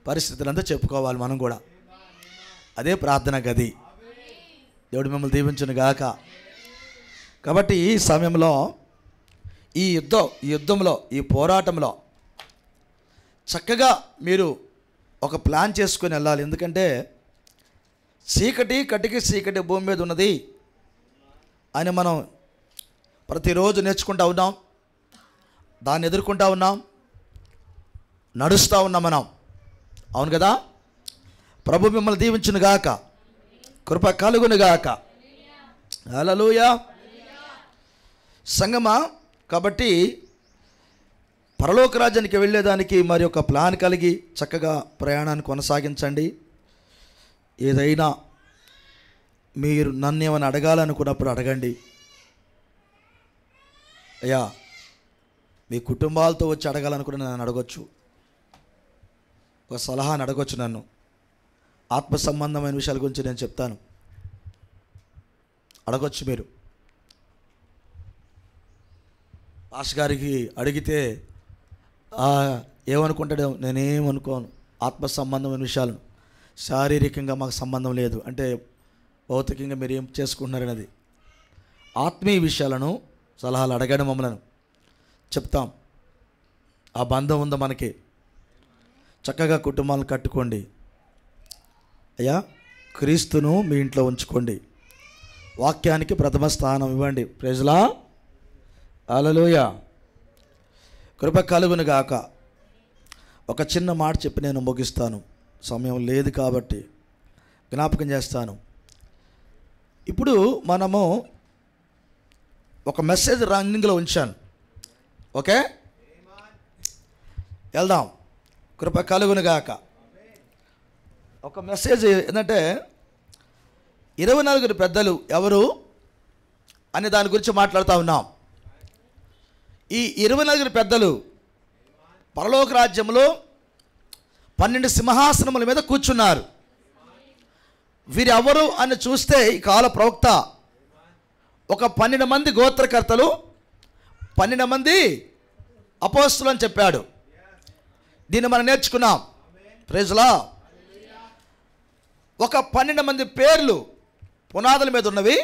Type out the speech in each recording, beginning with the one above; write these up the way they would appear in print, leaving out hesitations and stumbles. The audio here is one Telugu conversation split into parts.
పరిస్థితులంతా చెప్పుకోవాలి మనం కూడా. అదే ప్రార్థన గది. దేవుడు మిమ్మల్ని దీవించును గాక. కాబట్టి ఈ సమయంలో ఈ యుద్ధంలో ఈ పోరాటంలో చక్కగా మీరు ఒక ప్లాన్ చేసుకొని వెళ్ళాలి. ఎందుకంటే కటికి చీకటి భూమి మీద ఉన్నది అని మనం ప్రతిరోజు నేర్చుకుంటూ ఉన్నాం, దాన్ని ఎదుర్కొంటూ ఉన్నాం, నడుస్తూ ఉన్నాం మనం. అవును కదా? ప్రభు మిమ్మల్ని దీవించును గాక, కృప కలుగును గాక. హల్లెలూయా సంగమా. కాబట్టి పరలోక రాజ్యానికి వెళ్ళేదానికి మరి ఒక ప్లాన్ కలిగి చక్కగా ప్రయాణాన్ని కొనసాగించండి. ఏదైనా మీరు నన్ను ఏమైనా అడగాలనుకున్నప్పుడు అడగండి. అయ్యా, మీ కుటుంబాలతో వచ్చి అడగాలనుకున్న నన్ను అడగొచ్చు, ఒక సలహాని అడగొచ్చు. నన్ను ఆత్మ సంబంధమైన విషయాల గురించి నేను చెప్తాను, అడగొచ్చు. మీరు పాస్ గారికి అడిగితే ఏమనుకుంటాడో, నేనేమనుకోను. ఆత్మ సంబంధమైన విషయాలను, శారీరకంగా మాకు సంబంధం లేదు అంటే భౌతికంగా మీరు ఏం చేసుకుంటున్నారనేది, ఆత్మీయ విషయాలను సలహాలు అడగడం మమ్మల్ని చెప్తాం. ఆ బంధం ఉందా మనకి? చక్కగా కుటుంబాలను కట్టుకోండి. అయ్యా, క్రీస్తును మీ ఇంట్లో ఉంచుకోండి. వాక్యానికి ప్రథమ స్థానం ఇవ్వండి. ప్రైజ్లా. హల్లెలూయా. కృప కలుగును గాక. ఒక చిన్న మాట చెప్పి నేను ముగిస్తాను, సమయం లేదు కాబట్టి జ్ఞాపకం చేస్తాను. ఇప్పుడు మనము ఒక మెసేజ్ రన్నింగ్లో ఉంచాను. ఓకే, వెళ్దాం. కృప కలుగును గాక. ఒక మెసేజ్ ఏంటంటే 24 పెద్దలు ఎవరు అనే దాని గురించి మాట్లాడుతూ ఉన్నాం. ఈ 24 పెద్దలు పరలోక రాజ్యంలో 12 సింహాసనముల మీద కూర్చున్నారు. వీరెవరు అని చూస్తే ఈ కాల ప్రవక్త ఒక 12 మంది గోత్రకర్తలు, 12 మంది అపోస్తులు అని చెప్పాడు. దీన్ని మనం నేర్చుకున్నాం. Praise Lord. ఒక 12 మంది పేర్లు పునాదుల మీద ఉన్నవి,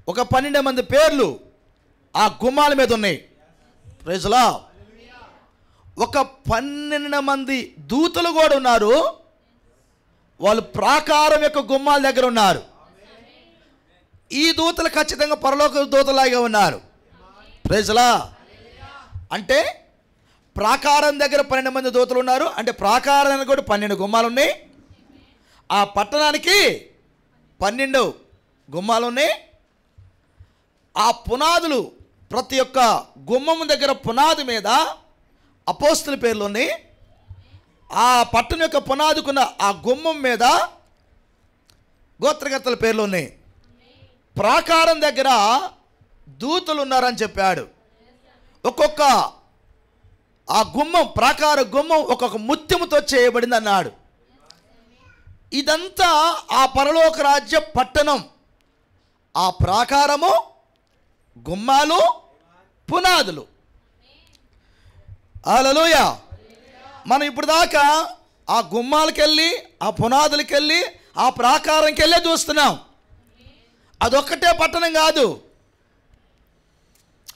ఒక 12 మంది పేర్లు ఆ గుమ్మాల మీద ఉన్నాయి. Praise Lord. ఒక 12 మంది దూతలు కూడా ఉన్నారు. వాళ్ళు ప్రాకారం యొక్క గుమ్మాల దగ్గర ఉన్నారు. ఈ దూతలు ఖచ్చితంగా పరలోక దూతలాగా ఉన్నారు. Praise Lord. అంటే ప్రాకారం దగ్గర 12 మంది దూతలు ఉన్నారు. అంటే ప్రాకారానికి కూడా 12 గుమ్మాలు ఉన్నాయి. ఆ పట్టణానికి 12 గుమ్మాలు ఉన్నాయి. ఆ పునాదులు, ప్రతి ఒక్క గుమ్మం దగ్గర పునాది మీద అపోస్తుల పేర్లు ఉన్నాయి. ఆ పట్టణం యొక్క పునాదుకున్న ఆ గుమ్మం మీద గోత్రకర్తల పేర్లు ఉన్నాయి. ప్రాకారం దగ్గర దూతలు ఉన్నారని చెప్పాడు. ఒక్కొక్క ఆ గుమ్మం, ప్రాకార గుమ్మం ఒక్కొక్క ముత్యముతో చేయబడింది అన్నాడు. ఇదంతా ఆ పరలోక రాజ్య పట్టణం. ఆ ప్రాకారము, గుమ్మాలు, పునాదులు. హల్లెలూయా. మనం ఇప్పుడు దాకా ఆ గుమ్మాలకెళ్ళి, ఆ పునాదులకెళ్ళి, ఆ ప్రాకారంకి వెళ్ళే చూస్తున్నాం. అదొక్కటే పట్టణం కాదు,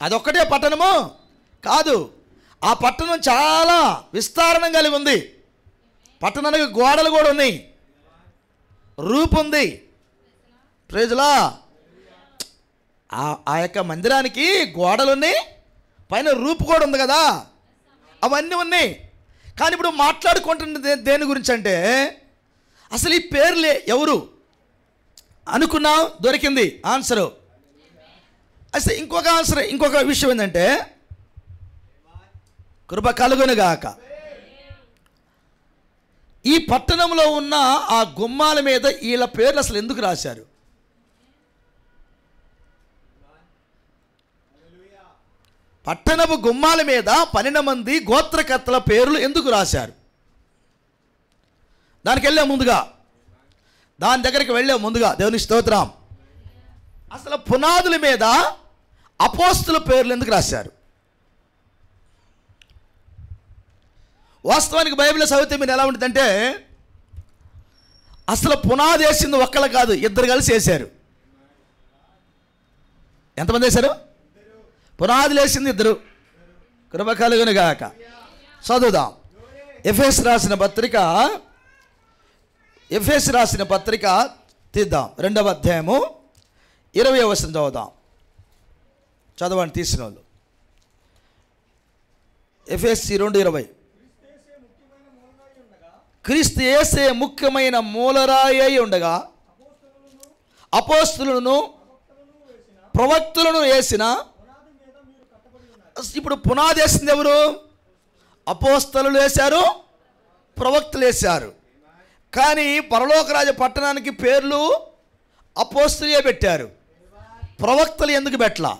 అదొక్కటే పట్టణము కాదు. ఆ పట్టణం చాలా విస్తారణం కలిగి ఉంది. పట్టణానికి గోడలు కూడా ఉన్నాయి, రూపు ఉంది. Praise Lord. ఆ యొక్క మందిరానికి గోడలు ఉన్నాయి, పైన రూపు కూడా ఉంది కదా, అవన్నీ ఉన్నాయి. కానీ ఇప్పుడు మాట్లాడుకుంటున్న దేని గురించి అంటే, అసలు ఈ పేర్లే ఎవరు అనుకున్నాం, దొరికింది ఆన్సరు. అసలు ఇంకొక ఆన్సర్, ఇంకొక విషయం ఏంటంటే, కృప కలుగునుగాక. ఈ పట్టణంలో ఉన్న ఆ గుమ్మాల మీద వీళ్ళ పేర్లు అసలు ఎందుకు రాశారు? పట్టణపు గుమ్మాల మీద 12 మంది గోత్రకర్తల పేర్లు ఎందుకు రాశారు? దానికి వెళ్ళే ముందుగా, దాని దగ్గరికి వెళ్ళే ముందుగా దేవుని స్తోత్రం. అసలు పునాదుల మీద అపోస్తుల పేర్లు ఎందుకు రాశారు? వాస్తవానికి బైబిల్లో చదివితే మీరు ఎలా ఉంటుందంటే, అసలు పునాది వేసింది ఒక్కళ్ళు కాదు, ఇద్దరు కలిసి వేశారు. ఎంతమంది వేశారు? పునాది వేసింది ఇద్దరు. కృప కలుగును గాక. చదువుదాం. ఎఫెసు రాసిన పత్రిక తీద్దాం. 2వ అధ్యాయము 20వ వచనం చదువుదాం. చదవండి తీసిన వాళ్ళు. ఎఫెసు 2:20. క్రీస్తు యేసే ముఖ్యమైన మూలరాయి అయి ఉండగా అపోస్తలులను ప్రవక్తలను వేసిన. ఇప్పుడు పునాది వేసింది ఎవరు? అపోస్తలులు వేశారు, ప్రవక్తలు వేశారు. కానీ పరలోకరాజ పట్టణానికి పేర్లు అపోస్తలులే పెట్టారు, ప్రవక్తలు ఎందుకు పెట్టలా?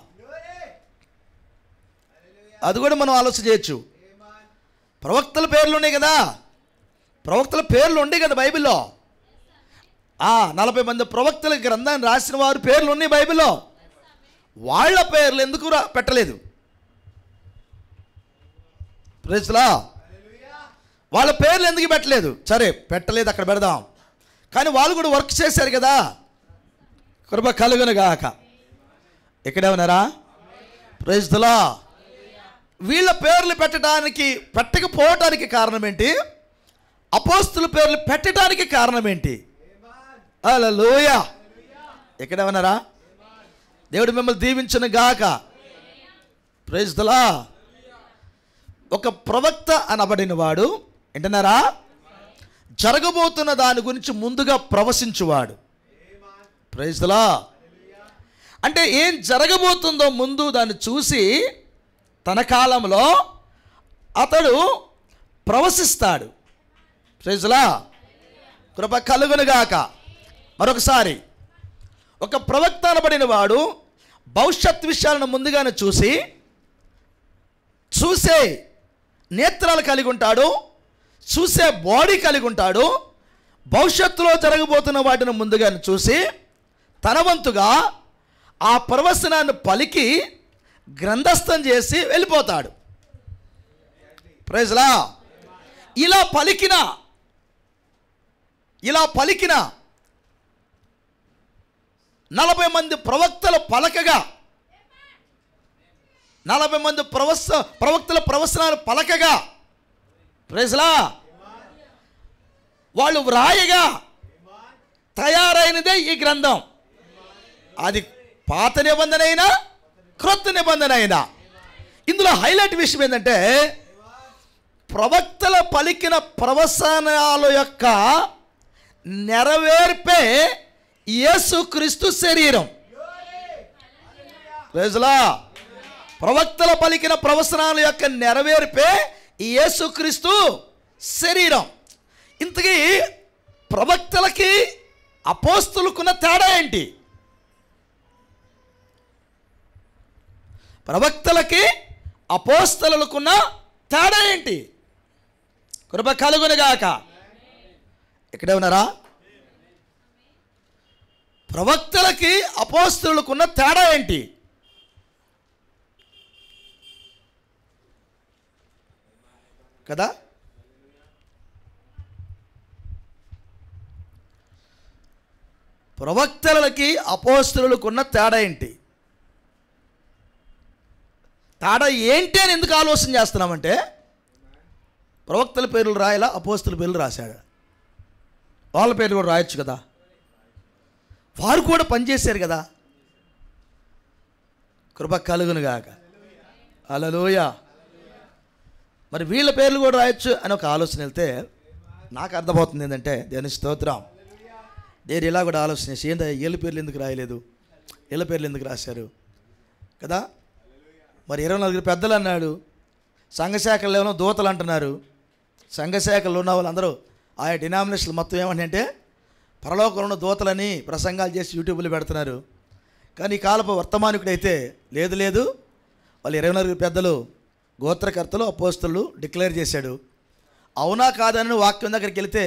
అది కూడా మనం ఆలోచన చేయొచ్చు. ప్రవక్తల పేర్లు ఉన్నాయి కదా, ప్రవక్తల పేర్లు ఉన్నాయి కదా బైబిల్లో. 40 మంది ప్రవక్తల గ్రంథాన్ని రాసిన వారి పేర్లు ఉన్నాయి బైబిల్లో. వాళ్ళ పేర్లు ఎందుకు పెట్టలేదు? ప్రైజ్లా. వాళ్ళ పేర్లు ఎందుకు పెట్టలేదు? సరే పెట్టలేదు, అక్కడ పెడదాం. కానీ వాళ్ళు కూడా వర్క్ చేశారు కదా. కృప కలుగును గాక. ఇక్కడే ఉన్నారా? ప్రైజ్లా. వీళ్ళ పేర్లు పెట్టకపోవటానికి కారణం ఏంటి? అపోస్తుల పేర్లు పెట్టడానికి కారణం ఏంటి? హల్లెలూయా. ఇక్కడే ఉన్నారా? దేవుడు మిమ్మల్ని దీవించును గాక. Praise the lord. ఒక ప్రవక్త అనబడిన వాడు ఏంటన్నారా? జరగబోతున్న దాని గురించి ముందుగా ప్రవచించువాడు. Praise the lord. అంటే ఏం జరగబోతుందో ముందు దాన్ని చూసి తన కాలంలో అతడు ప్రవశిస్తాడు. Praise the lord. కృప కలుగును గాక. మరొకసారి, ఒక ప్రవక్త అనబడిన వాడు భవిష్యత్ విషయాలను ముందుగానే చూసే నేత్రాలు కలిగి ఉంటాడు, చూసే బాడీ కలిగి ఉంటాడు. భవిష్యత్తులో జరగబోతున్న వాటిని ముందుగానే చూసి తన వంతుగా ఆ ప్రవచనాన్ని పలికి గ్రంథస్థం చేసి వెళ్ళిపోతాడు. Praise the Lord. ఇలా పలికిన 40 మంది ప్రవక్తల పలకగా, 40 మంది ప్రవక్తల ప్రవచనాలు పలకగా, ప్రైజ్ ది లార్డ్, వాళ్ళు వ్రాయగా తయారైనదే ఈ గ్రంథం. అది పాత నిబంధన అయినా క్రొత్త నిబంధన అయినా. ఇందులో హైలైట్ విషయం ఏంటంటే, ప్రవక్తల పలికిన ప్రవచనాల యొక్క నెరవేర్పే యేసుక్రీస్తు శరీరం. Praise the Lord. ప్రవక్తల పలికిన ప్రవచనాల యొక్క నెరవేర్పే యేసుక్రీస్తు శరీరం. ఇంతకీ ప్రవక్తలకి అపోస్తలుకున్న తేడా ఏంటి? ప్రవక్తలకి అపోస్తలుకున్న తేడా ఏంటి? కృప కలుగును గాక. ఇక్కడే ఉన్నారా? ప్రవక్తలకి అపోస్తలుకున్న తేడా ఏంటి? కదా. ప్రవక్తలకి అపోస్తలుకున్న తేడా ఏంటి? తేడా ఏంటి అని ఎందుకు ఆలోచన చేస్తున్నామంటే, ప్రవక్తల పేర్లు రాయాలా, అపోస్తల పేర్లు రాశాడు. వాళ్ళ పేర్లు కూడా రాయొచ్చు కదా, వారు కూడా పనిచేశారు కదా. కృప కలుగును గాక. హల్లెలూయా. మరి వీళ్ళ పేర్లు కూడా రాయొచ్చు అని ఒక ఆలోచన వెళ్తే నాకు అర్థమవుతుంది ఏంటంటే, దేవుని స్తోత్రం, నేను ఇలా కూడా ఆలోచన చేసి ఏంటో వీళ్ళ పేర్లు ఎందుకు రాయలేదు, వీళ్ళ పేర్లు ఎందుకు రాశారు కదా. మరి 24 పెద్దలు అన్నాడు, సంఘశాఖల్లో ఏమో దూతలు అంటున్నారు. సంఘశాఖల్లో ఉన్న వాళ్ళందరూ ఆయా డినామినేషన్లు మొత్తం ఏమంటే పరలోకంలో ఉన్న దూతలని ప్రసంగాలు చేసి యూట్యూబ్లో పెడుతున్నారు. కానీ ఈ కాలపు వర్తమానికుడైతే లేదు, వాళ్ళు 24 పెద్దలు గోత్రకర్తలు అపోస్తలు డిక్లేర్ చేశాడు. అవునా కాదని వాక్యం దగ్గరికి వెళితే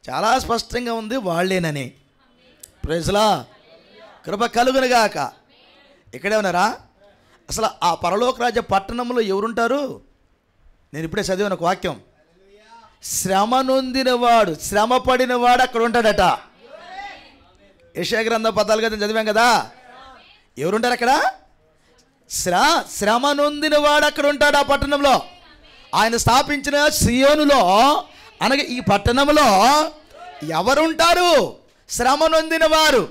చాలా స్పష్టంగా ఉంది, వాళ్ళేనని. Praise the lord. కృప కలుగును గాక. ఇక్కడే ఉన్నారా? అసలు ఆ పరలోక రాజ్య పట్టణంలో ఎవరుంటారు? నేను ఇప్పుడే చదివాను ఒక వాక్యం. శ్రమ నొందినవాడు, శ్రమ పడినవాడు అక్కడ ఉంటాడట. యెషయా గ్రంథం 14 చదివాం కదా. ఎవరుంటారు అక్కడ? శ్రమ నొందినవాడు అక్కడ ఉంటాడు ఆ పట్టణంలో. ఆయన స్థాపించిన సియోనులో అనగా ఈ పట్టణంలో ఎవరుంటారు? శ్రమ నొందిన వారు.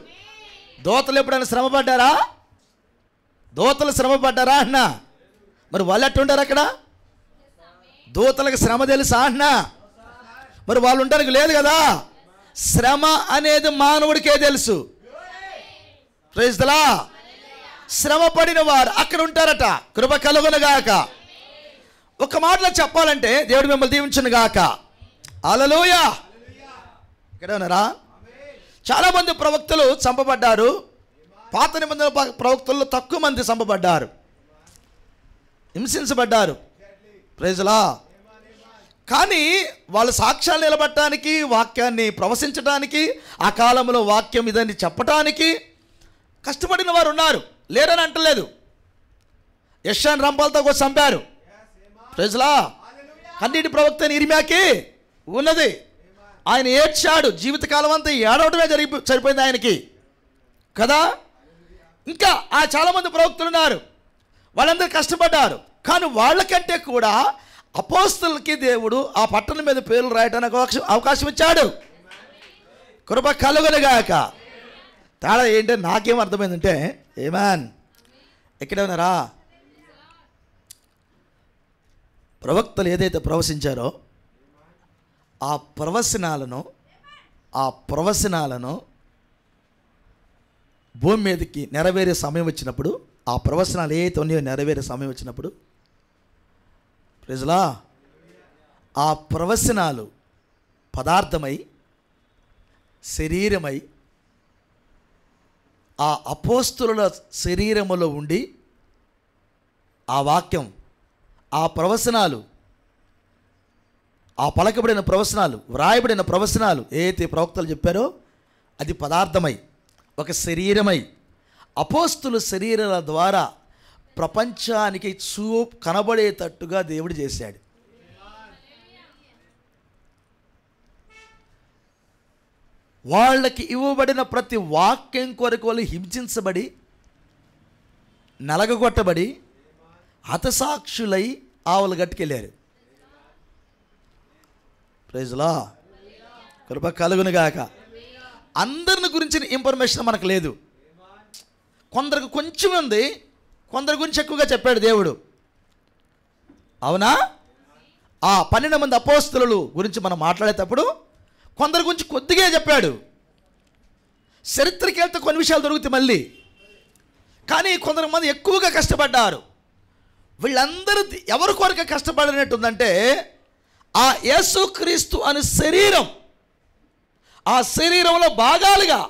దోతలు ఎప్పుడైనా శ్రమ పడ్డారా? దోతలు శ్రమ పడ్డారా అన్నా? మరి వాళ్ళు ఎట్టుంటారు అక్కడ? దూతలకు శ్రమ తెలుసా అన్నా? మరి వాళ్ళు ఉండడానికి లేదు కదా. శ్రమ అనేది మానవుడికే తెలుసు. Praise the Lord. శ్రమ పడిన వారు అక్కడ ఉంటారట. కృప కలుగునుగాక. ఒక మాటలో చెప్పాలంటే దేవుడు మిమ్మల్ని దీవించును గాక. హల్లెలూయా. ఇక్కడ ఉన్నారా? చాలామంది ప్రవక్తలు చంపబడ్డారు. పాత నిబంధన ప్రవక్తల్లో తక్కువ మంది చంపబడ్డారు, హింసించబడ్డారు. Praise the lord. కానీ వాళ్ళ సాక్ష్యాలు నిలబడటానికి, వాక్యాన్ని ప్రవశించడానికి, ఆ కాలంలో వాక్యం ఇదని చెప్పటానికి కష్టపడిన వారు ఉన్నారు, లేరని అంటలేదు. యెషయాను రంపాలతో కూడా చంపారు. Praise the Lord. కన్నీటి ప్రవక్త ఇర్మియాకి ఉన్నది. ఆయన ఏడ్చాడు, జీవితకాలం అంతా ఏడవటమే సరిపోయింది ఆయనకి కదా. ఇంకా ఆ చాలామంది ప్రవక్తలు ఉన్నారు, వాళ్ళందరూ కష్టపడ్డారు. కానీ వాళ్ళకంటే కూడా అపోస్తలులకి దేవుడు ఆ పట్టణం మీద పేర్లు రాయడానికి అవకాశం ఇచ్చాడు. కృప కలుగునుగాక. తేడా ఏంటంటే నాకేం అర్థమైందంటే, ఏమాన్ ఎక్కడ ఉన్నారా? ప్రవక్తలు ఏదైతే ప్రవశించారో ఆ ప్రవచనాలను భూమి మీదకి నెరవేరే సమయం వచ్చినప్పుడు, ఆ ప్రవచనాలు ఏదైతే ఉన్నాయో నెరవేరే సమయం వచ్చినప్పుడు, ప్రైజ్ ది లార్డ్, ఆ ప్రవచనాలు పదార్థమై శరీరమై ఆ అపోస్తుల శరీరములో ఉండి ఆ వాక్యం, ఆ ప్రవచనాలు, ఆ పలకబడిన ప్రవచనాలు, వ్రాయబడిన ప్రవచనాలు ఏదైతే ప్రవక్తలు చెప్పారో అది పదార్థమై ఒక శరీరమై అపోస్తుల శరీరాల ద్వారా ప్రపంచానికి కనబడేటట్టుగా దేవుడు చేశాడు. వాళ్ళకి ఇవ్వబడిన ప్రతి వాక్యం కొరకు వాళ్ళు హింసించబడి, నలగగొట్టబడి, హతసాక్షులై ఆవులు గట్టుకెళ్ళారు. Praise the lord. కృప కలుగునుగాక. అందరిని గురించిన ఇన్ఫర్మేషన్ మనకు లేదు. కొందరికి కొంచెం ఉంది, కొందరి గురించి ఎక్కువగా చెప్పాడు దేవుడు. అవునా? ఆ 12 మంది అపోస్తలులు గురించి మనం మాట్లాడేటప్పుడు కొందరి గురించి కొద్దిగా చెప్పాడు. చరిత్రకి వెళ్తే కొన్ని విషయాలు దొరుకుతాయి మళ్ళీ. కానీ కొందరు మంది ఎక్కువగా కష్టపడ్డారు. వీళ్ళందరూ ఎవరి కొరకు కష్టపడినట్టుందంటే, ఆ యేసుక్రీస్తు అనే శరీరం, ఆ శరీరంలో భాగాలుగా,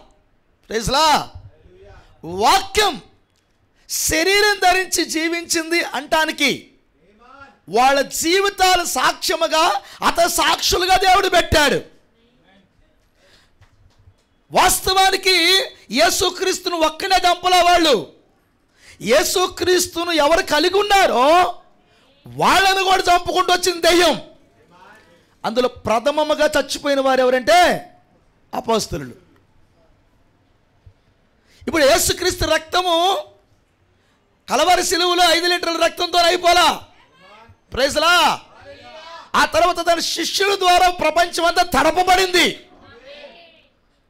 ప్రైజ్ ది లార్డ్, వాక్యం శరీరం ధరించి జీవించింది అంటానికి వాళ్ళ జీవితాలు సాక్ష్యముగా హతసాక్షులుగా దేవుడు పెట్టాడు. వాస్తవానికి యేసుక్రీస్తును ఒక్కనే చంపలే వాళ్ళు. యేసుక్రీస్తును ఎవరు కలిగి ఉన్నారో వాళ్ళను కూడా చంపుకుంటూ వచ్చింది దెయ్యం. అందులో ప్రథమముగా చచ్చిపోయిన వారు ఎవరంటే అపోస్తలులు. ఇప్పుడు యేసుక్రీస్తు రక్తము కలవరి సిలువలో 5 లీటర్ల రక్తంతో అయిపోలా. Praise the lord. ఆ తర్వాత తన శిష్యుల ద్వారా ప్రపంచం అంతా తడపబడింది.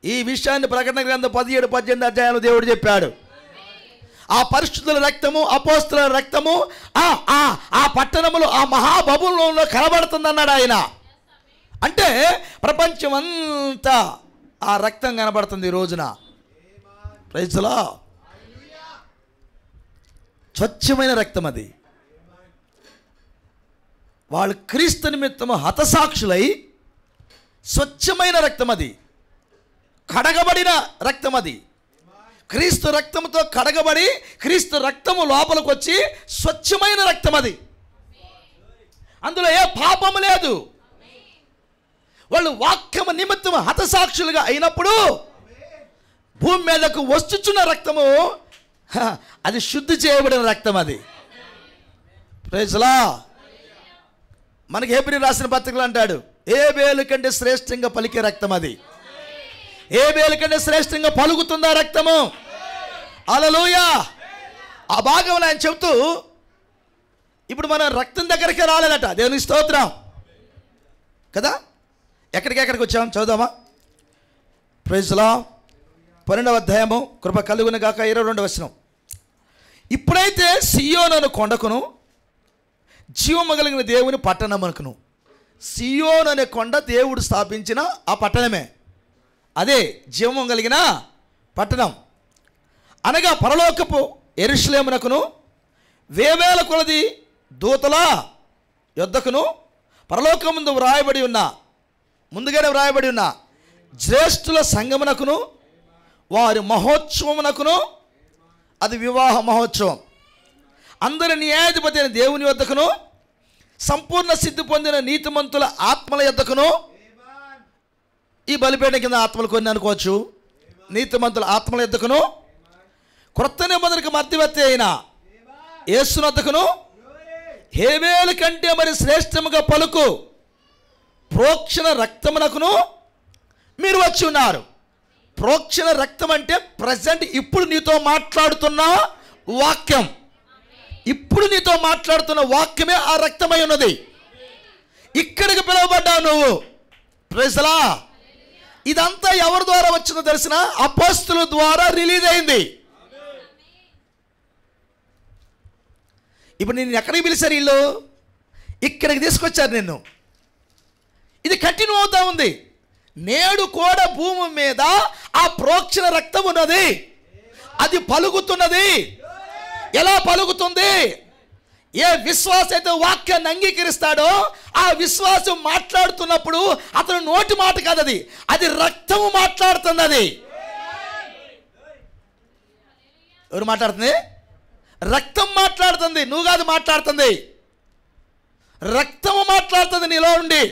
ఈ విషయాన్ని ప్రకటన గ్రంథం 17-18 అధ్యాయాలు దేవుడు చెప్పాడు. ఆ పరిశుద్ధుల రక్తము, అపోస్తలుల రక్తము ఆ పట్టణములో, ఆ మహాబబులోనంలో కనబడుతుందన్నాడు ఆయన. అంటే ప్రపంచం అంతా ఆ రక్తం కనబడుతుంది ఈ రోజున. Praise the Lord. స్వచ్ఛమైన రక్తం అది. వాళ్ళు క్రీస్తు నిమిత్తము హతసాక్షులై స్వచ్ఛమైన రక్తం అది, కడగబడిన రక్తం అది. క్రీస్తు రక్తంతో కడగబడి క్రీస్తు రక్తము లోపలికి వచ్చి స్వచ్ఛమైన రక్తం అది. అందులో ఏ పాపము లేదు. వాళ్ళు వాక్యము నిమిత్తము హతసాక్షులుగా అయినప్పుడు భూమి మీదకు వస్తున్న రక్తము అది శుద్ధి చేయబడిన రక్తం అది. Praise the Lord. మనకి హెబ్రీ రాసిన పత్రికలు అంటాడు, హేబేలు కంటే శ్రేష్టంగా పలికే రక్తం అది. హేబేలు కంటే శ్రేష్టంగా పలుకుతుందా రక్తము? హల్లెలూయా. ఆ భాగంలో ఆయన చెబుతూ, ఇప్పుడు మనం రక్తం దగ్గరికి రాలేదట. దేవునికి స్తోత్రం కదా. ఎక్కడికి వచ్చాం చదువుదామా. Praise the lord. 12వ అధ్యాయము, కృప కలుగును గాక, 22వ వచనం. ఇప్పుడైతే సియోను కొండకును జీవము కలిగిన దేవుని పట్టణమునకును. సియోను అనే కొండ దేవుడు స్థాపించిన ఆ పట్టణమే, అదే జీవము కలిగిన పట్టణం. అనగా పరలోకపు యెరూషలేమునకును వేవేల కొలది దూతల యొద్దకును పరలోకముందు ముందుగానే వ్రాయబడి ఉన్న జ్యేష్ఠుల సంగమునకును వారి మహోత్సవమునకును, అది వివాహ మహోత్సవం, అందరి న్యాయాధిపతి అయిన దేవుని వద్దకును సంపూర్ణ సిద్ధి పొందిన నీతిమంతుల ఆత్మల యొద్దకును. ఈ బలిపీఠ కింద ఆత్మలు కొన్ని అనుకోవచ్చు. నీతిమంతుల ఆత్మల యొద్దకును క్రొత్త నిబంధనకు మధ్యవర్తి అయిన యేసు వద్దకును హేబేలు కంటే మరి శ్రేష్టముగా పలుకు ప్రోక్షణ రక్తమునకును మీరు వచ్చి ఉన్నారు. ప్రోక్షణ రక్తం అంటే ప్రజెంట్ ఇప్పుడు నీతో మాట్లాడుతున్న వాక్యం. ఇప్పుడు నీతో మాట్లాడుతున్న వాక్యమే ఆ రక్తమై ఉన్నది. ఇక్కడికి పిలువబడ్డావు నువ్వు. Praise the Lord. ఇదంతా ఎవరి ద్వారా వచ్చిందో తెలిసిన? అపోస్తుల ద్వారా రిలీజ్ అయింది. ఇప్పుడు నేను ఎక్కడికి పిలిచారు? వీళ్ళు ఇక్కడికి తీసుకొచ్చారు నిన్ను. ఇది కంటిన్యూ అవుతా ఉంది. నేడు కూడా భూమి మీద ఆ ప్రోక్షణ రక్తం ఉన్నది. అది పలుకుతున్నది. ఎలా పలుకుతుంది? ఏ విశ్వాసం అయితే వాక్యాన్ని అంగీకరిస్తాడో ఆ విశ్వాసం మాట్లాడుతున్నప్పుడు అతను నోటి మాట కాదు, అది రక్తము మాట్లాడుతుంది. అది ఎవరు మాట్లాడుతుంది? రక్తం మాట్లాడుతుంది. నువ్వు కాదు మాట్లాడుతుంది, రక్తము మాట్లాడుతుంది నీలో ఉండి.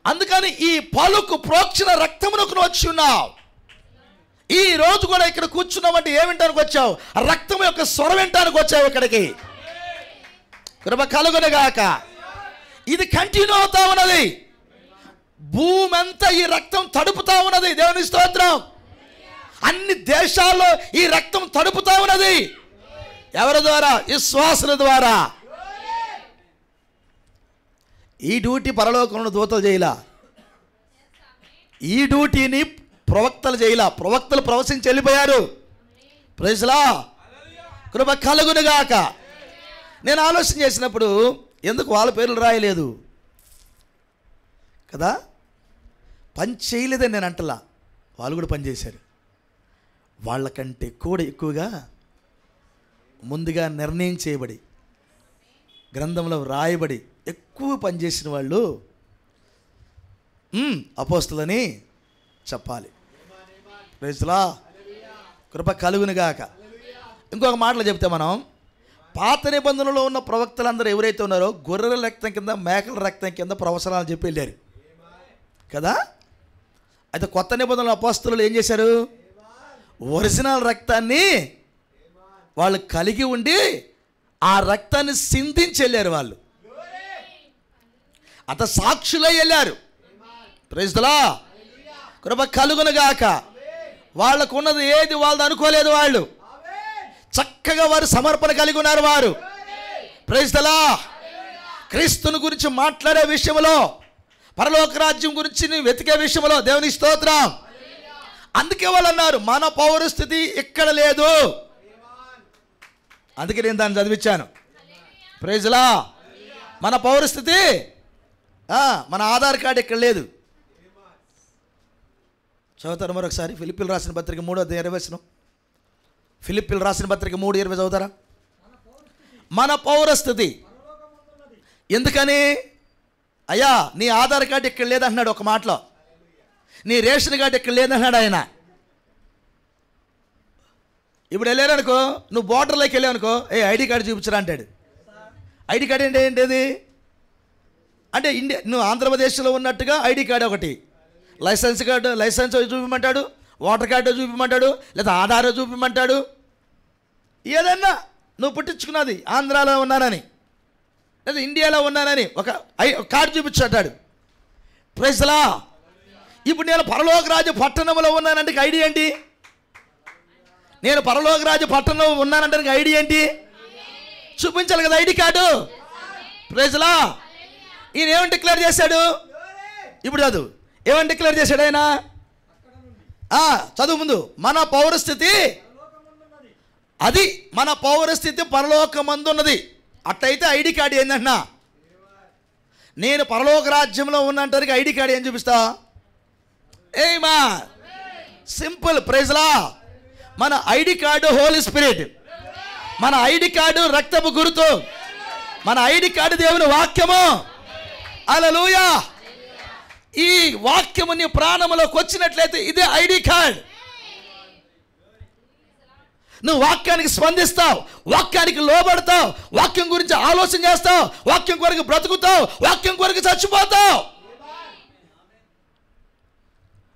అందుకని ఈ పలుకు ప్రోక్షణ రక్తమునకు వచ్చి ఉన్నావు. ఈ రోజు కూడా ఇక్కడ కూర్చున్నామంటే ఏం వింటానికి వచ్చావు? రక్తం యొక్క స్వరం వింటానికి వచ్చావు ఇక్కడికి. కృప కలుగునుగాక. ఇది కంటిన్యూ అవుతా ఉన్నది. భూమి అంతా ఈ రక్తం తడుపుతా ఉన్నది. దేవుని స్తోత్రం. అన్ని దేశాల్లో ఈ రక్తం తడుపుతా ఉన్నది. ఎవరి ద్వారా? విశ్వాసుల ద్వారా. ఈ డ్యూటీ పరలోకంలో దూతలు చేయలా. ఈ డ్యూటీని ప్రవక్తలు చేయలా. ప్రవక్తలు ప్రవచించి వెళ్ళిపోయారు. Praise the lord. కృప కలుగునుగాక. నేను ఆలోచన చేసినప్పుడు ఎందుకు వాళ్ళ పేర్లు రాయలేదు కదా? పని చేయలేదని నేను అంటలా. వాళ్ళు కూడా పని చేశారు. వాళ్ళకంటే కూడా ఎక్కువగా ముందుగా నిర్ణయం చేయబడి గ్రంథంలో రాయబడి ఎక్కువ పనిచేసిన వాళ్ళు అపోస్తులని చెప్పాలి. Praise the lord. కృప కలుగునుగాక. ఇంకొక మాటలు చెప్తే మనం పాత నిబంధనలో ఉన్న ప్రవక్తలందరూ ఎవరైతే ఉన్నారో గొర్రెల రక్తం కింద మేకల రక్తం కింద ప్రవచనాలు చెప్పి వెళ్ళారు కదా. అయితే కొత్త నిబంధనల అపోస్తలులు ఏం చేశారు? ఒరిజినల్ రక్తాన్ని వాళ్ళు కలిగి ఉండి ఆ రక్తాన్ని సిందించి వెళ్ళారు. వాళ్ళు అంత సాక్షులై వెళ్ళారు. Praise the lord. కృప కలుగునుగాక. వాళ్ళకు ఉన్నది ఏది వాళ్ళది అనుకోలేదు. వాళ్ళు చక్కగా వారు సమర్పణ కలిగి ఉన్నారు. వారు ప్రైజ్ ది లార్డ్. క్రీస్తుని గురించి మాట్లాడే విషయంలో, పరలోక రాజ్యం గురించి వెతికే విషయంలో దేవుని స్తోత్రం. అందుకే వాళ్ళు అన్నారు మన పౌరస్థితి ఇక్కడ లేదు. అందుకే నేను దాన్ని చదివించాను. Praise the lord. మన పౌరస్థితి, మన ఆధార్ కార్డు ఇక్కడ లేదు. చదువుతారు మరొకసారి. ఫిలిప్పీలు రాసిన పత్రిక 3:20. ఫిలిప్పీలు రాసిన పత్రిక 3:20 చదువుతారా? మన పౌరస్థితి. ఎందుకని? అయ్యా నీ ఆధార్ కార్డు ఇక్కడ లేదంటున్నాడు ఒక మాటలో. నీ రేషన్ కార్డు ఇక్కడ లేదన్నాడు ఆయన. ఇప్పుడు వెళ్ళారనుకో, నువ్వు బోర్డర్లోకి వెళ్ళావనుకో, ఐడి కార్డు చూపించరా అంటాడు. ఐడి కార్డు అంటే ఏంటిది? అంటే ఇండియా, నువ్వు ఆంధ్రప్రదేశ్లో ఉన్నట్టుగా ఐడి కార్డు ఒకటి, లైసెన్స్ చూపించమంటాడు, ఓటర్ కార్డు చూపించమంటాడు, లేదా ఆధార్ చూపించమంటాడు. ఏదన్నా నువ్వు పుట్టించుకున్నది ఆంధ్రాలో ఉన్నానని లేదా ఇండియాలో ఉన్నానని ఒక కార్డు చూపించంటాడు. ప్రైజ్ లా. ఇప్పుడు నేను పరలోక రాజ్య పట్టణంలో ఉన్నానంటే ఐడియా ఏంటి? నేను పరలోక రాజ్య పట్టణంలో ఉన్నానంటే ఐడియా ఏంటి? చూపించాలి కదా ఐడి కార్డు. ప్రైజ్ లా. ఈయన ఏమని డిక్లేర్ చేశాడు? ఇప్పుడు చదువు, ఏమని డిక్లేర్ చేశాడు ఆయన? చదువు ముందు. మన పౌరస్థితి అది, మన పౌరస్థితి పరలోకమందున్నది. అట్లయితే ఐడి కార్డు ఏంటన్నా? నేను పరలోక రాజ్యంలో ఉన్నంటానికి ఐడి కార్డు ఏం చూపిస్తా? ఏమా సింపుల్. ప్రైజ్ లా. మన ఐడి కార్డు హోలీ స్పిరిట్, మన ఐడి కార్డు రక్తపు గుర్తు, మన ఐడి కార్డు దేవుని వాక్యము. హల్లెలూయా. ఈ వాక్యము నీ ప్రాణంలోకి వచ్చినట్లయితే ఇదే ఐడి కార్డ్. నువ్వు వాక్యానికి స్పందిస్తావు, వాక్యానికి లోబడతావు, వాక్యం గురించి ఆలోచన చేస్తావు, వాక్యం కొరకు బ్రతుకుతావు, వాక్యం కొరకు చచ్చిపోతావు.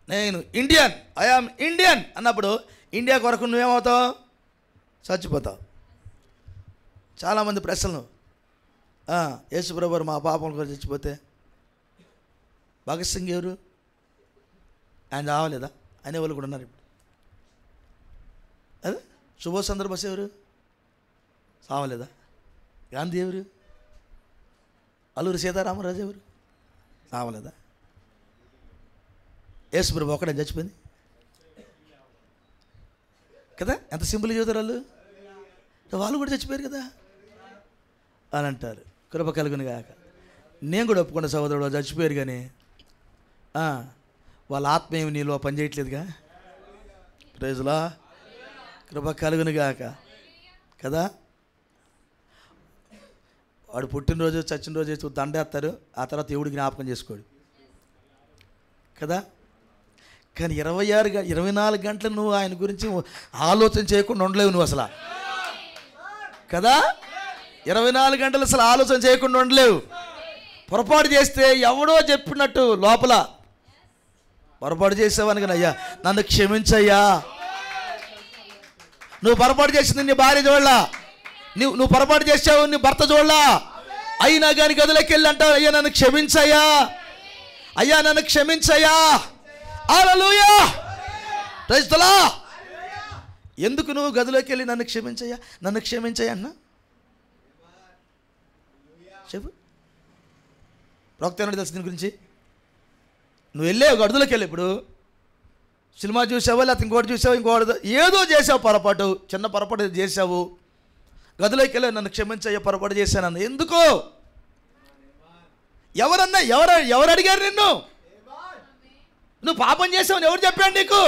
నేను ఇండియన్, ఐఆమ్ ఇండియన్ అన్నప్పుడు ఇండియా కొరకు నువ్వేమవుతావు? చచ్చిపోతావు. చాలామంది ప్రశ్నలు, యేసుప్రభు మా పాపం కొరకు చచ్చిపోతే భగత్ సింగ్ ఎవరు? ఆయన రావలేదా అనేవాళ్ళు కూడా ఉన్నారు. ఇప్పుడు అదే సుభాష్ చంద్రబోస్ ఎవరు? సావలేదా? గాంధీ ఎవరు? అల్లూరి సీతారామరాజు ఎవరు? సావలేదా? యేసుప్రభు ఒక్కడే చచ్చిపోయింది కదా. ఎంత సింపుల్గా చదువుతారు వాళ్ళు. వాళ్ళు కూడా చచ్చిపోయారు కదా అని అంటారు. కృప కలుగును గాక. నేను కూడా ఒప్పుకున్న సహోదరుడు చచ్చిపోయారు, కానీ వాళ్ళ ఆత్మ ఏమి నీలో పనిచేయట్లేదుగా. ప్రైజ్ లా. కృప కలుగును గాక కదా. వాడు పుట్టినరోజు చచ్చిన రోజు దండేస్తారు, ఆ తర్వాత ఎవడు జ్ఞాపకం చేసుకోడు కదా. కానీ 24 గంటలు నువ్వు ఆయన గురించి ఆలోచన చేయకుండా ఉండలేవు నువ్వు అసలు కదా. 24 గంటలు అసలు ఆలోచన చేయకుండా ఉండలేవు. పొరపాటు చేస్తే ఎవడో చెప్పినట్టు లోపల పొరపాటు చేసావని కానీ, అయ్యా నన్ను క్షమించయ్యా. నువ్వు పొరపాటు చేసింది నీ భార్య చూడలా, నువ్వు పొరపాటు చేసావు నీ భర్త చూడలా, అయినా కానీ గదిలోకి వెళ్ళి అంటావు, అయ్యా నన్ను క్షమించయ్యా, అయ్యా నన్ను క్షమించయ్యా. హల్లెలూయా. Praise the lord. ఎందుకు నువ్వు గదిలోకి వెళ్ళి నన్ను క్షమించయ్యా, నన్ను క్షమించయ్యా అన్నా? చెప్పు. ప్రవక్త ఏమన్నా తెలుసు దీని గురించి? నువ్వు వెళ్ళావు గదిలోకి వెళ్ళి, ఇప్పుడు సినిమా చూసావా లేకపోతే ఇంకోటి చూసావు, ఇంకోటి ఏదో చేసావు, పొరపాటు, చిన్న పొరపాటు చేసావు, గదిలోకి వెళ్ళి నన్ను క్షమించయ్యా పొరపాటు చేశానన్న. ఎందుకు? ఎవరన్నా ఎవరు అడిగారు నిన్ను? నువ్వు పాపం చేసావని ఎవరు చెప్పాడు నీకు?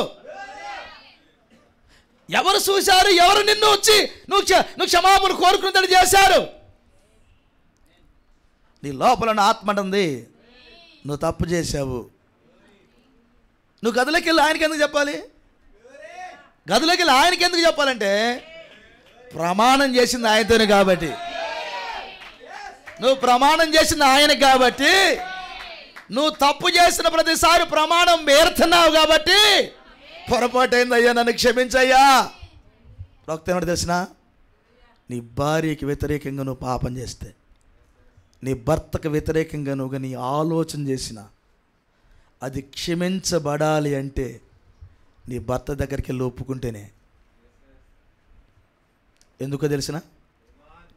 ఎవరు చూశారు? ఎవరు నిన్ను వచ్చి నువ్వు క్షమాపణ కోరుకున్నట్టు చేశారు? నీ లోపల నా ఆత్మ అంటుంది నువ్వు తప్పు చేశావు. నువ్వు గదిలోకి వెళ్ళి ఆయనకి ఎందుకు చెప్పాలి? గదిలోకి వెళ్ళి ఆయనకి ఎందుకు చెప్పాలంటే ప్రమాణం చేసింది ఆయనతోనే కాబట్టి. నువ్వు ప్రమాణం చేసింది ఆయనకి కాబట్టి, నువ్వు తప్పు చేసిన ప్రతిసారి ప్రమాణం మేరుతున్నావు కాబట్టి, పొరపాటు అయిందయ్యా నన్ను క్షమించయ్యా. ప్రవక్త ఏమిటి తెలిసిన? నీ భార్యకి వ్యతిరేకంగా నువ్వు పాపం చేస్తే, నీ భర్తకు వ్యతిరేకంగా నువ్వు నీ ఆలోచన చేసిన, అది క్షమించబడాలి అంటే నీ భర్త దగ్గరికి వెళ్ళి ఒప్పుకుంటేనే. ఎందుకో తెలిసిన?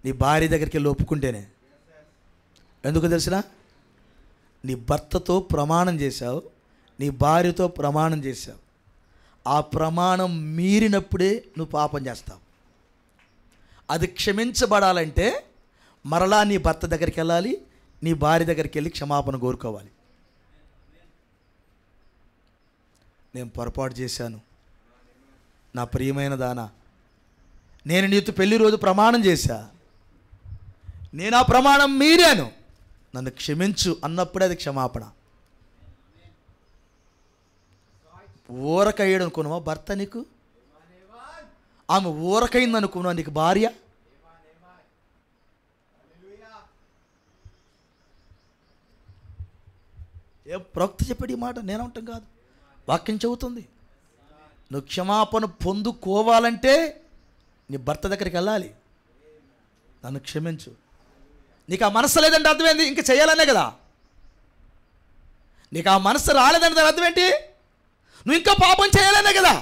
నీ భార్య దగ్గరికి వెళ్ళి ఒప్పుకుంటేనే. ఎందుకో తెలిసిన? నీ భర్తతో ప్రమాణం చేశావు, నీ భార్యతో ప్రమాణం చేశావు, ఆ ప్రమాణం మీరినప్పుడే నువ్వు పాపం చేస్తావు. అది క్షమించబడాలంటే మరలా నీ భర్త దగ్గరికి వెళ్ళాలి, నీ భార్య దగ్గరికి వెళ్ళి క్షమాపణ కోరుకోవాలి. నేను పొరపాటు చేశాను నా ప్రియమైన దానా, నేను నీతో పెళ్లి రోజు ప్రమాణం చేశా, నేను ఆ ప్రమాణం మీరాను, నన్ను క్షమించు అన్నప్పుడే అది క్షమాపణ. ఊరకయ్యాడు అనుకున్నావా భర్త నీకు? ఆమె ఊరకైంది అనుకున్నావా నీకు భార్య? ఏ ప్రవక్త చెప్పాడు ఈ మాట? నేను అంటాం కాదు, వాక్యం చెబుతుంది. నువ్వు క్షమాపణ పొందుకోవాలంటే నీ భర్త దగ్గరికి వెళ్ళాలి, నన్ను క్షమించు. నీకు ఆ మనసు లేదంటే అర్థమైంది, ఇంకా చేయాలనే కదా. నీకు ఆ మనసు రాలేదని దాని అర్థం ఏంటి? నువ్వు ఇంకా పాపం చేయాలనే కదా.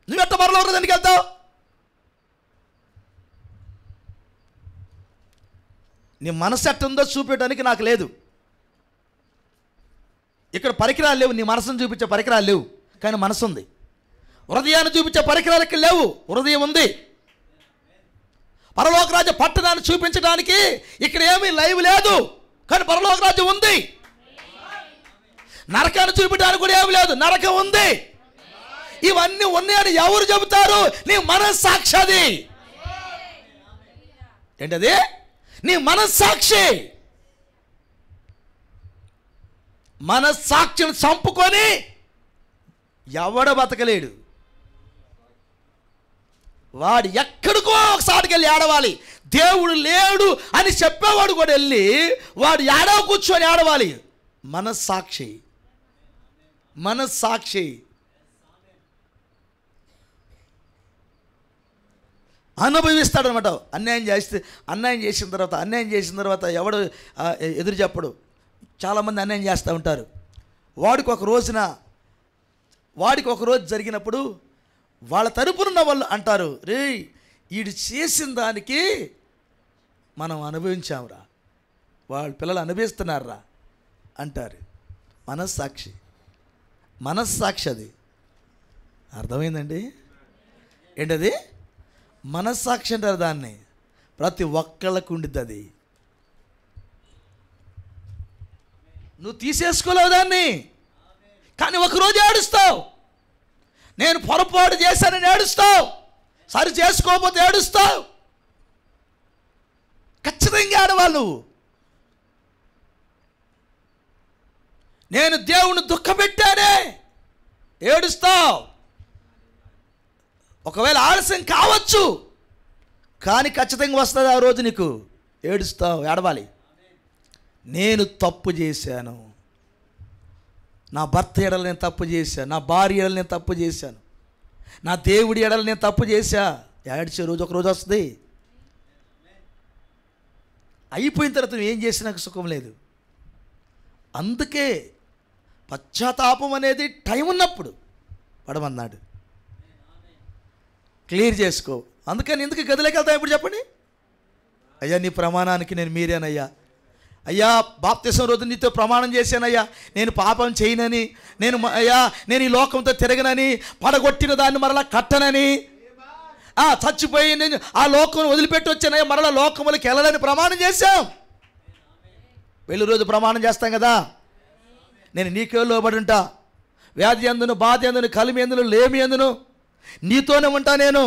నువ్వు ఎట్ట పరలోకం దానికి వెళ్తావు? నీ మనసు ఎట్టుందో చూపించడానికి నాకు లేదు. ఇక్కడ పరికరాలు లేవు, నీ మనసును చూపించే పరికరాలు లేవు, కానీ మనసు ఉంది. హృదయాన్ని చూపించే పరికరాలు ఇక్కడ లేవు, హృదయం ఉంది. పరలోక రాజ్య పట్టణాన్ని చూపించడానికి ఇక్కడ ఏమీ లైవ్ లేదు, కానీ పరలోక రాజ్యం ఉంది. నరకాన్ని చూపించడానికి కూడా ఏమి లేదు, నరకం ఉంది. ఇవన్నీ ఉన్నాయని ఎవరు చెబుతారు? నీ మనస్సాక్షి. ఏంటది? నీ మనస్సాక్షి. మనస్సాక్షిని చంపుకొని ఎవడ బతకలేడు. వాడు ఎక్కడికో ఒకసారికి వెళ్ళి ఏడవాలి. దేవుడు లేడు అని చెప్పేవాడు కూడా వెళ్ళి వాడు ఏడవ కూర్చొని ఏడవాలి. మనస్సాక్షి, మనస్సాక్షి. అనుభవిస్తాడనమాట. అన్యాయం చేసిన తర్వాత ఎవడు ఎదురు చెప్పడు. చాలామంది అన్యాయం చేస్తూ ఉంటారు. వాడికి ఒక రోజు జరిగినప్పుడు వాళ్ళ తరపునున్న వాళ్ళు అంటారు, రే వీడు చేసిన దానికి మనం అనుభవించాంరా, వాళ్ళ పిల్లలు అనుభవిస్తున్నారా అంటారు. మనస్సాక్షి, మనస్సాక్షి. అది అర్థమైందండి? ఏంటది? మనస్సాక్షి అంటారు దాన్ని. ప్రతి ఒక్కళ్ళకు ఉండిద్ది అది. నువ్వు తీసేసుకోలేవు దాన్ని, కానీ ఒకరోజు ఏడుస్తావు. నేను పొరపాటు చేశానని ఏడుస్తావు, సరి చేసుకోకపోతే ఏడుస్తావు. ఖచ్చితంగా ఏడవాలి నువ్వు. నేను దేవుని దుఃఖపెట్టానే ఏడుస్తావు. ఒకవేళ ఆలస్యం కావచ్చు, కానీ ఖచ్చితంగా వస్తుంది ఆ రోజు. నీకు ఏడుస్తావు, ఏడవాలి. నేను తప్పు చేశాను, నా భర్త ఎడలు నేను తప్పు చేశాను, నా భార్య ఎడలు నేను తప్పు చేశాను, నా దేవుడి ఎడలు నేను తప్పు చేశా. ఏడ్చే రోజు ఒక రోజు వస్తుంది. అయిపోయిన తర్వాత నువ్వు ఏం చేసినా నాకు సుఖం లేదు. అందుకే పశ్చాత్తాపం అనేది టైం ఉన్నప్పుడు పడమన్నాడు. క్లియర్ చేసుకో. అందుకని ఎందుకు గదిలోకి వెళ్తావు? ఇప్పుడు చెప్పండి. అయ్యా నీ ప్రమాణానికి నేను మీరేనయ్యా. అయ్యా బాప్తిసం రోజు నీతో ప్రమాణం చేశానయ్యా, నేను పాపం చేయనని, నేను ఈ లోకంతో తిరగనని, పడగొట్టిన దాన్ని మరలా కట్టనని, చచ్చిపోయి నేను ఆ లోకం వదిలిపెట్టి వచ్చానయ్యా, మరలా లోకములకి వెళ్ళాలని ప్రమాణం చేశాం. వెళ్ళి రోజు ప్రమాణం చేస్తాం కదా, నేను నీకే లోబడి ఉంటా, వ్యాధి అందును, బాధ అందును, కలిమి అందును, లేమి అందును నీతోనే ఉంటా. నేను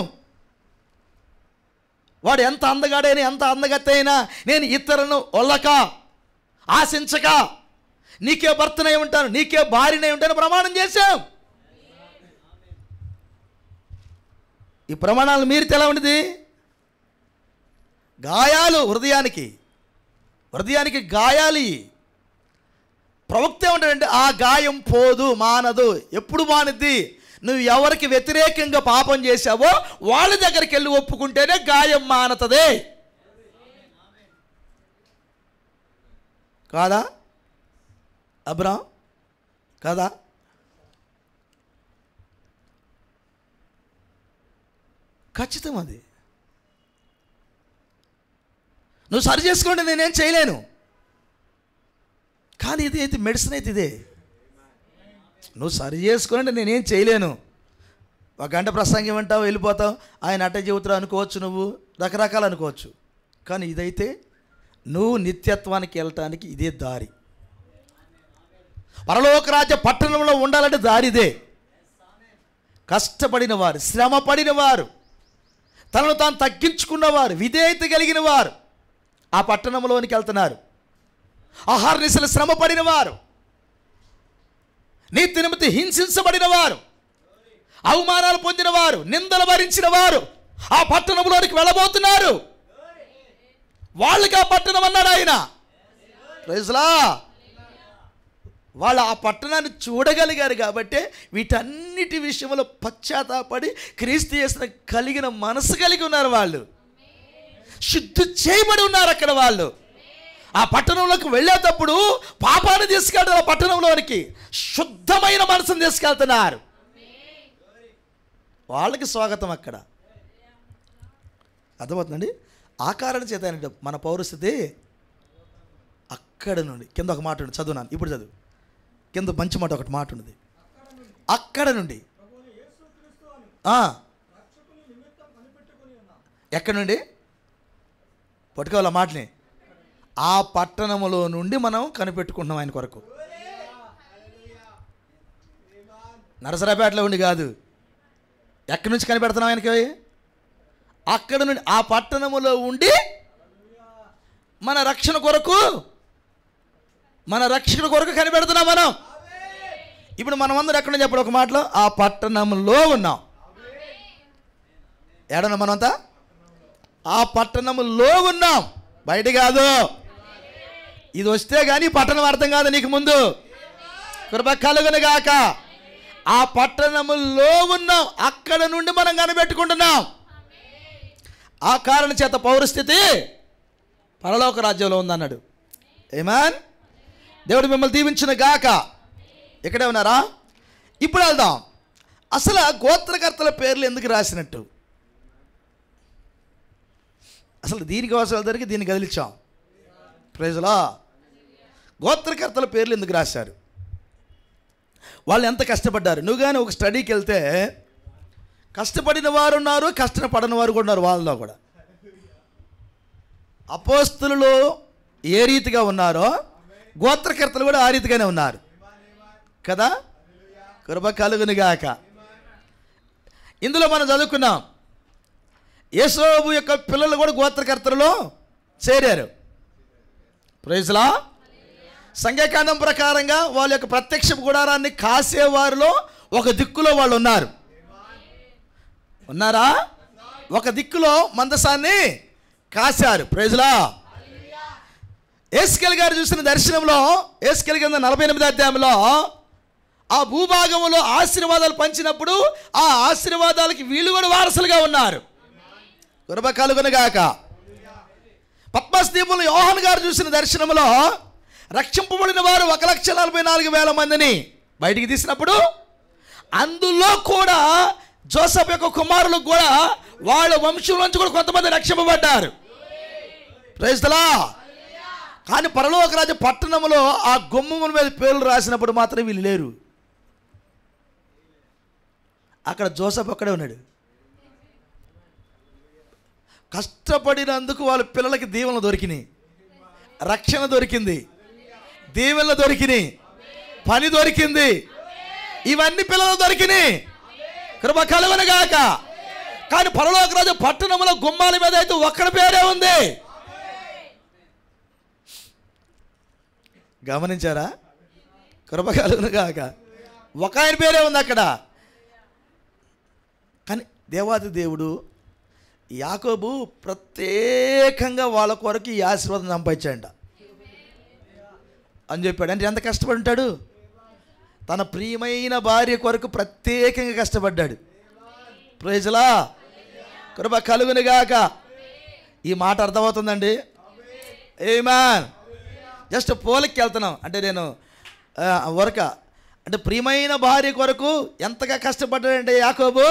వాడు ఎంత అందగాడైనా ఎంత అందగత్త అయినా నేను ఇతరులను ఒళ్ళక ఆశించక నీకే భర్తనై ఉంటాను, నీకే భార్యనై ఉంటాను ప్రమాణం చేశాం. ఈ ప్రమాణాలు మీరితే ఎలా ఉండేది? గాయాలు హృదయానికి గాయాలు. ప్రవక్త ఏమంటాడంటే ఆ గాయం పోదు, మానదు. ఎప్పుడు మానిద్ది? నువ్వు ఎవరికి వ్యతిరేకంగా పాపం చేశావో వాళ్ళ దగ్గరికి వెళ్ళి ఒప్పుకుంటేనే గాయం మానతదే. కాదా అబ్రాం? కాదా? ఖచ్చితం అది. నువ్వు సరి చేసుకుంటే నేనేం చేయలేను, కానీ ఇది మెడిసిన్ అయితే ఇదే. నువ్వు సరి చేసుకుని నేనేం చేయలేను. ఒక గంట ప్రసంగం అంటావు, వెళ్ళిపోతావు, ఆయన అట్ట చెబుతావు అనుకోవచ్చు, నువ్వు రకరకాలు అనుకోవచ్చు, కానీ ఇదైతే నువ్వు నిత్యత్వానికి వెళ్ళటానికి ఇదే దారి. పరలోక రాజ్య పట్టణంలో ఉండాలంటే దారిదే. కష్టపడిన వారు, శ్రమ పడిన వారు, తనను తాను తగ్గించుకున్నవారు, విధేయత కలిగిన వారు ఆ పట్టణంలోనికి వెళ్తున్నారు. ఆహార్నిశలు శ్రమ పడిన వారు, నీతి నిమిత్తం హింసించబడిన వారు, అవమానాలు పొందిన వారు, నిందలు భరించిన వారు ఆ పట్టణంలోనికి వెళ్ళబోతున్నారు. వాళ్ళకి ఆ పట్టణం అన్నాడు ఆయన. ప్రైజ్లా. వాళ్ళు ఆ పట్టణాన్ని చూడగలిగారు కాబట్టి వీటన్నిటి విషయంలో పశ్చాత్తాపడి క్రీస్తు యేసును కలిగిన మనసు కలిగి ఉన్నారు. వాళ్ళు శుద్ధి చేయబడి ఉన్నారు అక్కడ. వాళ్ళు ఆ పట్టణంలోకి వెళ్ళేటప్పుడు పాపాన్ని తీసుకెళ్తారు, ఆ పట్టణంలోనికి శుద్ధమైన మనసును తీసుకెళ్తున్నారు. వాళ్ళకి స్వాగతం అక్కడ. అర్థమవుతుందండి? ఆ కారణం చేత మన పౌరస్థితి అక్కడ నుండి కింద ఒక మాట ఉంది, చదువునాను ఇప్పుడు చదువు. కింద మంచి మాట ఒకటి మాట ఉన్నది. అక్కడ నుండి ఎక్కడ నుండి పట్టుకోవాలి ఆ మాటని? ఆ పట్టణములో నుండి మనం కనిపెట్టుకుంటున్నాం ఆయన కొరకు. నరసరాపేటలో ఉండి కాదు. ఎక్కడి నుంచి కనిపెడుతున్నాం ఆయనకి? అక్కడ నుండి, ఆ పట్టణములో ఉండి మన రక్షణ కొరకు కనిపెడుతున్నాం మనం. ఇప్పుడు మనం అందరం ఎక్కడ నుంచి చెప్పండి ఒక మాటలో? ఆ పట్టణంలో ఉన్నాం. ఏడన్నా మనమంతా ఆ పట్టణంలో ఉన్నాం, బయట కాదు. ఇది వస్తే కానీ పట్టణం అర్థం కాదు నీకు ముందు. కృప కలుగును గాక. ఆ పట్టణములో ఉన్నాం, అక్కడ నుండి మనం కనిపెట్టుకుంటున్నాం. ఆ కారణం చేత పౌరస్థితి పరలోక రాజ్యంలో ఉందన్నాడు. ఆమేన్. దేవుడు మిమ్మల్ని దీవించిన గాక. ఇక్కడే ఉన్నారా? ఇప్పుడు వెళ్దాం. అసలు గోత్రకర్తల పేర్లు ఎందుకు రాసినట్టు? అసలు దీనికోసం వెళ్తానికి దీన్ని కదిలించాం. ప్రైజ్ లా. గోత్రకర్తల పేర్లు ఎందుకు రాశారు? వాళ్ళు ఎంత కష్టపడ్డారు? నువ్వు కానీ ఒక స్టడీకి వెళ్తే కష్టపడిన వారు ఉన్నారు, కష్టపడని వారు కూడా ఉన్నారు. వాళ్ళలో కూడా అపోస్తలులు ఏ రీతిగా ఉన్నారో గోత్రకర్తలు కూడా ఆ రీతిగానే ఉన్నారు కదా. కృప కలుగును గాక. ఇందులో మనం చదువుకున్నాం, యేసోబు యొక్క పిల్లలు కూడా గోత్రకర్తలలో చేరారు. ప్రైజ్లా. సంఖ్యాకాండం ప్రకారంగా వాళ్ళ యొక్క ప్రత్యక్ష గుడారాన్ని కాసేవారిలో ఒక దిక్కులో వాళ్ళు ఉన్నారా? ఒక దిక్కులో మందసాన్ని కాశారు. ప్రైజ్లా. యేస్కేల్ గారు చూసిన దర్శనంలో, యేస్కేల్ గ్రంథం 48వ అధ్యాయంలో ఆ భూభాగంలో ఆశీర్వాదాలు పంచినప్పుడు ఆ ఆశీర్వాదాలకి వీళ్ళు కూడా వారసులుగా ఉన్నారు. కృప కలుగును గాక. పద్మస్ దీపంలో యోహాను గారు చూసిన దర్శనంలో రక్షింపబడిన వారు 1,44,000 మందిని బయటికి తీసినప్పుడు అందులో కూడా జోసెఫ్ యొక్క కుమారులు కూడా వాళ్ళ వంశం నుంచి కూడా కొంతమంది రక్షింపబడ్డారు. Praise the lord. కానీ పరలోక రాజ్య పట్టణంలో ఆ గుమ్మముల మీద పేర్లు రాసినప్పుడు మాత్రం వీళ్ళు లేరు. అక్కడ జోసెఫ్ ఒక్కడే ఉన్నాడు. కష్టపడినందుకు వాళ్ళ పిల్లలకి దీవెనలు దొరికినాయి, రక్షణ దొరికింది, దీవెనలు దొరికినాయి, పని దొరికింది, ఇవన్నీ పిల్లలు దొరికినాయి. కృప కలుగును గాక. కానీ పరలోక రాజ్య పట్టణంలో గుమ్మాల మీద అయితే ఒక్కడి పేరే ఉంది. గమనించారా? కృప కలుగును గాక. ఒక ఆయన పేరే ఉంది అక్కడ. కానీ దేవాది దేవుడు యాకోబు ప్రత్యేకంగా వాళ్ళ కొరకు ఈ ఆశీర్వాదం సంపాదించాడంట అని చెప్పాడు. అంటే ఎంత కష్టపడి ఉంటాడు? తన ప్రియమైన భార్య కొరకు ప్రత్యేకంగా కష్టపడ్డాడు. ప్రైజ్ లా. కృప కలుగును గాక. ఈ మాట అర్థమవుతుందండి? ఆమేన్. జస్ట్ పోలికి వెళ్తున్నాం. అంటే నేను అంటే ప్రియమైన భార్య కొరకు ఎంతగా కష్టపడ్డాడంటే యాకోబు.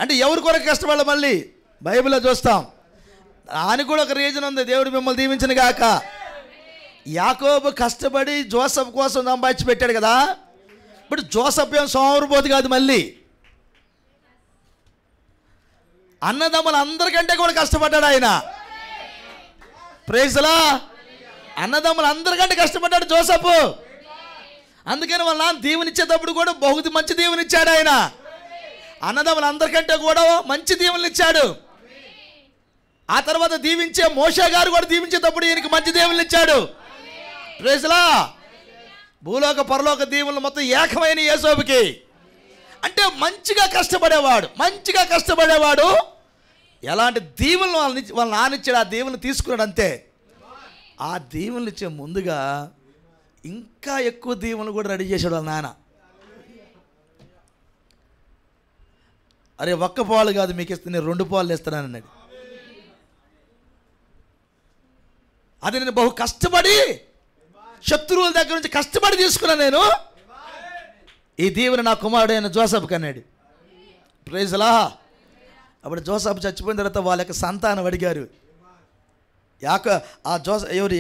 అంటే ఎవరి కొరకు కష్టపడాలి? మళ్ళీ బైబిల్లో చూస్తాం. దానికి కూడా ఒక రీజన్ ఉంది. దేవుడు మిమ్మల్ని దీవించిన గాక. యాకోబు కష్టపడి జోసెఫ్ కోసం సంపాదించి పెట్టాడు కదా. ఇప్పుడు జోసెఫ్ ఏం సోమరిపోతు కాదు. మళ్ళీ అన్నదమ్ములు అందరికంటే కూడా కష్టపడ్డాడు ఆయన. ప్రైజ్ లా. అన్నదమ్ములు అందరికంటే కష్టపడ్డాడు జోసెఫ్. అందుకని వాళ్ళ నాన్న దీవెనిచ్చేటప్పుడు కూడా బహుది మంచి దీవెనిచ్చాడు ఆయన. అన్నదమ్ములు అందరికంటే కూడా మంచి దీవెనలు ఇచ్చాడు. ఆ తర్వాత దీవించే మోషే గారు కూడా దీవించేటప్పుడు ఈయనకి మంచి దీవెనలు ఇచ్చాడు. ప్రైజ్ లా. భూలోక పరలోక దీవెనలు మొత్తం ఏకమైన యేసోబుకి. అంటే మంచిగా కష్టపడేవాడు ఎలాంటి దీవెనలు వాళ్ళ నానిచ్చాడు, ఆ దీవెనలు తీసుకున్నాడు అంతే. ఆ దీవెనలు ఇచ్చే ముందుగా ఇంకా ఎక్కువ దీవెనలు కూడా రెడీ చేశాడు వాళ్ళ నాన్న. అరే ఒక్క పాలు కాదు మీకు ఇస్తే, నేను 2 పాలు ఇస్తానని అన్నాడు. అది నేను బహు కష్టపడి శత్రువుల దగ్గర నుంచి కష్టపడి తీసుకున్నా నేను. ఈ దీవెన నా కుమారుడైన జోసఫ్కి అన్నాడు. ప్రైజ్ లా. అప్పుడు జోసఫ్ చచ్చిపోయిన తర్వాత వాళ్ళ యొక్క సంతానం అడిగారు, ఎవరు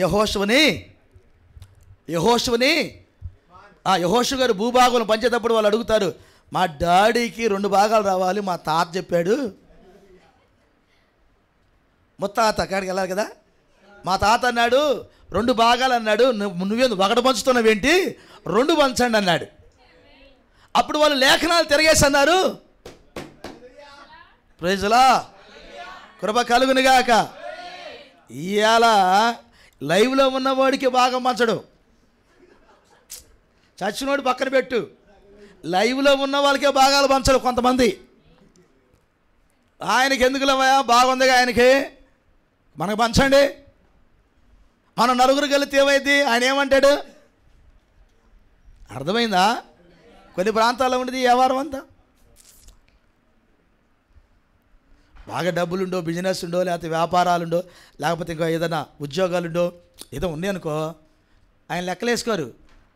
యెహోషువ గారు భూభాగం పంచేటప్పుడు వాళ్ళు అడుగుతారు, మా డాడీకి 2 భాగాలు రావాలి, మా తాత చెప్పాడు. ముత్తాత అక్కడికి వెళ్ళాలి కదా. మా తాత అన్నాడు 2 భాగాలు అన్నాడు, నువ్వేందు ఒకటి పంచుతున్నావేంటి, 2 పంచండి అన్నాడు. అప్పుడు వాళ్ళు లేఖనాలు తిరగేసి అన్నారు, ప్రైజ్లా కృప కలుగునుగాక. ఇవాళ లైవ్లో ఉన్నవాడికి భాగం పంచడు, చచ్చినోడు పక్కన పెట్టు, లైవ్లో ఉన్న వాళ్ళకే భాగాలు పంచడు కొంతమంది. ఆయనకి ఎందుకు లేవయా, బాగుందిగా ఆయనకి, మనకు పంచండి. మనం నలుగురికి వెళితే ఏమైంది, ఆయన ఏమంటాడు, అర్థమైందా? కొన్ని ప్రాంతాల్లో ఉండేది వ్యవహారం అంతా బాగా డబ్బులుండో, బిజినెస్ ఉండో, లేకపోతే వ్యాపారాలుండో, లేకపోతే ఇంకా ఏదైనా ఉద్యోగాలుండో ఏదో ఉన్నాయి అనుకో, ఆయన లెక్కలేసుకోరు.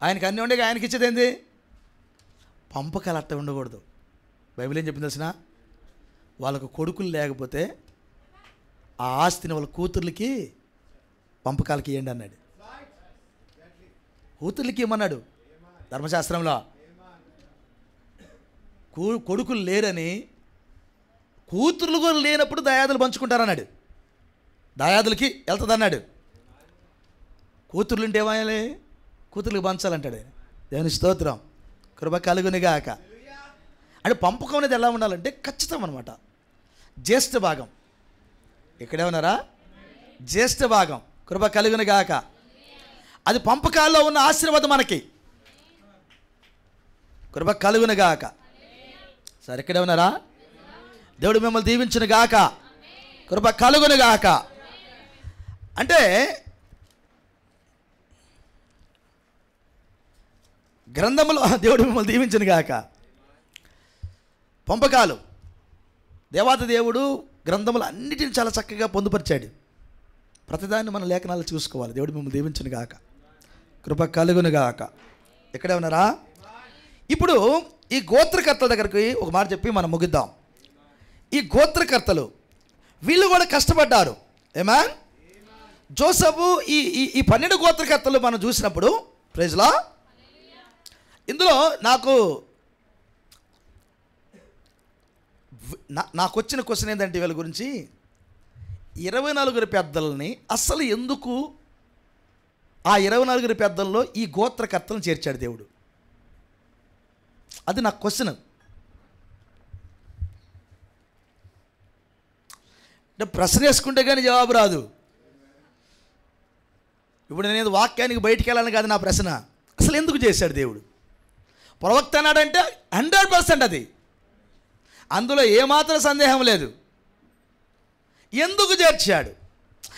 ఆయనకి అన్నీ ఉండే ఆయనకి ఇచ్చేది ఏంది, పంపకాలు అట్ట ఉండకూడదు. బైబిల్ ఏం చెప్పింది తెలిసిన, వాళ్ళకు కొడుకులు లేకపోతే ఆ ఆస్తిని వాళ్ళ కూతుర్లకి పంపకాలకి ఇవ్వండి అన్నాడు. కూతుర్లకి ఇవ్వమన్నాడు ధర్మశాస్త్రంలో. కొడుకులు లేరని, కూతుర్లు కూడా లేనప్పుడు దయాదులు పంచుకుంటారన్నాడు. దయాదులకి వెళ్తుంది అన్నాడు. కూతుర్లు ఉంటే ఏమయ్యాలి, కూతుర్లకు పంచాలంటాడు. దేవుని స్తోత్రం, కృప కలుగునుగాక. అంటే పంపకం అనేది ఎలా ఉండాలంటే ఖచ్చితం అనమాట. జ్యేష్ఠ భాగం, ఇక్కడే ఉన్నారా, జ్యేష్ఠ భాగం, కృప కలుగునుగాక. అది పంపకాల్లో ఉన్న ఆశీర్వాదం మనకి, కృప కలుగునుగాక. సరే ఇక్కడే ఉన్నారా, దేవుడు మిమ్మల్ని దీవించును గాక, కృప కలుగును గాక. అంటే గ్రంథములో దేవుడు మిమ్మల్ని దీవించును గాక. పంపకాలు దేవాది దేవుడు గ్రంథములు అన్నిటిని చాలా చక్కగా పొందుపరిచాడు. ప్రతిదాన్ని మన లేఖనాలు చూసుకోవాలి. దేవుడు మిమ్మల్ని దీవించును గాక, కృప కలుగును గాక. ఇక్కడే ఉన్నారా. ఇప్పుడు ఈ గోత్రకర్తల దగ్గరికి ఒక మాట చెప్పి మనం ముగిద్దాం. ఈ గోత్రకర్తలు వీళ్ళు కూడా కష్టపడ్డారు. ఏమా జోసెఫు ఈ 12 గోత్రకర్తలు మనం చూసినప్పుడు, ప్రైజ్లా, ఇందులో నాకు వచ్చిన క్వశ్చన్ ఏంటంటే వీళ్ళ గురించి, 24 పెద్దలని అసలు ఎందుకు ఆ 24 పెద్దల్లో ఈ గోత్రకర్తలను చేర్చాడు దేవుడు? అది నాకు క్వశ్చన్. అంటే ప్రశ్న వేసుకుంటే కానీ జవాబు రాదు. ఇప్పుడు నేను వాక్యానికి బయటికి వెళ్ళాలని కాదు నా ప్రశ్న. అసలు ఎందుకు చేశాడు దేవుడు? ప్రవక్త అన్నాడంటే 100% అది, అందులో ఏమాత్రం సందేహం లేదు. ఎందుకు చేర్చాడు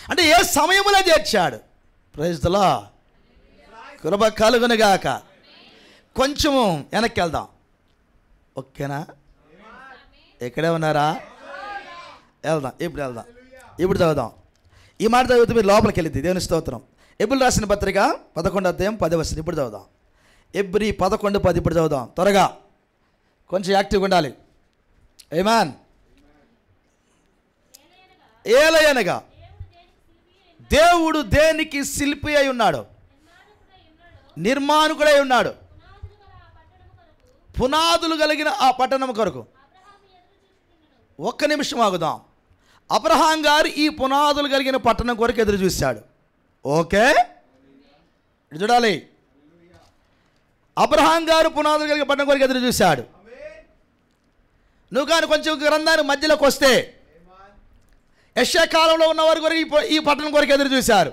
అంటే ఏ సమయంలో చేర్చాడు? ప్రైజ్ ది లార్డ్, కృప కలుగునుగాక. కొంచెము వెనక్కి వెళ్దాం, ఓకేనా? ఎక్కడే ఉన్నారా? వెళ్దాం, ఇప్పుడు చదువుదాం. ఈ మాట చదివితే మీరు లోపలికి వెళ్ళింది. దేవుని స్తోత్రం. ఎబ్రీ రాసిన పత్రిక 11వ అధ్యాయం 10వ వచనం ఇప్పుడు చదువుదాం. ఎబ్రీ 11:10 ఇప్పుడు చదువుదాం త్వరగా, కొంచెం యాక్టివ్గా ఉండాలి. ఆమేన్. ఏలయనగా దేవుడు దేనికి శిల్పి అయి ఉన్నాడు, నిర్మాణకుడై ఉన్నాడు, పునాదులు కలిగిన ఆ పట్టణం కొరకు. ఒక్క నిమిషం ఆగుదాం. అబ్రహాం గారు ఈ పునాదులు కలిగిన పట్టణం కొరకు ఎదురు చూశాడు. ఓకే, చూడాలి. అబ్రహాం గారు పునాదులు కలిగిన పట్టణం కొరకు ఎదురు చూశాడు. నువ్వు కానీ కొంచెం గ్రంథాన్ని మధ్యలోకి వస్తే యెషయా కాలంలో ఉన్నవారి కొరకు ఈ పట్టణం కొరకు ఎదురు చూశారు.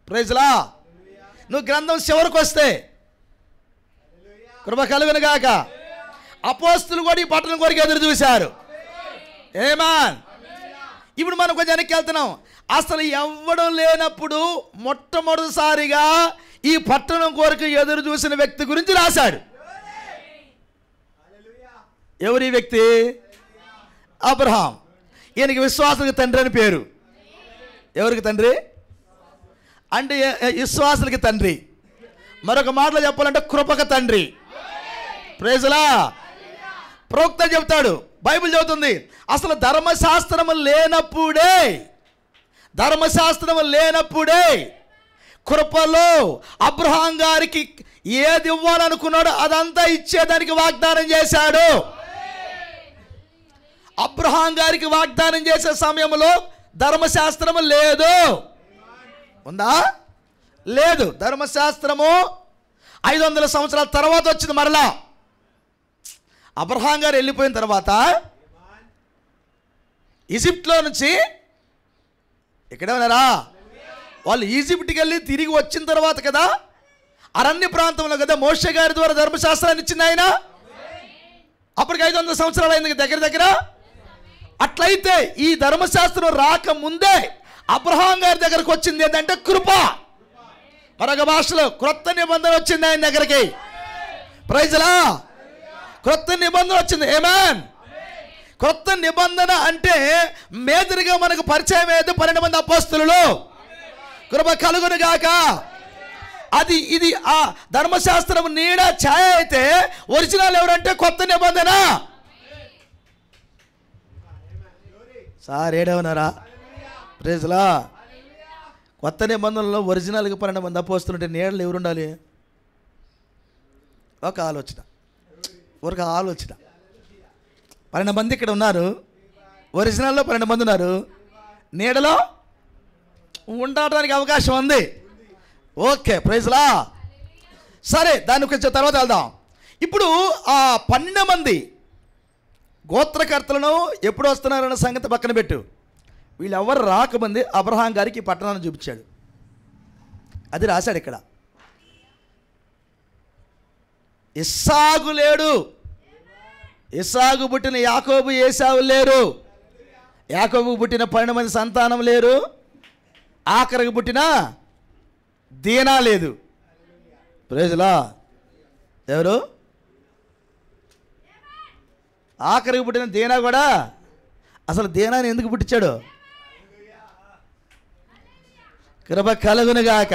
ప్రైజ్లా. నువ్వు గ్రంథం చివరికి వస్తే కృప కలుగునుగాక, అపోస్తులు కూడా ఈ పట్టణం కొరకు ఎదురు చూశారు. ఆమేన్. ఇప్పుడు మనం కొంచెం వెనక్కి వెళ్తున్నాం. అసలు ఎవ్వడం లేనప్పుడు మొట్టమొదటిసారిగా ఈ పట్టణం కొరకు ఎదురు చూసిన వ్యక్తి గురించి రాశాడు. ఎవరి వ్యక్తి? అబ్రహాం. ఈయనకి విశ్వాసానికి తండ్రి అని పేరు. ఎవరికి తండ్రి? అంటే విశ్వాసులకి తండ్రి. మరొక మాటలో చెప్పాలంటే కృపక తండ్రి. ప్రైజ్లా. ప్రవక్త చెప్తాడు, బైబిల్ చెబుతుంది, అసలు ధర్మశాస్త్రము లేనప్పుడే కృపలో అబ్రహాం గారికి ఏది ఇవ్వాలనుకున్నాడో అదంతా ఇచ్చేదానికి వాగ్దానం చేశాడు. అబ్రహాం గారికి వాగ్దానం చేసే సమయంలో ధర్మశాస్త్రము లేదు. ఉందా? లేదు. ధర్మశాస్త్రము 500 సంవత్సరాల తర్వాత వచ్చింది. మరలా అబ్రహాం గారు వెళ్ళిపోయిన తర్వాత ఈజిప్ట్లో నుంచి ఇక్కడే ఉన్నారా? వాళ్ళు ఈజిప్ట్కి వెళ్ళి తిరిగి వచ్చిన తర్వాత కదా, అరణ్య ప్రాంతంలో కదా మోషే గారి ద్వారా ధర్మశాస్త్రాన్ని ఇచ్చింది ఆయన. అప్పటికి 500 సంవత్సరాలు అయింది దగ్గర. అట్లయితే ఈ ధర్మశాస్త్రం రాకముందే అబ్రహాం గారి దగ్గరకు వచ్చింది ఏంటంటే కృప. మరొక భాషలో క్రొత్త నిబంధన వచ్చింది ఆయన దగ్గరికి. ప్రైజ్లా. క్రొత్త నిబంధన వచ్చింది. ఆమేన్. క్రొత్త నిబంధన అంటే మేదరిగా మనకు పరిచయం అయితే 12 మంది అపోస్తలులు. కృప కలుగును గాక. ఇది ఆ ధర్మశాస్త్రం నీడ ఛాయ అయితే ఒరిజినల్ ఎవరంటే కొత్త నిబంధన. సార్ ఏడవనారా? ప్రైజ్లా. కొత్త నిబంధనలో ఒరిజినల్గా 12 మంది అపోస్తలుంటే నీడలు ఎవరు ఉండాలి? ఒక ఆలోచన. 12 మంది ఇక్కడ ఉన్నారు, ఒరిజినల్లో 12 మంది ఉన్నారు, నీడలో ఉండడానికి అవకాశం ఉంది. ఓకే, ప్రైజ్లా. సరే, దాని కొంచెం తర్వాత వెళ్దాం. ఇప్పుడు ఆ 12 మంది గోత్రకర్తలను ఎప్పుడు వస్తున్నారన్న సంగతి పక్కన పెట్టు. వీళ్ళు ఎవరు రాకముందే అబ్రహాం గారికి ఈ పట్టణాన్ని చూపించాడు. అది రాశాడు ఇక్కడ. ఇస్సాకు లేడు. ఇస్సాకు పుట్టిన యాకోబు ఏశావు లేరు. యాకోబు పుట్టిన 12 మంది సంతానం లేరు. ఆఖరికి పుట్టిన దీనా లేదు. ప్రైజ్లా. ఎవరు? ఆఖరికి పుట్టిన దీనా కూడా. అసలు దీనాన్ని ఎందుకు పుట్టించాడు? కృప కలుగునుగాక.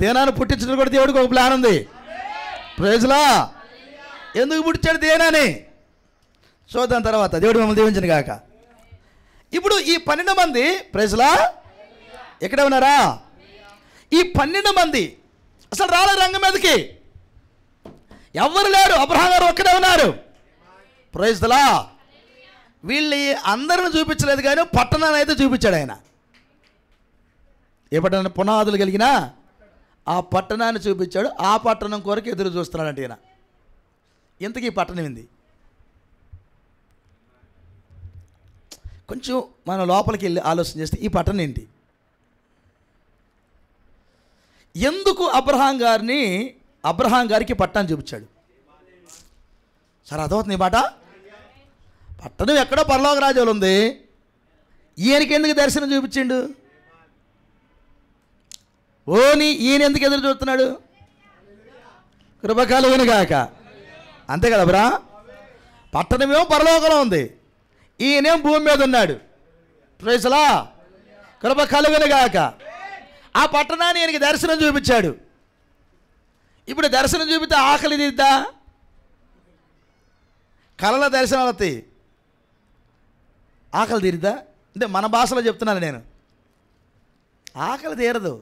దీనాన్ని పుట్టించడం కూడా దేవుడికి ఒక ప్లాన్ ఉంది. ప్రైజ్లా. ఎందుకు పుట్టించాడు దీనాన్ని చూద్దాం తర్వాత. దేవుడు మమ్మల్ని దీవించను గాక. ఇప్పుడు ఈ 12 మంది ప్రైజ్లా ఎక్కడ ఉన్నారా? ఈ 12 మంది అసలు రాలే రంగం మీదకి. ఎవరు లేరు. అబ్రహాం గారు ఒక్కడే ఉన్నారు. ప్రైజ్లా. వీళ్ళు అందరిని చూపించలేదు కానీ పట్టణాన్ని అయితే చూపించాడు ఆయన. ఏ పట్టణాన్ని? పునాదులు కలిగిన ఆ పట్టణాన్ని చూపించాడు. ఆ పట్టణం కొరకు ఎదురు చూస్తున్నాడంటే ఈయన. ఇంతకీ ఈ పట్టణం ఏంది? కొంచెం మనం లోపలికి వెళ్ళి ఆలోచన చేస్తే ఈ పట్టణం ఏంటి? ఎందుకు అబ్రహాం గారికి పట్టణాన్ని చూపించాడు? సరే, అర్థమవుతుంది ఈ మాట. పట్టణం ఎక్కడో పరలోక రాజ్యంలో ఉంది. ఈయనకి ఎందుకు దర్శనం చూపించిండు? ఈయన ఎందుకు ఎదురు చూస్తున్నాడు? కృప కలుగును గాక. అంతే కదా బ్రా. పట్టణమేమో పరలోకంలో ఉంది, ఈయనేం భూమి మీద ఉన్నాడు. ప్రైజ్లా. కృప కలుగును గాక. ఆ పట్టణాన్ని ఈయనకి దర్శనం చూపించాడు. ఇప్పుడు దర్శనం చూపితే ఆకలి తీద్దా? కళల దర్శనాలు వస్తాయి, ఆకలి తీరిద్దా? అంటే మన భాషలో చెప్తున్నాను నేను. ఆకలి తీరదు.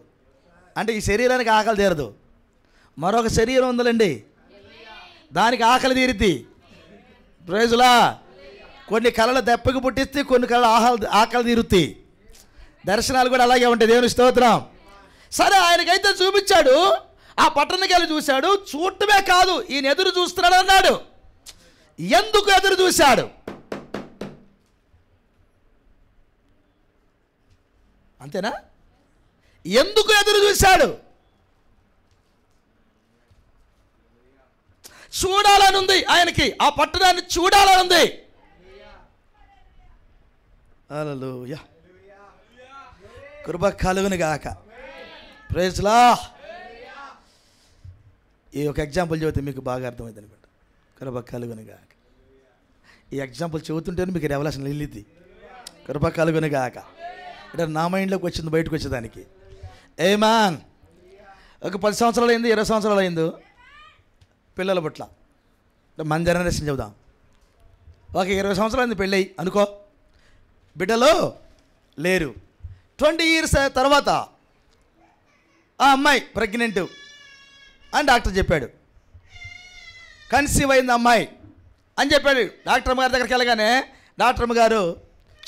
అంటే ఈ శరీరానికి ఆకలి తీరదు. మరొక శరీరం ఉందండి, దానికి ఆకలి తీరిద్ది. ప్రైజ్లా. కొన్ని కళలు దెప్పకి పుట్టిస్తే, కొన్ని కళలు ఆకలి తీరుతాయి. దర్శనాలు కూడా అలాగే ఉంటాయి. దేవుని స్తోత్రం. సరే, ఆయనకైతే చూపించాడు. ఆ పట్టణానికి వెళ్ళి చూశాడు. చూడటమే కాదు, ఈయన ఎదురు చూస్తున్నాడు అన్నాడు. ఎందుకు ఎదురు చూశాడు? అంతేనా? ఎందుకు ఎదురు చూశాడు? చూడాలనుంది ఆయనకి. ఆ పట్టణాన్ని చూడాలనుంది. హల్లెలూయా. కృప కలుగును గాక. ప్రైజ్లా. ఈ ఒక ఎగ్జాంపుల్ చెబితే మీకు బాగా అర్థమైంది అనుకుంటా. కృప కలుగును గాక. ఈ ఎగ్జాంపుల్ చెబుతుంటేనే మీకు రెవల్యూషన్ వెళ్ళిద్ది. కృప కలుగును గాక. అంటే నా మైండ్లోకి వచ్చింది, బయటకు వచ్చేదానికి. ఏమాన్. ఒక 10 సంవత్సరాలు అయింది, 20 సంవత్సరాలు అయింది, పిల్లల పట్ల మన జనరేషన్ చెబుదాం. ఒక 20 సంవత్సరాలు అయింది పెళ్ళి అనుకో, బిడ్డలు లేరు. 20 years తర్వాత ఆ అమ్మాయి ప్రెగ్నెంట్ అని డాక్టర్ చెప్పాడు. కన్సీవ్ అయింది అమ్మాయి అని చెప్పాడు. డాక్టర్ అమ్మగారి దగ్గరికి వెళ్ళగానే డాక్టర్ అమ్మగారు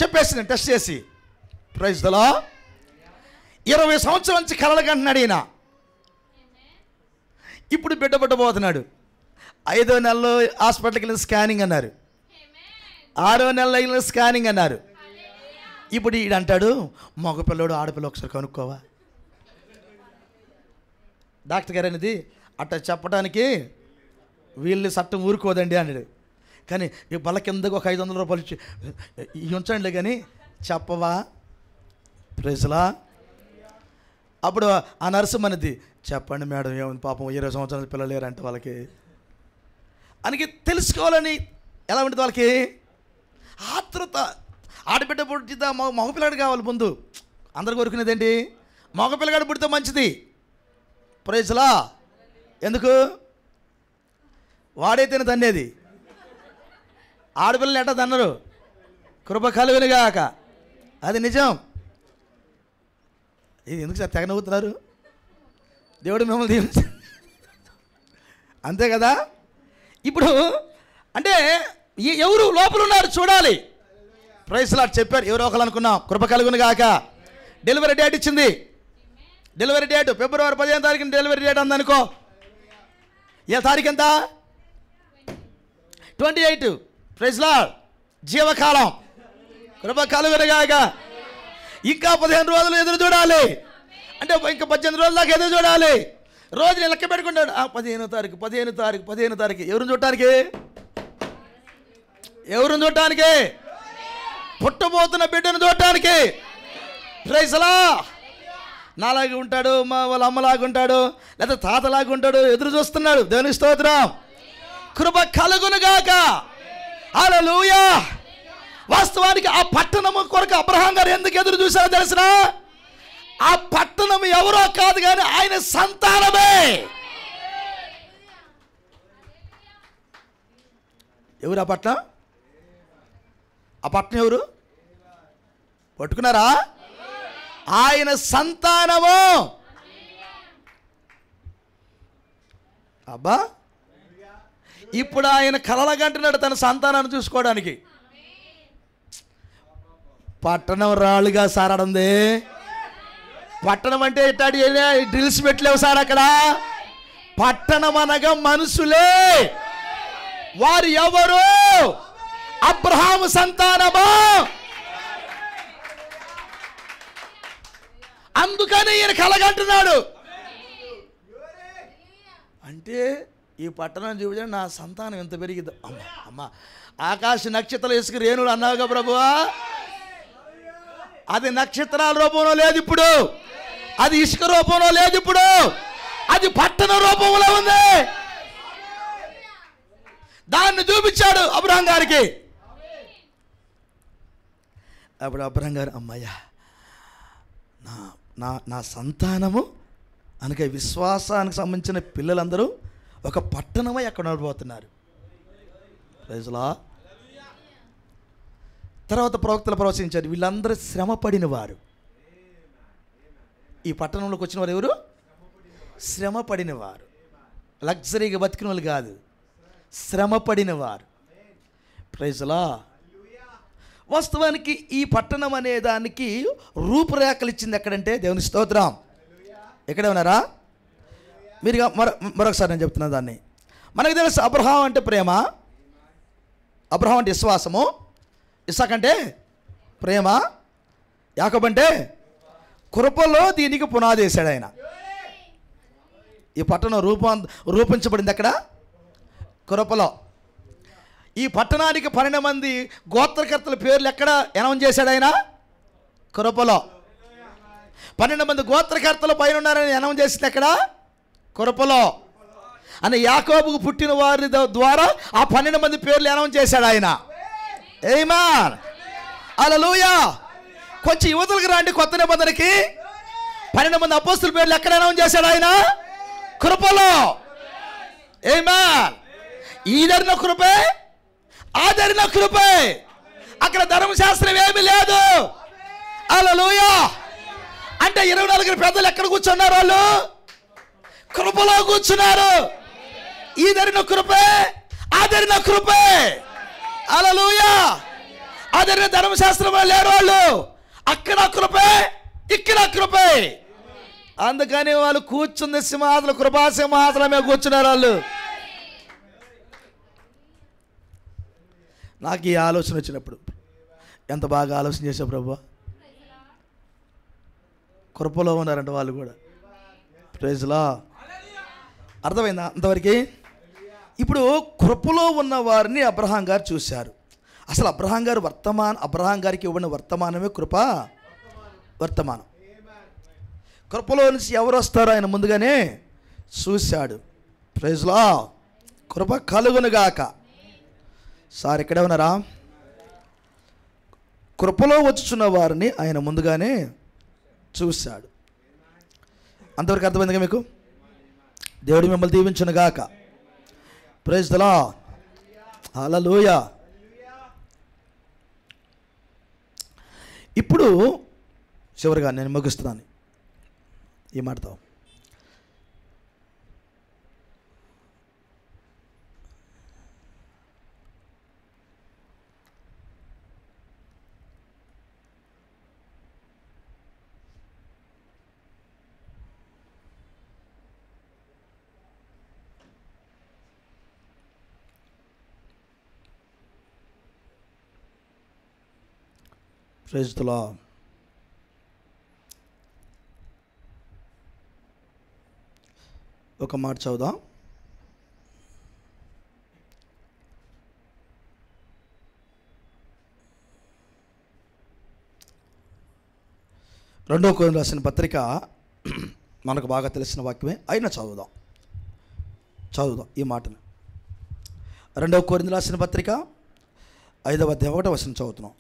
చెప్పేసింది టెస్ట్ చేసి, ప్రైజ్ ది లార్డ్. 20 సంవత్సరాల నుంచి కలలు కంటున్నాడు ఈయన. ఇప్పుడు బిడ్డ పుట్టబోతున్నాడు. 5వ నెలలో హాస్పిటల్కి వెళ్ళి స్కానింగ్ అన్నారు, 6వ నెలలో స్కానింగ్ అన్నారు. ఇప్పుడు ఈడంటాడు మగపిల్లడు ఆడపిల్ల ఒకసారి కనుక్కోవా. డాక్టర్ గారు అనేది అట్లా చెప్పడానికి వీళ్ళు చట్టం ఊరుకోదండి అన్నాడు. కానీ ఈ బల్ల కిందకు ఒక 500 రూపాయలు ఇచ్చి ఉంచండి కానీ చెప్పవా. ప్రైజ్లా. అప్పుడు ఆ నర్సు మనది, చెప్పండి మేడం ఏముంది పాపం 20 సంవత్సరాల పిల్లలు లేరంటే వాళ్ళకి అని తెలుసుకోవాలని ఎలా ఉంటుంది వాళ్ళకి ఆతృత. ఆడబిడ్డ పుట్టిద్దా మగపిల్లగాడు కావాలి ముందు. అందరు కోరుకునేదేంటి మగపిల్లగాడు పుడితే మంచిది. ప్రైజ్లా. ఎందుకు వాడైతేనే తన్నేది, ఆడపిల్లలు ఎట్ట తన్నరు, కృప కలుగునుగాక. అది నిజం. ఇది ఎందుకు సార్ తెగ నవ్వుతున్నారు? దేవుడు మిమ్మల్ని దీవించు, అంతే కదా. ఇప్పుడు అంటే ఎవరు లోపల ఉన్నారు చూడాలి. ప్రైజ్ లార్డ్ చెప్పారు, ఎవరో ఒకరు అనుకున్నాం. కృప కలుగునుగాక. డెలివరీ డేట్ ఇచ్చింది. డెలివరీ డేట్ ఫిబ్రవరి 15వ తారీఖున డెలివరీ డేట్ అందనుకో. ఏ తారీఖు ఎంత? 28. Praise lord. జీవకాలం. కృప కలుగునుగాక. ఇంకా 15 రోజులు ఎదురు చూడాలి. అంటే ఇంకా 18 రోజుల దాకా ఎదురు చూడాలి. రోజు లెక్క పెట్టుకుంటాడు. 15వ తారీఖు 15వ తారీఖు 15వ తారీఖు. ఎవరిని చూడటానికి? ఎవరిని చూడటానికి? పుట్టబోతున్న బిడ్డను చూడటానికి. Praise Lord. నాలాగా ఉంటాడు, వాళ్ళ అమ్మలాగా ఉంటాడు, లేదా తాతలాగా ఉంటాడు, ఎదురు చూస్తున్నాడు. దేవుని స్తోత్రం. కృప కలుగునుగాక. హల్లెలూయా. వాస్తవానికి ఆ పట్టణము కొరకు అబ్రహాం గారు ఎందుకు ఎదురు చూశారో తెలిసిన? ఆ పట్టణం ఎవరో కాదు కానీ ఆయన సంతానమే. ఎవరు ఆ పట్టణం? ఆ పట్టణం ఎవరు పట్టుకున్నారా? ఆయన సంతానము. అబ్బా, ఇప్పుడు ఆయన కలలగంటున్నాడు తన సంతానాన్ని చూసుకోవడానికి. పట్టణం రాళ్ళుగా సారడందే. పట్టణం అంటే ఇట్లాంటి డ్రిల్స్ పెట్టలేవు సార్ అక్కడ. పట్టణం అనగా మనుషులే. వారు ఎవరు? అబ్రహాము సంతానము. అందుకని ఈయన కలగంటున్నాడు. అంటే ఈ పట్టణం చూపించండి, నా సంతానం ఎంత పెరిగిద్దు. అమ్మ ఆకాశ నక్షత్రాలు ఇసుక రేణులు అన్నావుగా ప్రభువా. అది నక్షత్రాల రూపంలో లేదు ఇప్పుడు, అది ఇసుక రూపంలో లేదు ఇప్పుడు, అది పట్టణ రూపంలో ఉంది. దాన్ని చూపించాడు అబ్రహాం గారికి. అప్పుడు అబ్రహాం గారు అమ్మయ్యా నా సంతానము అనగా విశ్వాసానికి సంబంధించిన పిల్లలందరూ ఒక పట్టణమై అక్కడ నడిపోతున్నారు. Praise lord. తర్వాత ప్రవక్తలు ప్రవచించారు, వీళ్ళందరూ శ్రమ పడిన వారు. ఈ పట్టణంలోకి వచ్చిన వారు ఎవరు? శ్రమ పడిన వారు. లగ్జరీగా బతికిన వాళ్ళు కాదు, శ్రమ పడిన వారు. Praise Lord. వాస్తవానికి ఈ పట్టణం అనే దానికి రూపురేఖలు ఇచ్చింది ఎక్కడంటే దేవుని స్తోత్రం. ఎక్కడే ఉన్నారా మీరు? మరొకసారి నేను చెప్తున్నా దాన్ని. మనకు తెలుసు అబ్రహాం అంటే ప్రేమ, అబ్రహాం అంటే విశ్వాసము, ఇస్సాకు అంటే ప్రేమ, యాకోబు అంటే కృపలో దీనికి పునాది వేశాడు ఆయన. ఈ పట్టణం రూపించబడింది అక్కడ కృపలో. ఈ పట్టణానికి 12 మంది గోత్రకర్తల పేర్లు ఎక్కడ అనౌన్స్ చేశాడు ఆయన? కృపలో. 12 మంది గోత్రకర్తలు పైన ఉన్నారని అనౌన్స్ చేసింది ఎక్కడ? కృపలో. అని యాకోబుకు పుట్టిన వారి ద్వారా ఆ 12 మంది పేర్లు అనౌన్స్ చేశాడు ఆయన. ఆమేన్. హల్లెలూయా. కొంచెం యువతలకు రండి కొత్త నిబంధనకి. 12 మంది అపోస్తుల పేర్లు ఎక్కడ అనౌన్స్ చేశాడు ఆయన? కృపలో. ఆమేన్. ఈదరిన కృపే, ఆదరిన కృపే. అక్కడ ధర్మశాస్త్రం ఏమీ లేదు. హల్లెలూయా. అంటే 24 పెద్దలు ఎక్కడ కూర్చున్నారు? వాళ్ళు కృపలో కూర్చున్నారు. ఈదరిన కృపే, ఆదరిన కృపే. హల్లెలూయా. ఆదరిన ధర్మశాస్త్రంలో లేరు వాళ్ళు. అక్కడ కృపే, ఇక్కడ కృపే. అందుకని వాళ్ళు కూర్చుంది సింహాసనం, కృపా సింహాసనమే కూర్చున్నారు వాళ్ళు. నాకు ఈ ఆలోచన వచ్చినప్పుడు ఎంత బాగా ఆలోచన చేశావు ప్రభువా. కృపలో ఉన్నారంట వాళ్ళు కూడా. Praise Lord. అర్థమైందా అంతవరకు? ఇప్పుడు కృపలో ఉన్న వారిని అబ్రహాం గారు చూశారు. అసలు అబ్రహాం గారికి ఇవ్వని వర్తమానమే కృపా వర్తమానం. కృపలో నుంచి ఎవరు వస్తారో ఆయన ముందుగానే చూశాడు. Praise lord. కృప కలుగునుగాక. సార్ ఇక్కడే ఉన్నారా? కృపలో వచ్చుచున్న వారిని ఆయన ముందుగానే చూశాడు. అంతవరకు అర్థమైందిగా మీకు? దేవుడు మిమ్మల్ని దీవించునుగాక. Praise the lord. హల్లెలూయా. ఇప్పుడు చివరిగా నేను ముగిస్తున్నాను ఈ మాటతో. Praise the lord. ఒక మాట చదువుదాం. రెండో కొరింథీయులకు రాసిన పత్రిక మనకు బాగా తెలిసిన వాక్యమే అయినా చదువుదాం ఈ మాటను. 2 కొరింథీయులకు రాసిన పత్రిక 5వ అధ్యాయం 1వ వచనం చదువుతున్నాం.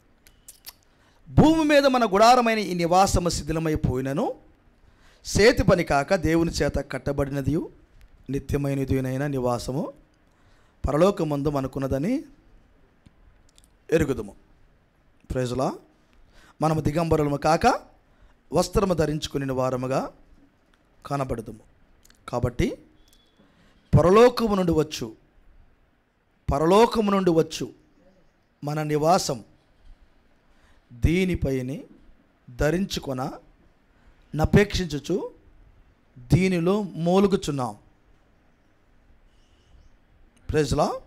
భూమి మీద మన గుడారమైన ఈ నివాసము శిథిలమైపోయినను చేతి పని కాక దేవుని చేత కట్టబడినది నిత్యమైనదినైన నివాసము పరలోకమందు మనకున్నదని ఎరుగుదుము. Praise lord. మనము దిగంబరులము కాక వస్త్రము ధరించుకుని వారముగా కనబడుదుము. కాబట్టి పరలోకము నుండి వచ్చు మన నివాసం దీనిపైని ధరించుకొన నపేక్షించుచు దీనిలో మూలుగుచున్నాం. Praise lord.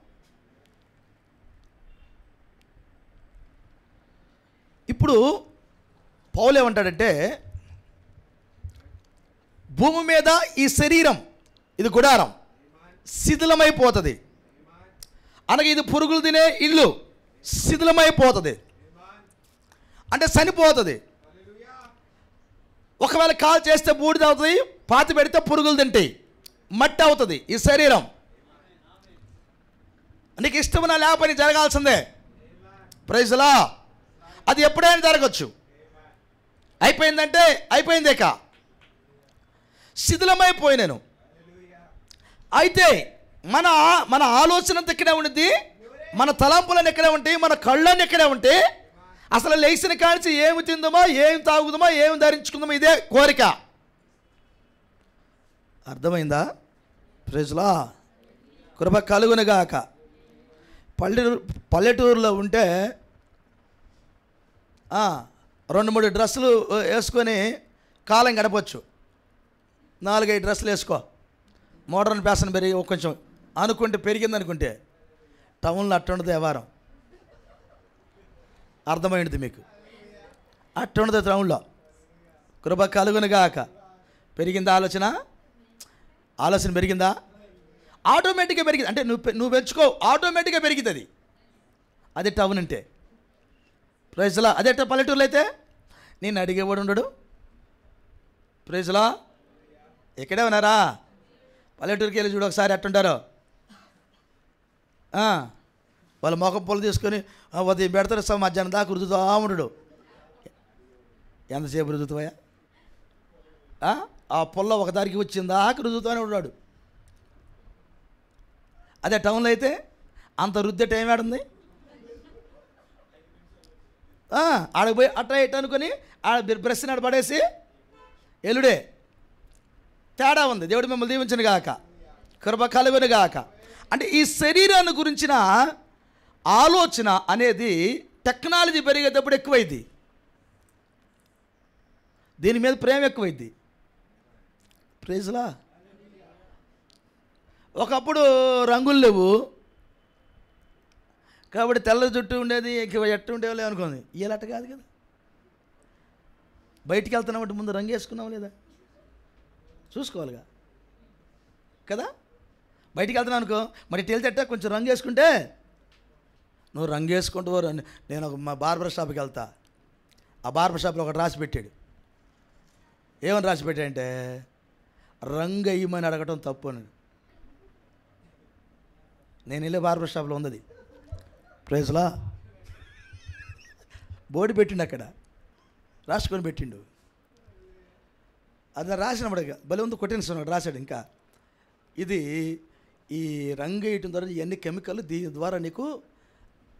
ఇప్పుడు పౌలు ఏమంటాడంటే, భూమి మీద ఈ శరీరం, ఇది గుడారం శిథిలమైపోతుంది. అనగా ఇది పురుగులు తినే ఇల్లు శిథిలమైపోతుంది, అంటే చనిపోతుంది. ఒకవేళ కాల్ చేస్తే బూడిద అవుతుంది, పాతి పెడితే పురుగులు తింటాయి, మట్టి అవుతుంది ఈ శరీరం. నీకు ఇష్టమన్నా లేకపోయినా జరగాల్సిందే. Praise lord. అది ఎప్పుడైనా జరగచ్చు. అయిపోయిందంటే అయిపోయిందేక, శిథిలమైపోయినాను. అయితే మన ఆలోచన అంతా ఇక్కడే ఉంటుంది, మన తలంపులను ఎక్కడే ఉంటాయి, మన కళ్ళని ఎక్కడే ఉంటాయి. అసలు లేచిన కానించి ఏమి తిందామా, ఏమి తాగుదామా, ఏమి ధరించుకుందామా, ఇదే కోరిక. అర్థమైందా? Praise lord. కృప కలుగునుగాక. పల్లెటూరులో ఉంటే 2-3 డ్రెస్సులు వేసుకొని కాలం గడపచ్చు. 4-5 డ్రెస్సులు వేసుకో, మోడర్న్ ఫ్యాషన్ పెరిగి కొంచెం అనుకుంటే పెరిగింది అనుకుంటే. టౌన్లో అట్టుండదు వ్యవహారం. అర్థమైంది మీకు? అట్టుండదు టౌన్లో. కృప కలుగునుగాక. పెరిగిందా ఆలోచన పెరిగిందా? ఆటోమేటిక్గా పెరిగింది. అంటే నువ్వు పెంచుకో, ఆటోమేటిక్గా పెరిగింది అది టౌన్ అంటే. Praise Lord. అదే పల్లెటూరులో అయితే నేను అడిగేవాడు ఉండడు. Praise Lord. ఇక్కడే ఉన్నారా? పల్లెటూరుకి వెళ్ళి చూడు ఒకసారి ఎట్టుంటారో. వాళ్ళ మొఖం పొలు తీసుకొని ఉదయం పెడతారు, మధ్యాహ్నం దాకా రుద్దుతా ఉండడు. ఎంతసేపు రుద్దుతావా? ఆ పొల్ల ఒక దారికి వచ్చిందా రుద్దుతూనే ఉన్నాడు. అదే టౌన్లో అయితే అంత రుద్దే టైం ఏడుంది. ఆడకు పోయి అట్ట ఇట్ట అనుకొని ఆడ బ్రష్ నాడు పడేసి ఎల్లుడే. తేడా ఉంది. దేవుడు మిమ్మల్ని దీవించను గాక, కృప కలుగును గాక. అంటే ఈ శరీరాన్ని గురించిన ఆలోచన అనేది టెక్నాలజీ పెరిగేటప్పుడు ఎక్కువైంది, దీని మీద ప్రేమ ఎక్కువైంది. ప్రైజ్లా. ఒకప్పుడు రంగులు లేవు కాబట్టి తెల్ల జుట్టు ఉండేది, ఎట్టు ఉండేవాళ్ళే అనుకోండి. ఇలాట కాదు కదా. బయటికి వెళ్తున్నామంటే ముందు రంగు వేసుకున్నాం లేదా చూసుకోవాలిగా కదా. బయటికి వెళ్తున్నావు అనుకో, మరి తేలితేట కొంచెం రంగు వేసుకుంటే నువ్వు రంగు వేసుకుంటూ నేను మా బార్బర్ షాప్కి వెళ్తా. ఆ బార్బర్ షాప్లో ఒకటి రాసి పెట్టాడు. ఏమని రాసి పెట్టాడంటే రంగు వేయమని అడగటం తప్పు అని. నేను వెళ్ళే బార్బర్ షాప్లో ఉంది. ప్రైజ్లా. బోర్డు పెట్టిండు, అక్కడ రాసుకొని పెట్టిండు. అది రాసినప్పుడు భలే ఉంది, కొట్టిన రాశాడు. ఇంకా ఇది ఈ రంగు వేయటం ద్వారా ఇవన్నీ కెమికల్, దీని ద్వారా నీకు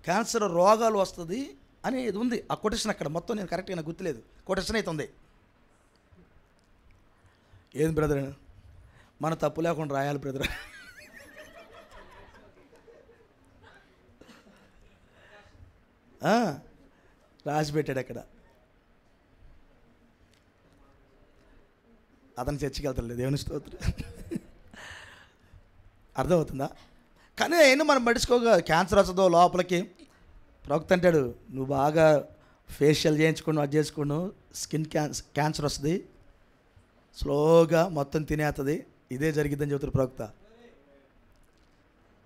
క్యాన్సర్ రోగాలు వస్తుంది అని ఇది ఉంది. ఆ కొటేషన్ అక్కడ మొత్తం నేను కరెక్ట్గా నాకు గుర్తులేదు, కొటేషన్ అయితే ఉంది. ఏది బ్రదర్, మన తప్పు లేకుండా రాయాలి బ్రదర్. రాసి పెట్టాడు అక్కడ. అతను చర్చికి వెళ్తాడు, దేవుని స్తోత్రం. అర్థమవుతుందా? కానీ అయినా మనం పట్టించుకోగా క్యాన్సర్ వస్తుందో లోపలికి. ప్రవక్త అంటాడు నువ్వు బాగా ఫేషియల్ చేయించుకోండు, అది చేసుకోండు, స్కిన్ క్యాన్సర్ వస్తుంది, స్లోగా మొత్తం తినేస్తుంది. ఇదే జరిగిద్దని చెబుతారు ప్రవక్త.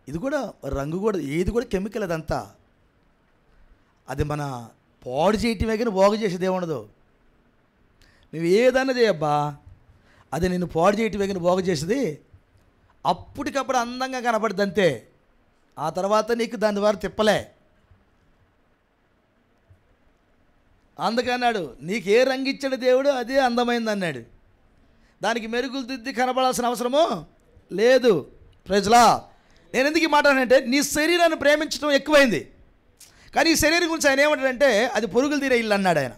ఇది కూడా రంగు కూడా, ఏది కూడా కెమికల్. అదంతా అది మన పాడు చేయటమే కానీ బాగు చేసేది ఏముండదు. నువ్వు ఏదన్నా చేయబ్బా, అది నిన్ను పాడు చేయటమే కానీ బాగు చేసేది అప్పటికప్పుడు అందంగా కనపడుద్ది అంతే. ఆ తర్వాత నీకు దాని ద్వారా తిప్పలే. అందుకన్నాడు నీకు ఏ రంగు ఇచ్చాడు దేవుడు అదే అందమైంది అన్నాడు. దానికి మెరుగులు దిద్ది కనపడాల్సిన అవసరము లేదు. ప్రజలా, నేను ఎందుకు ఈ మాట అంటే నీ శరీరాన్ని ప్రేమించడం ఎక్కువైంది. కానీ ఈ శరీరం గురించి ఆయన ఏమంటాడంటే అది పురుగులు తీరే ఇల్లు అన్నాడు ఆయన.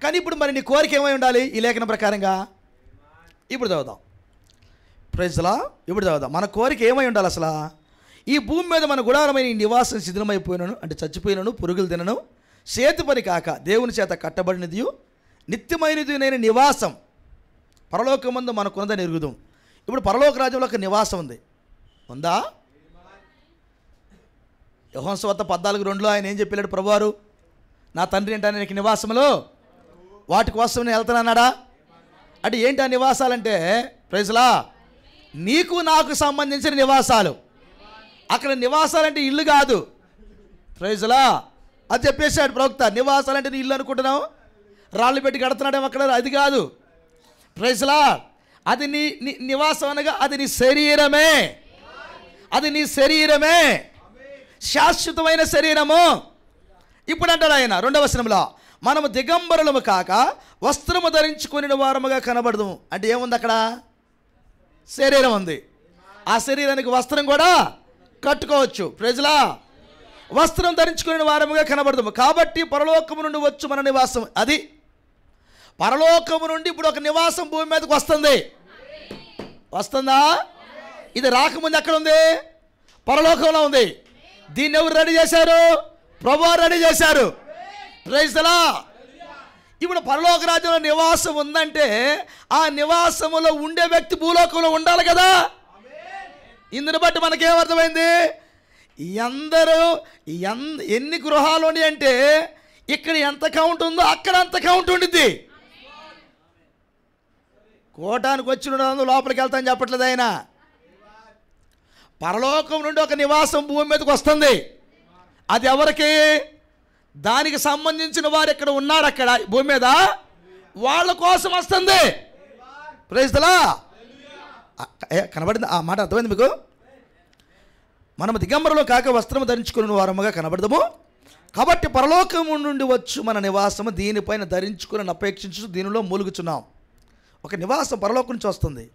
కానీ ఇప్పుడు మరి నీ కోరిక ఏమై ఉండాలి ఈ లేఖన ప్రకారంగా? ఇప్పుడు చదువుదాం. ప్రైజ్లా. ఇప్పుడు చదువుదాం. మన కోరిక ఏమై ఉండాలి అసలు? ఈ భూమి మీద మన గుడారమైన ఈ నివాసం శిథిలమైపోయినను, అంటే చచ్చిపోయినను, పురుగులు తినను, చేతి పని కాక దేవుని చేత కట్టబడినది నిత్యమైనది నేను నివాసం పరలోకమందు మనకున్నదని ఎరుగుదాం. ఇప్పుడు పరలోక రాజ్యంలో ఒక నివాసం ఉంది, ఉందా? యోహాను సువార్త 14:2 ఆయన ఏం చెప్పాడు ప్రభువారు? నా తండ్రి అంటే నీకు నివాసములు వాటి కోసం నేను వెళ్తానన్నాడా? అంటే ఏంటి ఆ నివాసాలంటే? ప్రైజ్లా, నీకు నాకు సంబంధించిన నివాసాలు. అక్కడ నివాసాలంటే ఇల్లు కాదు. ప్రైజ్లా, అది చెప్పేశాడు ప్రవక్త. నివాసాలంటే నీ ఇల్లు అనుకుంటున్నావు, రాళ్ళు పెట్టి కడుతున్నాడేమో అక్కడ, అది కాదు. ప్రైజ్లా, అది నీ నివాసం అనగా అది నీ శరీరమే. అది నీ శరీరమే, శాశ్వతమైన శరీరము. ఇప్పుడు అంటాడు ఆయన 2వ వచనంలో, మనము దిగంబరులము కాక వస్త్రము ధరించుకుని వారముగా కనబడదు. అంటే ఏముంది అక్కడ? శరీరం ఉంది. ఆ శరీరానికి వస్త్రం కూడా కట్టుకోవచ్చు. ప్రజలా, వస్త్రం ధరించుకుని వారముగా కనబడదు. కాబట్టి పరలోకము నుండి వచ్చు మన నివాసం. అది పరలోకము నుండి ఇప్పుడు ఒక నివాసం భూమి మీదకి వస్తుంది. వస్తుందా? ఇది రాకముందు ఎక్కడ ఉంది? పరలోకంలో ఉంది. దీన్ని ఎవరు రెడీ చేశారు? ప్రభువు రెడీ చేశారు. Praise the Lord. ఇప్పుడు పరలోక రాజ్యంలో నివాసం ఉందంటే ఆ నివాసములో ఉండే వ్యక్తి భూలోకంలో ఉండాలి కదా. ఇందుని బట్టి మనకేమర్థమైంది? అందరూ ఎన్ని గృహాలు ఉన్నాయి అంటే ఇక్కడ ఎంత కౌంట్ ఉందో అక్కడ అంత కౌంట్ ఉండిద్ది. కోటానికి వచ్చి లోపలికి వెళ్తాను చెప్పట్లేదు ఆయన. పరలోకం నుండి ఒక నివాసం భూమి మీదకి వస్తుంది. అది ఎవరికి? దానికి సంబంధించిన వారు ఇక్కడ ఉన్నారు, అక్కడ భూమి మీద వాళ్ళ కోసం వస్తుంది. Praise the Lord. కనబడింది ఆ మాట? అర్థమైంది మీకు? మనము దిగంబరులో కాక వస్త్రము ధరించుకుని వారముగా కనబడదాము. కాబట్టి పరలోకము నుండి వచ్చు మన నివాసము దీనిపైన ధరించుకుని అపేక్షించు దీనిలో మూలుగుచున్నాం. ఒక నివాసం పరలోకం నుంచి వస్తుంది.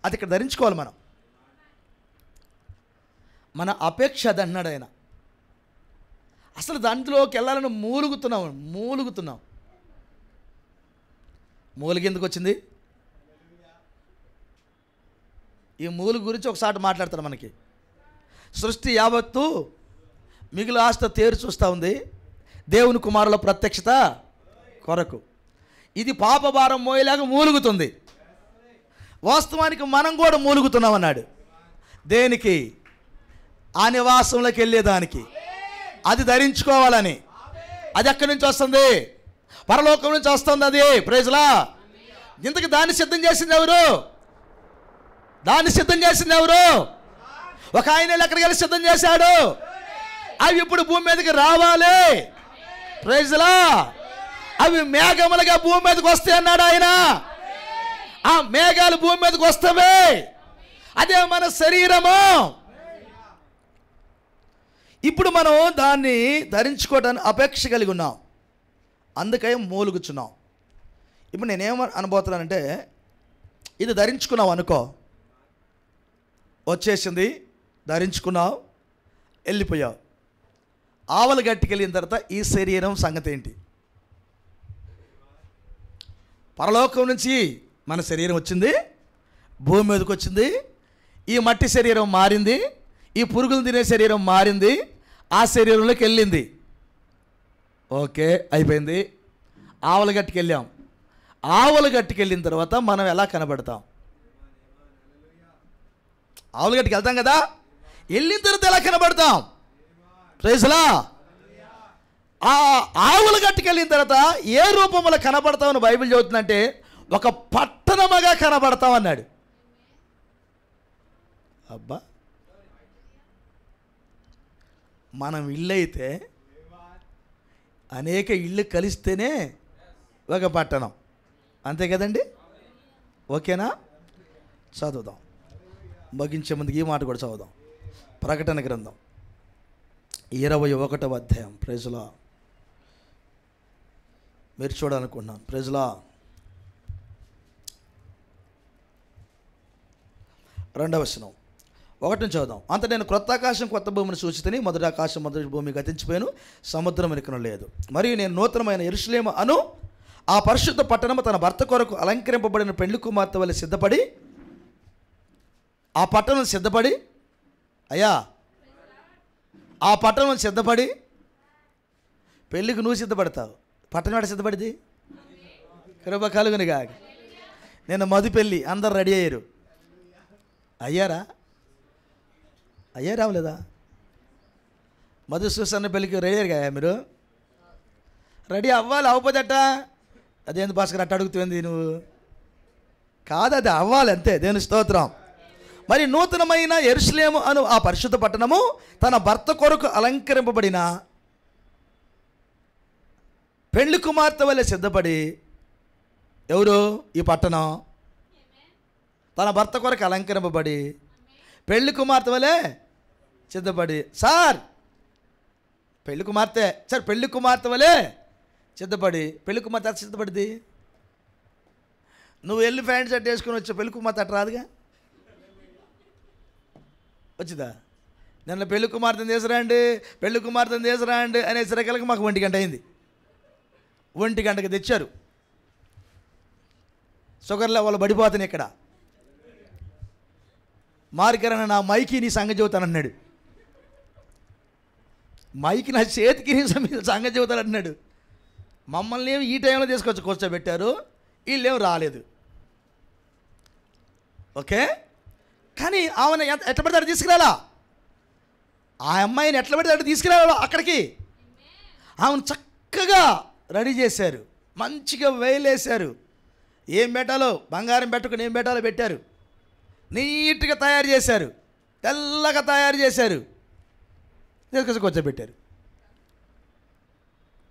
అది ఇక్కడ ధరించుకోవాలి మనం. మన అపేక్ష అది అన్నాడు ఆయన. అసలు దాంట్లోకి వెళ్ళాలని మూలుగుతున్నాం. మూలిగి ఎందుకు వచ్చింది? ఈ మూలుగు గురించి ఒకసారి మాట్లాడతాను. మనకి సృష్టి యావత్తు మిగులు ఆస్త తేరు చూస్తూ ఉంది దేవుని కుమారుల ప్రత్యక్షత కొరకు. ఇది పాపభారం మోయలేక మూలుగుతుంది. వాస్తవానికి మనం కూడా మూలుగుతున్నాం అన్నాడు. దేనికి? ఆ నివాసంలోకి వెళ్ళేదానికి. అది ధరించుకోవాలని. అది ఎక్కడి నుంచి వస్తుంది? పరలోకం నుంచి వస్తుంది. అది ప్రైజ్లా. ఇంతకు దాన్ని సిద్ధం చేసింది ఎవరు? ఒక ఆయన ఎక్కడికి వెళ్ళి సిద్ధం చేశాడు. అవి ఇప్పుడు భూమి మీదకి రావాలి. ప్రైజ్లా. అవి మేఘములుగా భూమి మీదకి వస్తాయి అన్నాడు ఆయన. ఆ మేఘాలు భూమి మీదకి వస్తావే, అదే మన శరీరము. ఇప్పుడు మనం దాన్ని ధరించుకోవడానికి అపేక్ష కలిగి ఉన్నాం. అందుకే మూలుగుచున్నాం. ఇప్పుడు నేనేం అనబోతున్నానంటే, ఇది ధరించుకున్నావు అనుకో, వచ్చేసింది, ధరించుకున్నావు, వెళ్ళిపోయావు. ఆవల గట్టికి వెళ్ళిన తర్వాత ఈ శరీరం సంగతి ఏంటి? పరలోకం నుంచి మన శరీరం వచ్చింది, భూమి మీదకి వచ్చింది. ఈ మట్టి శరీరం మారింది, ఈ పురుగులు తినే శరీరం మారింది, ఆ శరీరంలోకి వెళ్ళింది. ఓకే, అయిపోయింది. ఆవలగట్టుకు వెళ్ళాం. ఆవలగట్టుకు వెళ్ళిన తర్వాత మనం ఎలా కనబడతాం? ఆవలగట్టుకు వెళ్తాం కదా, వెళ్ళిన తర్వాత ఎలా కనబడతాం? ప్రైజ్లా. ఆ ఆవలగట్టుకు వెళ్ళిన తర్వాత ఏ రూపంలో కనబడతామని బైబిల్ చెబుతుందంటే, ఒక పట్టణముగా కనబడతాం అన్నాడు. అబ్బా, మనం ఇల్లు అయితే అనేక ఇళ్ళు కలిస్తేనే ఒక పట్టణం, అంతే కదండి? ఓకేనా? చదువుదాం. ముగించే ముందుకు ఈ మాట కూడా చదువుదాం. ప్రకటన గ్రంథం 21వ అధ్యాయం. ప్రైజ్లా. మీరు చూడాలనుకుంటున్నాను. ప్రైజ్లా. 2వ వచనం 1 నుంచి చదువుదాం. అంత నేను క్రొత్త ఆకాశం కొత్త భూమిని సూచితని, మొదటి ఆకాశం మొదటి భూమి గతించిపోయాను, సముద్రం ఇకను లేదు. మరియు నేను నూతనమైన యెరూషలేము అను ఆ పరిశుద్ధ పట్టణము తన భర్త కొరకు అలంకరింపబడిన పెండ్లి కుమార్తె వలె సిద్ధపడి, ఆ పట్టణం సిద్ధపడి, అయ్యా ఆ పట్టణం సిద్ధపడి, పెళ్ళికి నువ్వు సిద్ధపడతావు, పట్టణం ఎక్కడ సిద్ధపడింది? కృప కలుగునుగా. నేను మధు పెళ్ళి, అందరు రెడీ అయ్యారు. అయ్యారా? రావలేదా? మధు సూసన్న పెళ్ళికి రెడీ అయ్యారు కదా మీరు? రెడీ అవ్వాలి, అవ్వపోదట. అదేంది భాస్కర్ అట్ట అడుగుతుంది నువ్వు? కాదు, అది అవ్వాలి అంతే. దేవుని స్తోత్రం. మరి నూతనమైన యెరూషలేము అను ఆ పరిశుద్ధ పట్టణము తన భర్త కొరకు అలంకరింపబడిన పెండ్లి కుమార్తె వలె సిద్ధపడి. ఎవరు ఈ పట్టణం? తన భర్త కొరకు అలంకరింపబడి పెళ్లి కుమార్తె వలె సిద్ధపడి. సార్ పెళ్లి కుమార్తె, సార్ పెళ్లి కుమార్తె వలె సిద్ధపడి. పెళ్లి కుమార్తె అట్లా సిద్ధపడింది. నువ్వు వెళ్ళి ప్యాంట్ షర్ట్ వేసుకుని వచ్చా, పెళ్లి కుమార్తె అట్ట రాదుగా. వచ్చిందా? నిన్న పెళ్లి కుమార్తెను తీసుకురండి, పెళ్లి కుమార్తెను తీసుకురండి అనేసరికలకి మాకు 1 గంట అయింది. 1 గంటకి తెచ్చారు. షుగర్ లెవెల్ పడిపోతున్నాయి ఇక్కడ. మార్కరణ నా మైకి నీ సంగతి చెబుతానన్నాడు. మైకి నా చేతికి నీ సంగతి చెబుతానన్నాడు. మమ్మల్ని ఏమి ఈ టైంలో తీసుకొచ్చి కూర్చోబెట్టారు, వీళ్ళేం రాలేదు. ఓకే, కానీ ఆమెను ఎట్లా పడితే అక్కడ తీసుకురాలా? ఆ అమ్మాయిని ఎట్లా పడితే అక్కడ తీసుకురాలా అక్కడికి. ఆమెను చక్కగా రెడీ చేశారు, మంచిగా వేలేశారు. ఏం పెట్టాలో బంగారం పెట్టుకుని ఏం పెట్టాలో పెట్టారు. నీట్గా తయారు చేశారు, తెల్లగా తయారు చేశారు, తీసుకొచ్చి కూర్చోబెట్టారు.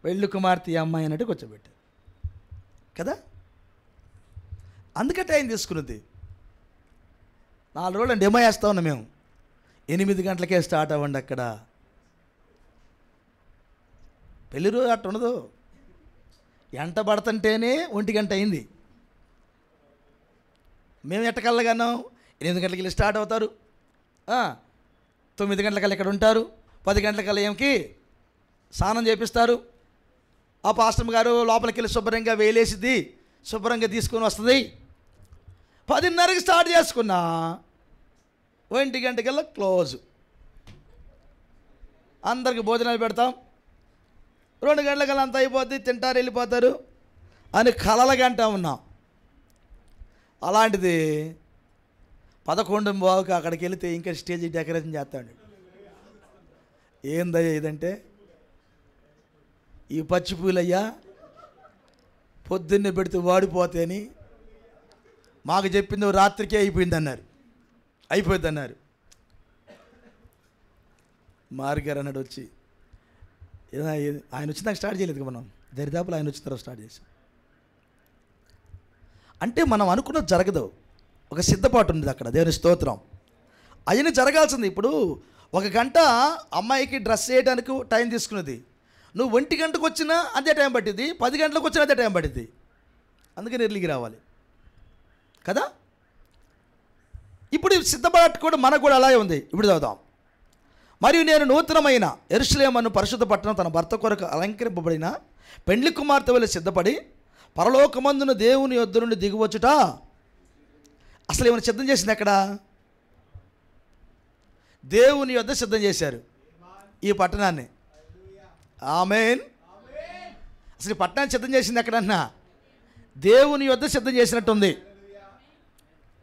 పెళ్ళి కుమార్తె అమ్మాయి అన్నట్టు కూర్చోబెట్టారు కదా. అందుకే టైం తీసుకున్నది. 4 రోజులు డెమో వేస్తూ ఉన్నాం మేము. 8 గంటలకే స్టార్ట్ అవ్వండి అక్కడ. పెళ్ళి రోజు అట్ట ఉండదు. ఎంట పడుతుంటేనే 1 గంట అయింది. మేము ఎట్టకల్లగాను 8 గంటలకి వెళ్ళి స్టార్ట్ అవుతారు, 9 గంటలకల్లా ఇక్కడ ఉంటారు, 10 గంటలకల్లా ఏమికి స్నానం చేపిస్తారు. ఆ పాస్టర్ గారు లోపలికి వెళ్ళి శుభ్రంగా వేలేసిద్ది, శుభ్రంగా తీసుకొని వస్తుంది. 10:30కి స్టార్ట్ చేసుకున్నా 1 గంటకల్లా క్లోజ్. అందరికి భోజనాలు పెడతాం, 2 గంటలకల్లా అంతా అయిపోద్ది, తింటారు, వెళ్ళిపోతారు అని కలలుగంటా ఉన్నాం. అలాంటిది 11:15కి అక్కడికి వెళితే ఇంకా స్టేజ్ డెకరేషన్ చేస్తాడు. ఏందయ్యా ఇదంటే, ఈ పచ్చి పూలయ్యా పొద్దున్నే పెడితే వాడిపోతాయని మాకు చెప్పింది రాత్రికే అయిపోయింది అన్నారు. మార్గారు అన్నాడు వచ్చి, ఆయన వచ్చి నాకు స్టార్ట్ చేయలేదు, మనం దరిదాపులు ఆయన వచ్చిన తర్వాత స్టార్ట్ చేసాం. అంటే మనం అనుకున్నది జరగదు, ఒక సిద్ధపాటు ఉంది అక్కడ. దేవుని స్తోత్రం. అవన్నీ జరగాల్సింది. ఇప్పుడు 1 గంట అమ్మాయికి డ్రెస్ వేయడానికి టైం తీసుకున్నది, నువ్వు 1 గంటకు వచ్చినా అదే టైం పట్టింది, 10 గంటలకు వచ్చినా అదే టైం పట్టింది. అందుకని ఎర్లీకి రావాలి కదా. ఇప్పుడు సిద్ధపాటు కూడా మనకు కూడా అలాగే ఉంది. ఇప్పుడు చదువుదాం. మరియు నేను నూతనమైన యెరూషలేమును పరిశుద్ధ పట్టణం తన భర్త కొరకు అలంకరింపబడిన పెండ్లి కుమార్తె వలె సిద్ధపడి పరలోకమందున దేవుని యొద్ద నుండి దిగువచ్చుట. అసలు ఏమైనా సిద్ధం చేసింది అక్కడ? దేవుని యొద్ద సిద్ధం చేశారు ఈ పట్టణాన్ని. ఆమేన్. అసలు ఈ పట్టణాన్ని సిద్ధం చేసింది ఎక్కడన్నా? దేవుని యొద్ద సిద్ధం చేసినట్టుంది.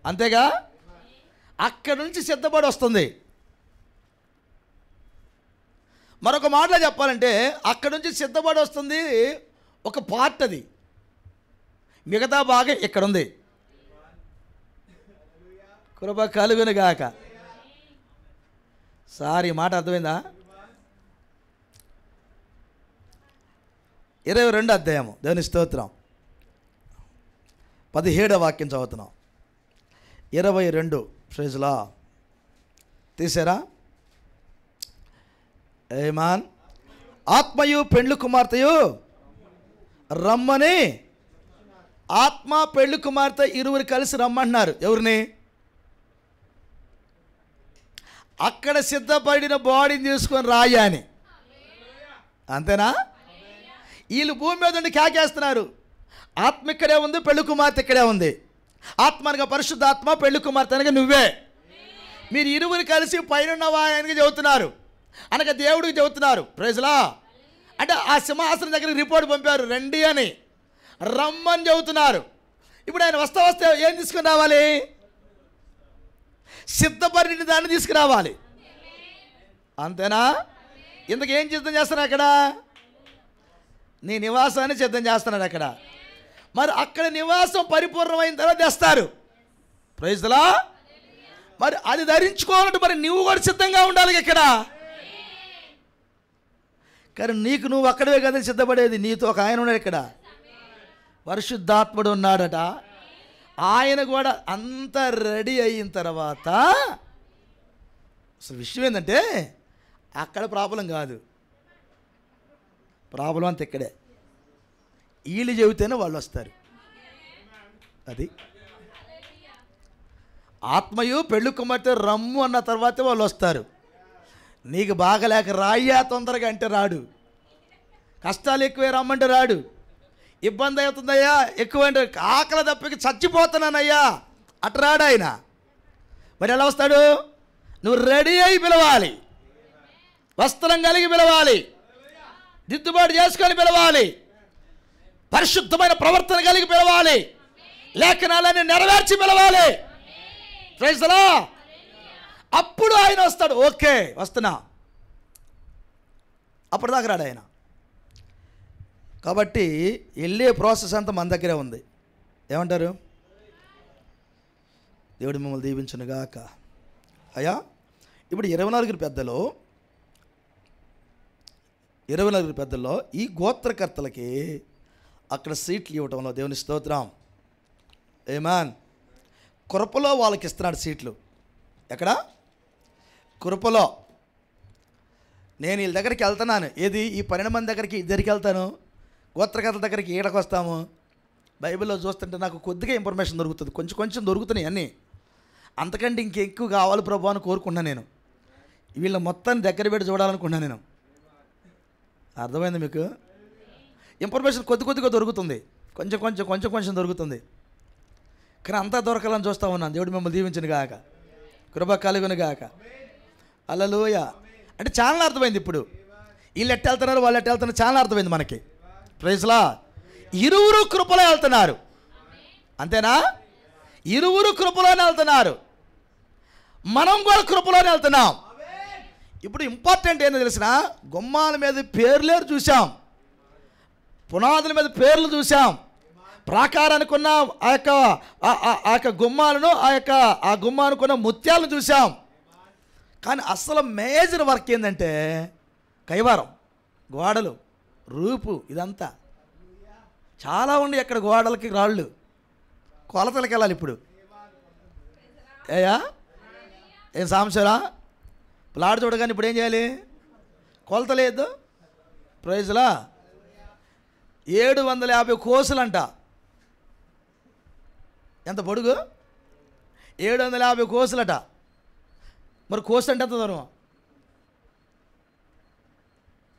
అంతేగా, అక్కడి నుంచి సిద్ధపడి వస్తుంది. మరొక మాటలో చెప్పాలంటే అక్కడి నుంచి సిద్ధపడి వస్తుంది ఒక పార్ట్, అది మిగతా భాగం ఇక్కడ ఉంది. కృప కలుగునుగాక. సార్ ఈ మాట అర్థమైందా? 22వ అధ్యాయము దేవుని స్తోత్రం 17వ వాక్యం చదువుతున్నాం. 22 ప్రైజ్లా తీసారా? ఏమాన్. ఆత్మయు పెండ్లి కుమార్తెయు రమ్మని, ఆత్మ పెళ్లి కుమార్తె ఇరువురు కలిసి రమ్మంటున్నారు. ఎవరిని? అక్కడ సిద్ధపడిన బాడీని తీసుకొని రాయా అని. అంతేనా? వీళ్ళు భూమి మీద ఉండి కేకేస్తున్నారు, ఆత్మ ఇక్కడే ఉంది, పెళ్లి కుమార్తె ఇక్కడే ఉంది. ఆత్మ అనగా పరిశుద్ధాత్మ, పెళ్లి కుమార్తె అనగా నువ్వే. మీరు ఇరువురు కలిసి పైన ఆయనకి చెబుతున్నారు, అనగా దేవుడికి చెబుతున్నారు. ప్రైజ్లా. అంటే ఆ సింహాసనం దగ్గరికి రిపోర్ట్ పంపారు, రండి అని, రమ్మని చెబుతున్నారు. ఇప్పుడు ఆయన వస్తే ఏం తీసుకుని రావాలి? సిద్ధపడిన దాన్ని తీసుకురావాలి. అంతేనా? ఇంతకేం సిద్ధం చేస్తున్నారు అక్కడ? నీ నివాసాన్ని సిద్ధం చేస్తున్నాడు అక్కడ. మరి అక్కడ నివాసం పరిపూర్ణమైన తర్వాత తెస్తారు. ప్రైజ్లా. మరి అది ధరించుకోవాలంటే మరి నువ్వు కూడా సిద్ధంగా ఉండాలి ఇక్కడ. కానీ నీకు నువ్వు అక్కడే కదా సిద్ధపడేది, నీతో ఒక ఆయన ఉన్నాడు ఇక్కడ, పరిశుద్ధాత్ముడు ఉన్నాడట. ఆయన కూడా అంత రెడీ అయిన తర్వాత అసలు విషయం ఏంటంటే అక్కడ ప్రాబ్లం కాదు, ప్రాబ్లం అంతా ఇక్కడే. వీళ్ళు చెబితేనే వాళ్ళు వస్తారు. అది ఆత్మయు పెళ్లి కుమార్తె రమ్ము అన్న తర్వాతే వాళ్ళు వస్తారు. నీకు బాగలేక రాయ్యా తొందరగా అంటే రాడు, కష్టాలు ఎక్కువే రమ్మంటే రాడు, ఇబ్బంది అవుతుందయ్యా ఎక్కువ అంటే ఆకలి తప్పికి చచ్చిపోతున్నానయ్యా అటు రాడు ఆయన. మరి ఎలా వస్తాడు? నువ్వు రెడీ అయి పిలవాలి, వస్త్రం కలిగి పిలవాలి, దిద్దుబాటు చేసుకొని పిలవాలి, పరిశుద్ధమైన ప్రవర్తన కలిగి పిలవాలి, లేఖనాలన్నీ నెరవేర్చి పిలవాలి. Praise the Lord. అప్పుడు ఆయన వస్తాడు. ఓకే వస్తున్నా, అప్పుడు దాకా రాడు ఆయన. కాబట్టి వెళ్ళే ప్రాసెస్ అంతా మన దగ్గరే ఉంది. ఏమంటారు? దేవుడు మిమ్మల్ని దీవించునుగాక. అయ్యా ఇప్పుడు 24 పెద్దల్లో ఈ గోత్రకర్తలకి అక్కడ సీట్లు ఇవ్వటంలో దేవుని స్తోత్రం. ఏమాన్. కృపలో వాళ్ళకి ఇస్తున్నాడు సీట్లు. ఎక్కడ? కృపలో. నేను వీళ్ళ దగ్గరికి వెళ్తున్నాను. ఏది? ఈ 12 మంది దగ్గరికి ఇద్దరికి వెళ్తాను, గోత్రకర్తల దగ్గరికి ఈడకు వస్తాము, బైబిల్లో చూస్తుంటే నాకు కొద్దిగా ఇన్ఫర్మేషన్ దొరుకుతుంది, కొంచెం కొంచెం దొరుకుతున్నాయి అన్నీ. అంతకంటే ఇంకెక్కువ కావాలి ప్రభు అని కోరుకున్నాను నేను. వీళ్ళ మొత్తాన్ని దగ్గర పెట్టి చూడాలనుకున్నాను నేను. అర్థమైంది మీకు? ఇన్ఫర్మేషన్ కొద్దిగా దొరుకుతుంది, కొంచెం కొంచెం దొరుకుతుంది. కానీ అంతా దొరకాలని చూస్తూ ఉన్నాను. దేవుడు మిమ్మల్ని దీవించిన గాక, కృప కలుగును గాక. హల్లెలూయ. అంటే చాలా అర్థమైంది ఇప్పుడు. వీళ్ళు ఎట్ట వెళ్తున్నారు, వాళ్ళు ఎట్ట వెళ్తున్నారు చాలా అర్థమైంది మనకి. Praise Lord. ఇరువురు కృపలో వెళ్తున్నారు, అంతేనా? ఇరువురు కృపలోనే వెళ్తున్నారు, మనం కూడా కృపలోనే వెళ్తున్నాం. ఇప్పుడు ఇంపార్టెంట్ ఏంటో తెలిసిన, గుమ్మాల మీద పేర్లేరు చూసాం, పునాదుల మీద పేర్లు చూసాం, ప్రాకారానికి ఉన్న ఆ యొక్క గుమ్మాలను, ఆ గుమ్మానికి ఉన్న ముత్యాలను చూసాం. కానీ అసలు మేజర్ వర్క్ ఏంటంటే కైవారం, గోడలు, రూపు, ఇదంతా చాలా ఉండి అక్కడ గోడలకి రాళ్ళు, కొలతలకి వెళ్ళాలి. ఇప్పుడు ఏం సాంశరా ప్లాట్ చూడగానే ఇప్పుడు ఏం చేయాలి? కొలత లేదు. ప్రైజ్లా 750 కోసులంట. ఎంత పొడుగు? 750 కోసులట. మరి కోసు అంటే ఎంత దూరం?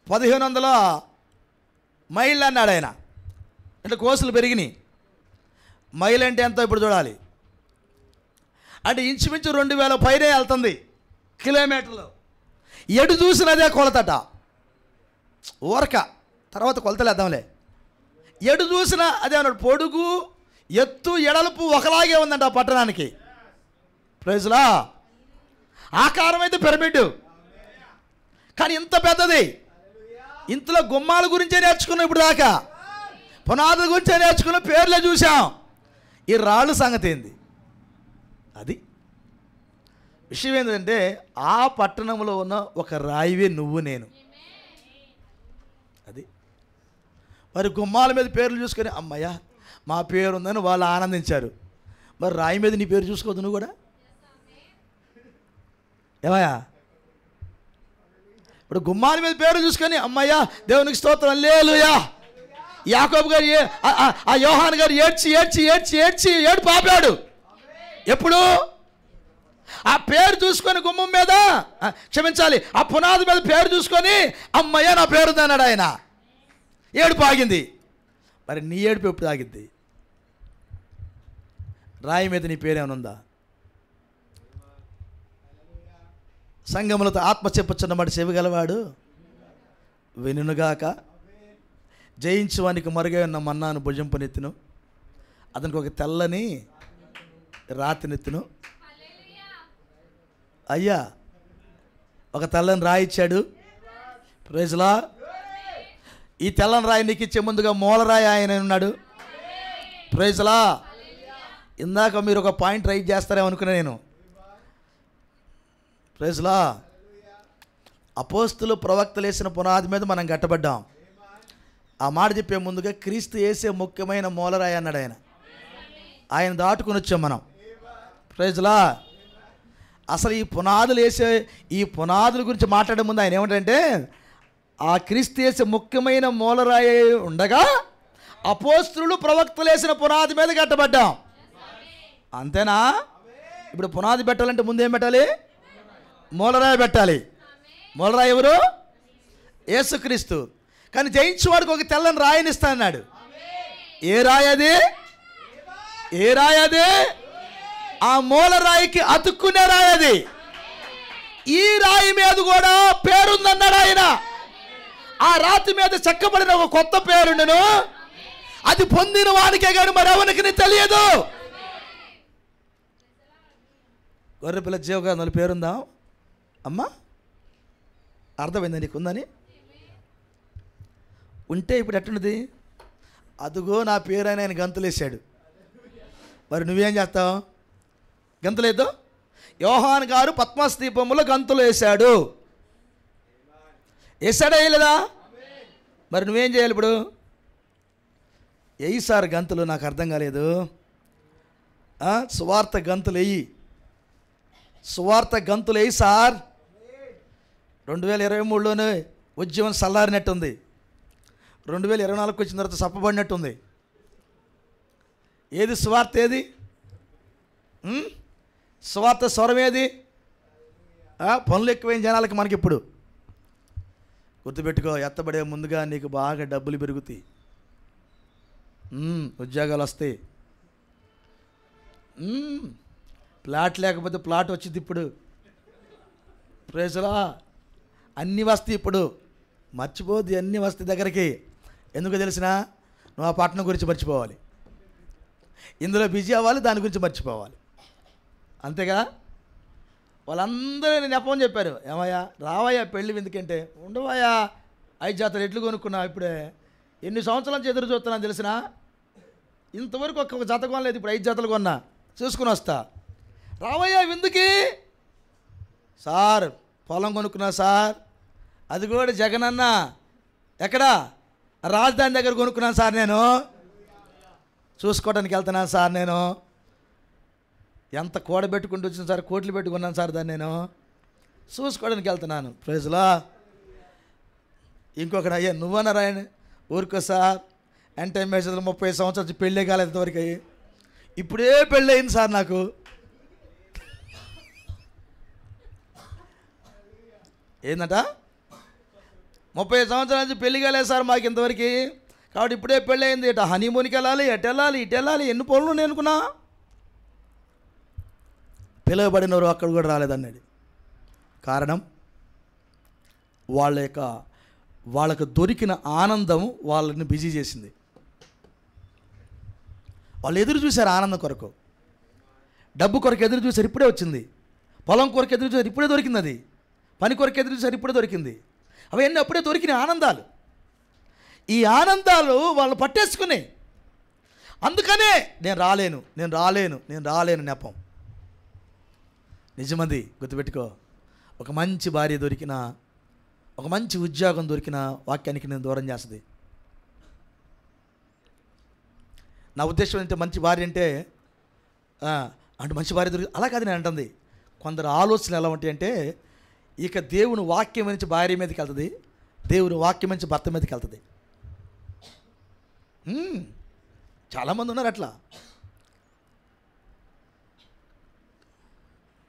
1500 మైళ్ళు అన్నాడు ఆయన. అంటే కోసులు పెరిగినాయి. మైల్ అంటే ఎంత ఇప్పుడు చూడాలి. అంటే ఇంచుమించు 2000 పైనే వెళ్తుంది కిలోమీటర్లు. ఎటు చూసినదే కొలతట. ఊరక తర్వాత కొలతలేద్దాంలే. ఎటు చూసినా అదే అన్నాడు. పొడుగు, ఎత్తు, ఎడల్పు ఒకలాగే ఉందంట ఆ పట్టణానికి. ప్రైజ్లా. ఆకారం అయితే పిరమిడ్, కానీ ఇంత పెద్దది. ఇంతలో గుమ్మాల గురించే నేర్చుకున్నాం ఇప్పుడు దాకా, పునాదుల గురించే నేర్చుకున్నాం, పేర్లే చూసాం. ఈ రాళ్ళు సంగతి ఏంది? అది విషయం ఏంటంటే ఆ పట్టణంలో ఉన్న ఒక రాయివే నువ్వు నేను. అది మరి గుమ్మాల మీద పేర్లు చూసుకొని అమ్మయ్య మా పేరు ఉందని వాళ్ళు ఆనందించారు. మరి రాయి మీద నీ పేరు చూసుకోవద్దు నువ్వు కూడా? ఏమయ్యా? ఇప్పుడు గుమ్మాల మీద పేరు చూసుకొని అమ్మయ్య దేవునికి స్తోత్రం హల్లెలూయా. యాకోబు గారు ఆ యోహాను గారు ఏడ్చి పాపాడు. ఎప్పుడు? ఆ పేరు చూసుకొని గుమ్మం మీద, క్షమించాలి, ఆ పునాది మీద పేరు చూసుకొని అమ్మయ్య నా పేరు అన్నాడు ఆయన. ఏడుపు ఆగింది. మరి నీ ఏడుపు ఎప్పుడు ఆగిద్ది? రాయి మీద నీ పేరేమైనా ఉందా? సంగములతో ఆత్మ చెప్పుచున్నమాట చెవిగలవాడు వినుగాక. జయించువానికి మరుగై ఉన్న మన్నాను భుజంపునెత్తును, అతనికి ఒక తెల్లని రాతినెత్తును. అయ్యా ఒక తెల్లని రాయి ఇచ్చాడు. Praise Lord. ఈ తెల్లని రాయి నీకు ఇచ్చే ముందుగా మూలరాయి ఆయన ఉన్నాడు. Praise Lord. ఇందాక మీరు ఒక పాయింట్ రైట్ చేస్తారేమో అనుకున్నా నేను. Praise Lord. అపోస్తులు ప్రవక్తలు వేసిన పునాది మీద మనం కట్టబడ్డాం. ఆ మాట చెప్పే ముందుగా క్రీస్తు వేసే ముఖ్యమైన మూలరాయి అన్నాడు ఆయన. ఆయన దాటుకుని వచ్చాం మనం. Praise Lord. అసలు ఈ పునాదుల గురించి మాట్లాడే ముందు ఆయన ఏమంటే, ఆ క్రీస్తు వేసే ముఖ్యమైన మూలరాయి ఉండగా అపోస్తులు ప్రవక్తలు వేసిన పునాది మీద కట్టబడ్డాం. అంతేనా? ఇప్పుడు పునాది పెట్టాలంటే ముందు ఏం పెట్టాలి? మూలరాయి పెట్టాలి. మూలరాయి ఎవరు? యేసుక్రీస్తు. కానీ జయించేవాడికి ఒక తెల్లని రాయిని ఇస్తా అన్నాడు. ఏ రాయి అది? ఏ రాయి అది? ఆ మూలరాయికి అతుక్కునే రాయి అది. ఈ రాయి మీద కూడా పేరుందన్నాడు ఆయన. ఆ రాతి మీద చెక్కబడిన ఒక కొత్త పేరుండును, అది పొందిన వానికే కానీ మరెవరికి తెలియదు. గొర్రెపిల్ల జీవగాంధుల పేరుందా అమ్మా? అర్థమైందా నీకు ఉందని? ఉంటే ఇప్పుడు ఎట్టున్నది? అదుగో నా పేరు అని ఆయన గంతులేసాడు. మరి నువ్వేం చేస్తావు? గంతులేదు. యోహాను గారు పద్మస్ దీపములో గంతులు వేశాడు. వేసాడా వేయలేదా? మరి నువ్వేం చేయాలి ఇప్పుడు? వెయ్యి సార్ గంతులు. నాకు అర్థం కాలేదు. సువార్త గంతులు వెయ్యి, సువార్త గంతులు వేయి సార్. 2023లోనే ఉద్యమం చల్లారినట్టుంది. 2024 వచ్చిన తర్వాత సప్పబడినట్టుంది. ఏది స్వార్థ? ఏది స్వార్థ స్వరం? ఏది? పనులు ఎక్కువైన జనాలకి మనకి ఇప్పుడు. గుర్తుపెట్టుకో, ఎత్తబడే ముందుగా నీకు బాగా డబ్బులు పెరుగుతాయి, ఉద్యోగాలు వస్తాయి. ప్లాట్ లేకపోతే ప్లాట్ వచ్చింది ఇప్పుడు. ప్రేసలా అన్నీ వస్తాయి ఇప్పుడు. మర్చిపోద్ది, అన్నీ వస్తాయి దగ్గరికి. ఎందుకు తెలిసినా? నువ్వు ఆ పట్టణం గురించి మర్చిపోవాలి, ఇందులో బిజీ అవ్వాలి, దాని గురించి మర్చిపోవాలి. అంతేగా? వాళ్ళందరూ నెపం చెప్పారు, ఏమయ్యా రావయ్యా పెళ్ళి ఎందుకంటే, ఉండవయ్యా 5 జాతలు ఎట్లు కొనుక్కున్నా ఇప్పుడే, ఎన్ని సంవత్సరాల నుంచి ఎదురు చూస్తున్నాను తెలిసినా, ఇంతవరకు ఒక్క జత కొనలేదు, ఇప్పుడు 5 జాతలు కొన్నా, చూసుకుని వస్తా. రావయ్యా ఎందుకు? సార్ పొలం కొనుక్కున్నా సార్, అది కూడా జగనన్న ఎక్కడ రాజధాని దగ్గర కొనుక్కున్నాను సార్, నేను చూసుకోవడానికి వెళ్తున్నాను సార్, నేను ఎంత కూడబెట్టుకుంటూ వచ్చిన సార్, కోట్లు పెట్టుకున్నాను సార్, దాన్ని నేను చూసుకోవడానికి వెళ్తున్నాను. ప్రైజ్లా. ఇంకొకటి, అయ్యా నువ్వన్నా రాయని ఊరుకో సార్, అంటే మెసేజ్లో 30 సంవత్సరాలు పెళ్ళే కాలేదు ఇంతవరకు, ఇప్పుడే పెళ్ళి అయింది సార్ నాకు. ఏంటంట? 30 సంవత్సరాల నుంచి పెళ్ళి కాలేదు సార్ మాకు ఇంతవరకు, కాబట్టి ఇప్పుడే పెళ్ళి అయింది. ఇట హనీమూన్కి వెళ్ళాలి, ఎటు వెళ్ళాలి, ఇటు వెళ్ళాలి, ఎన్ని పనులు నేను అనుకున్నా. పిలువబడినవారు అక్కడ కూడా రాలేదన్నాడు. కారణం వాళ్ళకు దొరికిన ఆనందం వాళ్ళని బిజీ చేసింది. వాళ్ళు ఎదురు చూశారు ఆనందం కొరకు, డబ్బు కొరకు ఎదురు చూశారు, ఇప్పుడే వచ్చింది. పొలం కొరకు ఎదురు చూశారు, ఇప్పుడే దొరికింది. అది పని కొరకు ఎదురు చూశారు, ఇప్పుడే దొరికింది. అవన్నీ అప్పుడే దొరికిన ఆనందాలు. ఈ ఆనందాలు వాళ్ళు పట్టేసుకున్నాయి. అందుకనే నేను రాలేను నెపం. నిజమంది. గుర్తుపెట్టుకో, ఒక మంచి భార్య దొరికినా, ఒక మంచి ఉద్యోగం దొరికినా వాక్యానికి నేను దూరం చేస్తుంది. నా ఉద్దేశం ఏంటంటే, మంచి భార్య అంటే మంచి భార్య దొరికి అలా కాదు నేను అంటుంది. కొందరు ఆలోచనలు ఎలా ఉంటాయంటే, ఇక దేవుని వాక్యం నుంచి భార్య మీదకి వెళ్తుంది, దేవుని వాక్యం నుంచి భర్త మీదకి వెళ్తుంది. చాలామంది ఉన్నారు అట్లా.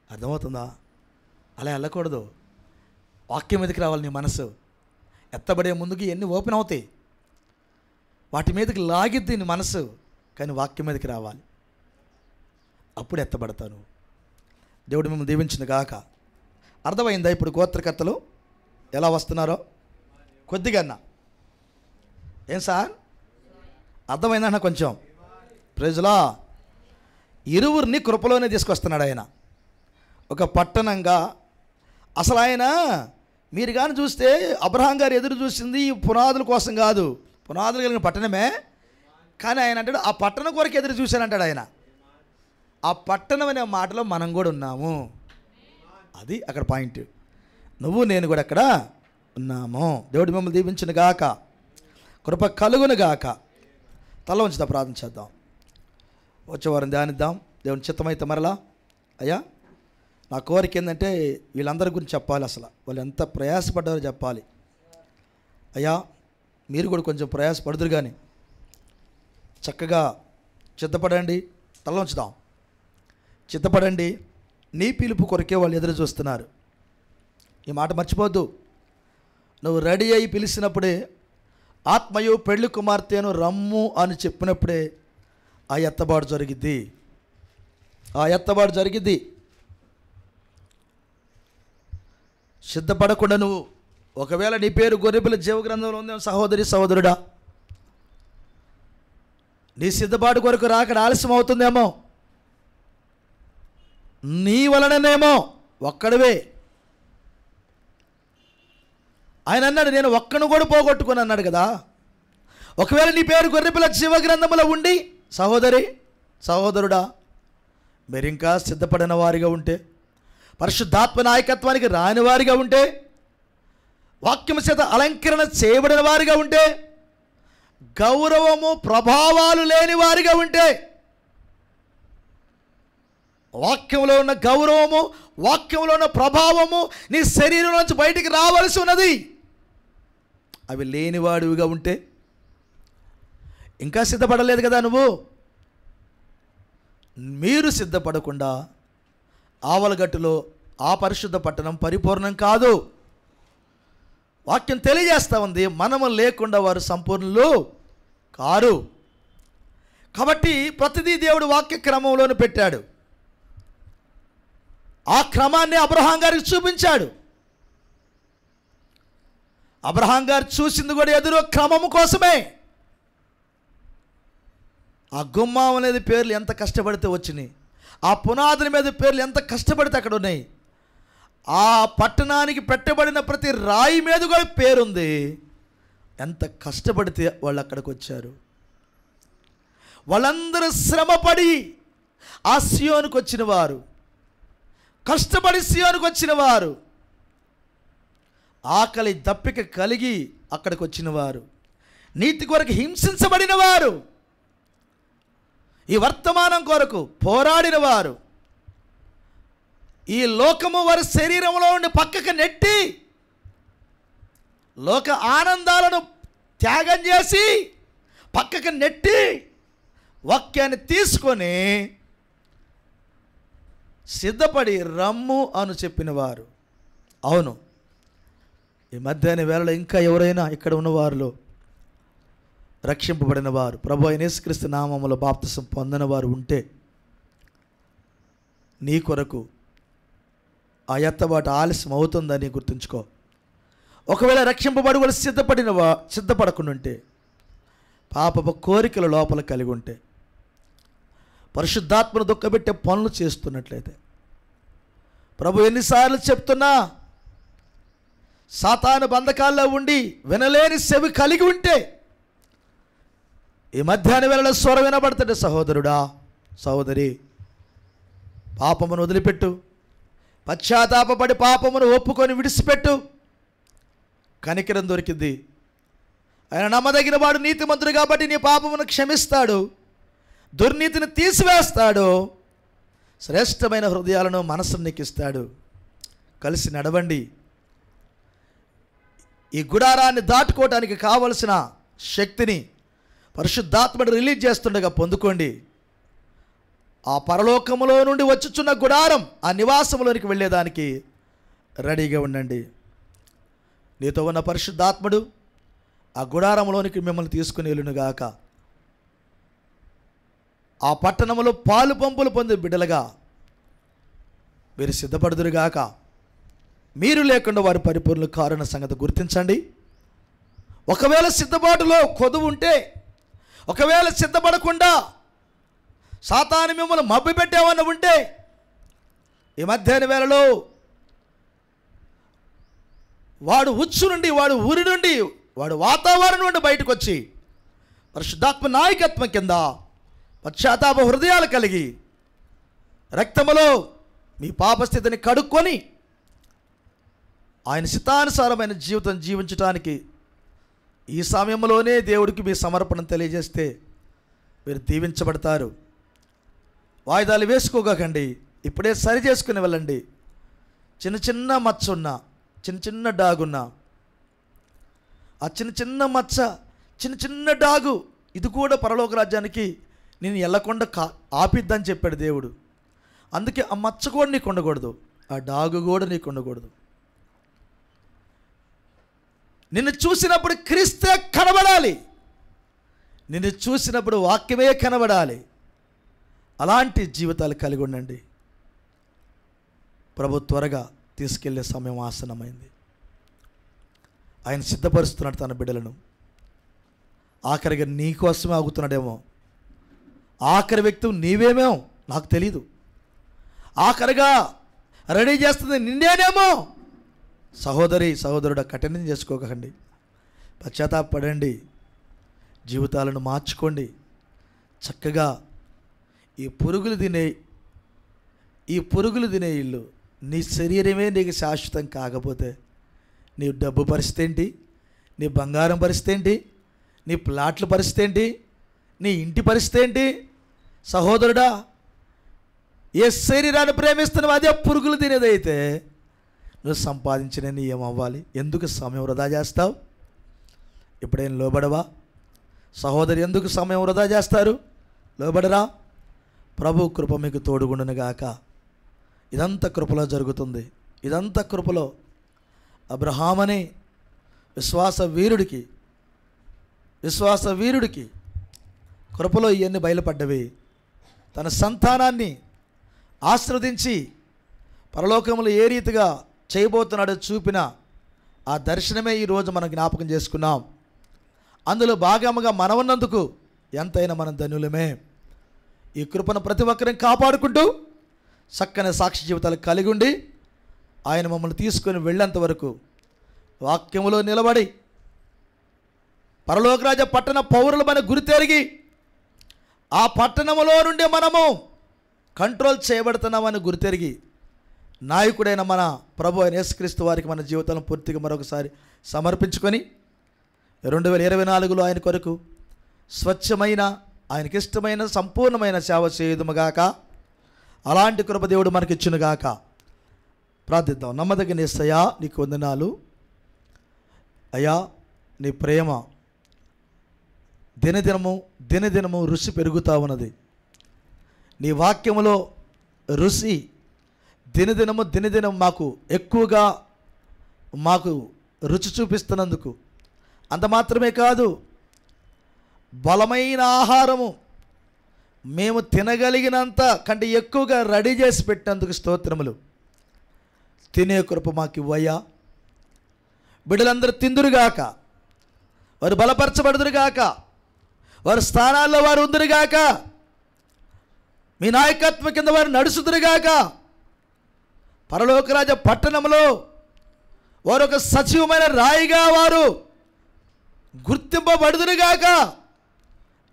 అర్థమవుతుందా? అలా వెళ్ళకూడదు. వాక్యం మీదకి రావాలి నీ మనసు. ఎత్తబడే ముందుకి ఎన్ని ఓపెన్ అవుతాయి, వాటి మీదకి లాగిద్ది నీ మనసు, కానీ వాక్యం మీదకి రావాలి, అప్పుడు ఎత్తబడతాను. దేవుడు మిమ్మల్ని దీవించిన గాక. అర్థమైందా ఇప్పుడు గోత్రకర్తలు ఎలా వస్తున్నారో? కొద్దిగా అన్నా ఏం సార్ అర్థమైందన్న కొంచెం? ప్రైజ్లా. ఇరువురిని కృపలోనే తీసుకొస్తున్నాడు ఆయన. ఒక పట్టణంగా అసలు ఆయన మీరు కానీ చూస్తే అబ్రహాం గారు ఎదురు చూసింది ఈ పునాదుల కోసం కాదు, పునాదులు కలిగిన పట్టణమే. కానీ ఆయన అంటాడు ఆ పట్టణం కొరకు ఎదురు చూశానంటాడు ఆయన. ఆ పట్టణం అనే మాటలో మనం కూడా ఉన్నాము. అది అక్కడ పాయింట్. నువ్వు నేను కూడా అక్కడ ఉన్నాము. దేవుడు మిమ్మల్ని దీవించును గాక, కృప కలుగును గాక. తల ఉంచుతా ప్రార్థన చేద్దాం. వచ్చేవారం ధ్యానిద్దాం. దేవుని చిత్తమైతే మరలా అయ్యా నా కోరిక ఏంటంటే వీళ్ళందరి గురించి చెప్పాలి. అసలు వాళ్ళు ఎంత ప్రయాసపడ్డారో చెప్పాలి. అయ్యా మీరు కూడా కొంచెం ప్రయాసపడుదురు కానీ చక్కగా చిత్తపడండి. తల ఉంచుదాం. చిత్తపడండి. నీ పిలుపు కొరకే వాళ్ళు ఎదురు చూస్తున్నారు. ఈ మాట మర్చిపోద్దు. నువ్వు రెడీ అయ్యి పిలిచినప్పుడే, ఆత్మయు పెళ్లి కుమార్తెను రమ్ము అని చెప్పినప్పుడే ఆ ఎత్తబాటు జరిగిద్ది. ఆ ఎత్తబాటు జరిగిద్ది. సిద్ధపడకుండా నువ్వు ఒకవేళ నీ పేరు గొర్రెపిల్ల జీవగ్రంథంలో ఉందేమో సహోదరి సహోదరుడా, నీ సిద్ధపాటు కొరకు రాకడ ఆలస్యం అవుతుందేమో, నీ వలననేమో. ఒక్కడివే. ఆయన అన్నాడు నేను ఒక్కను కూడా పోగొట్టుకుని అన్నాడు కదా. ఒకవేళ నీ పేరు గొర్రెపిల్ల జీవగ్రంథంలో ఉండి సహోదరి సహోదరుడా మీరు ఇంకా సిద్ధపడిన వారిగా ఉంటే, పరిశుద్ధాత్మ నాయకత్వానికి రాని వారిగా ఉంటే, వాక్యము చేత అలంకరణ చేయబడిన వారిగా ఉంటే, గౌరవము ప్రభావాలు లేని వారిగా ఉంటే, వాక్యంలో ఉన్న గౌరవము వాక్యంలో ఉన్న ప్రభావము నీ శరీరం నుంచి బయటికి రావాల్సి ఉన్నది. అవి లేనివాడివిగా ఉంటే, ఇంకా సిద్ధపడలేదు కదా నువ్వు. మీరు సిద్ధపడకుండా ఆవలగట్టులో ఆ పరిశుద్ధ పట్టణం పరిపూర్ణం కాదు. వాక్యం తెలియజేస్తూ ఉంది, మనము లేకుండా వారు సంపూర్ణులు కారు. కాబట్టి ప్రతిదీ దేవుడు వాక్య క్రమంలోనే పెట్టాడు. ఆ క్రమాన్ని అబ్రహాం గారికి చూపించాడు. అబ్రహాం గారు చూసింది కూడా ఎదురు క్రమము కోసమే. ఆ గుమ్మం అనేది పేర్లు ఎంత కష్టపడితే వచ్చినాయి, ఆ పునాదుల మీద పేర్లు ఎంత కష్టపడితే అక్కడ ఉన్నాయి. ఆ పట్టణానికి పెట్టబడిన ప్రతి రాయి మీద కూడా పేరుంది. ఎంత కష్టపడితే వాళ్ళు అక్కడికి వచ్చారు. వాళ్ళందరూ శ్రమపడి ఆ సియోనుకు వచ్చిన వారు, కష్టపడి సియోనుకు వచ్చిన వారు, ఆకలి దప్పిక కలిగి అక్కడికి వచ్చిన వారు, నీతి కొరకు హింసించబడిన వారు, ఈ వర్తమానం కొరకు పోరాడిన వారు, ఈ లోకము వారి శరీరంలో ఉండి పక్కకు నెట్టి లోక ఆనందాలను త్యాగం చేసి పక్కకు నెట్టి వాక్యాన్ని తీసుకొని సిద్ధపడి రమ్ము అని చెప్పిన వారు. అవును, ఈ మధ్యాహ్న వేళలో ఇంకా ఎవరైనా ఇక్కడ ఉన్న వారిలో రక్షింపబడిన వారు, ప్రభు అయిన యేసుక్రీస్తు నామములో బాప్తిసం పొందిన వారు ఉంటే నీ కొరకు ఆ ఎత్తబాటు ఆలస్యం అవుతుందని గుర్తుంచుకో. ఒకవేళ రక్షింపబడి కూడా సిద్ధపడకుండా ఉంటే, పాపపు కోరికల లోపల కలిగి ఉంటే, పరిశుద్ధాత్మను దుఃఖపెట్టే పనులు చేస్తున్నట్లయితే, ప్రభు ఎన్నిసార్లు చెప్తున్నా సాతాను బంధకాల్లో ఉండి వినలేని చెవి కలిగి ఉంటే, ఈ మధ్యాహ్న వేళలో స్వరం వినబడుతుంటే, సహోదరుడా సహోదరి, పాపమును వదిలిపెట్టు, పశ్చాత్తాపపడి పాపమును ఒప్పుకొని విడిచిపెట్టు. కనికరం దొరికింది. ఆయన నమ్మదగిన వాడు, నీతిమంతుడు కాబట్టి నీ పాపమును క్షమిస్తాడు, దుర్నీతిని తీసివేస్తాడు, శ్రేష్టమైన హృదయాలను మనసును నీకు ఇస్తాడు. కలిసి నడవండి. ఈ గుడారాన్ని దాటుకోవడానికి కావలసిన శక్తిని పరిశుద్ధాత్మడు రిలీజ్ చేస్తుండగా పొందుకోండి. ఆ పరలోకములో నుండి వచ్చుచున్న గుడారం, ఆ నివాసంలోనికి వెళ్ళేదానికి రెడీగా ఉండండి. నీతో ఉన్న పరిశుద్ధాత్ముడు ఆ గుడారంలోనికి మిమ్మల్ని తీసుకుని వెళ్ళునుగాక. ఆ పట్టణంలో పాలు పంపులు పొందే బిడ్డలుగా మీరు సిద్ధపడుదురుగాక. మీరు లేకుండా వారి పరిపూర్ణ కారణ సంగతి గుర్తించండి. ఒకవేళ సిద్ధపాటులో కొదువు ఉంటే, ఒకవేళ సిద్ధపడకుండా సాతాను మిమ్మల్ని మభ్యపెట్టేవన్న ఉంటే, ఈ మధ్యాహ్న వేళలో వాడు ఉచ్చు నుండి, వాడు ఊరి నుండి, వాడు వాతావరణం నుండి బయటకు వచ్చి పరిశుద్ధాత్మ నాయకత్వం కింద పశ్చాత్తాప హృదయాలు కలిగి రక్తములో మీ పాపస్థితిని కడుక్కొని ఆయన చిత్తానుసారమైన జీవితం జీవించడానికి ఈ సమయంలోనే దేవుడికి మీ సమర్పణ తెలియజేస్తే మీరు దీవించబడతారు. వాయిదాలు వేసుకోకండి, ఇప్పుడే సరి చేసుకుని వెళ్ళండి. చిన్న చిన్న మచ్చ ఉన్నా, చిన్న చిన్న డాగున్నా, ఆ చిన్న చిన్న మచ్చ, చిన్న చిన్న డాగు, ఇది కూడా పరలోక రాజ్యానికి నేను వెళ్ళకుండా ఆపిద్దని చెప్పాడు దేవుడు. అందుకే ఆ మచ్చ కూడా నీకు ఉండకూడదు, ఆ డాగు కూడా నీకు ఉండకూడదు. నిన్ను చూసినప్పుడు క్రీస్తే కనబడాలి, నిన్ను చూసినప్పుడు వాక్యమే కనబడాలి. అలాంటి జీవితాలు కలిగి ఉండండి. ప్రభు త్వరగా తీసుకెళ్లే సమయం ఆసన్నమైంది. ఆయన సిద్ధపరుస్తున్నాడు తన బిడ్డలను. ఆఖరిగా నీ కోసమే ఆగుతున్నాడేమో, ఆఖరి వ్యక్తి నీవేమో నాకు తెలీదు, ఆఖరిగా రెడీ చేస్తుంది నిన్నేనేమో. సహోదరి సహోదరుడు కఠినం చేసుకోకండి, పశ్చాత్తాపడండి, జీవితాలను మార్చుకోండి. చక్కగా ఈ పురుగులు తినే ఇల్లు, నీ శరీరమే నీకు శాశ్వతం కాకపోతే నీ డబ్బు పరిస్థితి ఏంటి, నీ బంగారం పరిస్థితి ఏంటి, నీ ప్లాట్ల పరిస్థితి ఏంటి, నీ ఇంటి పరిస్థితి ఏంటి? సహోదరుడా, ఏ శరీరాన్ని ప్రేమిస్తున్నావు అదే పురుగులు తినేదైతే నువ్వు సంపాదించిన నీ ఏమవ్వాలి? ఎందుకు సమయం వృధా చేస్తావు? ఎప్పుడైనా లోబడవా? సహోదరి, ఎందుకు సమయం వృధా చేస్తారు? లోబడరా? ప్రభు కృప మీకు తోడుగుండునుగాక. ఇదంతా కృపలో జరుగుతుంది. ఇదంతా కృపలో అబ్రహాం అనే విశ్వాస వీరుడికి కృపలో ఇవన్నీ బయలుపడ్డవి. తన సంతానాన్ని ఆశీర్వదించి పరలోకంలో ఏ రీతిగా చేయబోతున్నాడో చూపిన ఆ దర్శనమే ఈరోజు మనం జ్ఞాపకం చేసుకున్నాం. అందులో భాగముగా మనం ఉన్నందుకు ఎంతైనా మనం ధన్యులమే. ఈ కృపను ప్రతి ఒక్కరిని కాపాడుకుంటూ చక్కని సాక్షి జీవితాలు కలిగి ఉండి ఆయన మమ్మల్ని తీసుకొని వెళ్ళేంత వరకు వాక్యములో నిలబడి పరలోకరాజ పట్టణ పౌరులు మన గురితెరిగి ఆ పట్టణములో నుండి మనము కంట్రోల్ చేయబడుతున్నామని గురితెరిగి నాయకుడైన మన ప్రభు అయిన యేసుక్రీస్తు వారికి మన జీవితాలను పూర్తిగా మరొకసారి సమర్పించుకొని 2024లో ఆయన కొరకు స్వచ్ఛమైన ఆయనకిష్టమైన సంపూర్ణమైన సేవ చేయుదుముగాక. అలాంటి కృప దేవుడు మనకిచ్చునుగాక. ప్రార్థిద్దాం. నమ్మదగిన యేసయ్యా నీకు వందనాలు అయ్యా. నీ ప్రేమ దినదినము రుచి పెరుగుతూ ఉన్నది. నీ వాక్యములో రుచి దినదినం మాకు ఎక్కువగా రుచి చూపిస్తున్నందుకు, అంత మాత్రమే కాదు, బలమైన ఆహారము మేము తినగలిగినంత కంటే ఎక్కువగా రెడీ చేసి పెట్టినందుకు స్తోత్రములు. తినే కృప మాకు ఇవ్వయ్యా. బిడ్డలందరూ తిందురుగాక, వారు బలపరచబడుదురుగాక, వారి స్థానాల్లో వారు ఉందురుగాక, మీ నాయకత్వం కింద వారు నడుచుదురుగాక. పరలోకరాజ పట్టణంలో వారు ఒక సజీవమైన రాయిగా వారు గుర్తింపబడుదురుగాక.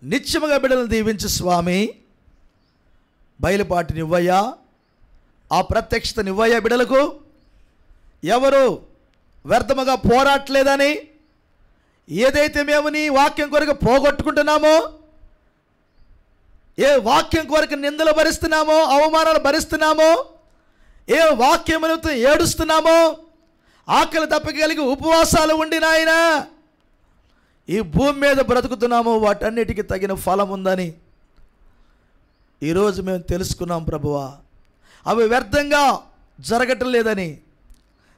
నిత్యముగా బిడ్డలను దీవించు స్వామి. బయలుపాటినివ్వయ్యా, ఆ ప్రత్యక్షతనివ్వయ్యా. బిడ్డలకు ఎవరు వ్యర్థముగా పోరాటలేదని, ఏదైతే మేము నీ వాక్యం కొరకు పోగొట్టుకుంటున్నామో, ఏ వాక్యం కొరకు నిందలు భరిస్తున్నామో, అవమానాలు భరిస్తున్నామో, ఏ వాక్యములతో ఏడుస్తున్నామో, ఆకలి తప్పగలిగి ఉపవాసాలు ఉండి నాయనా ఈ భూమి మీద బ్రతుకుతున్నామో, వాటన్నిటికీ తగిన ఫలం ఉందని ఈరోజు మేము తెలుసుకున్నాం ప్రభువా. అవి వ్యర్థంగా జరగటం లేదని,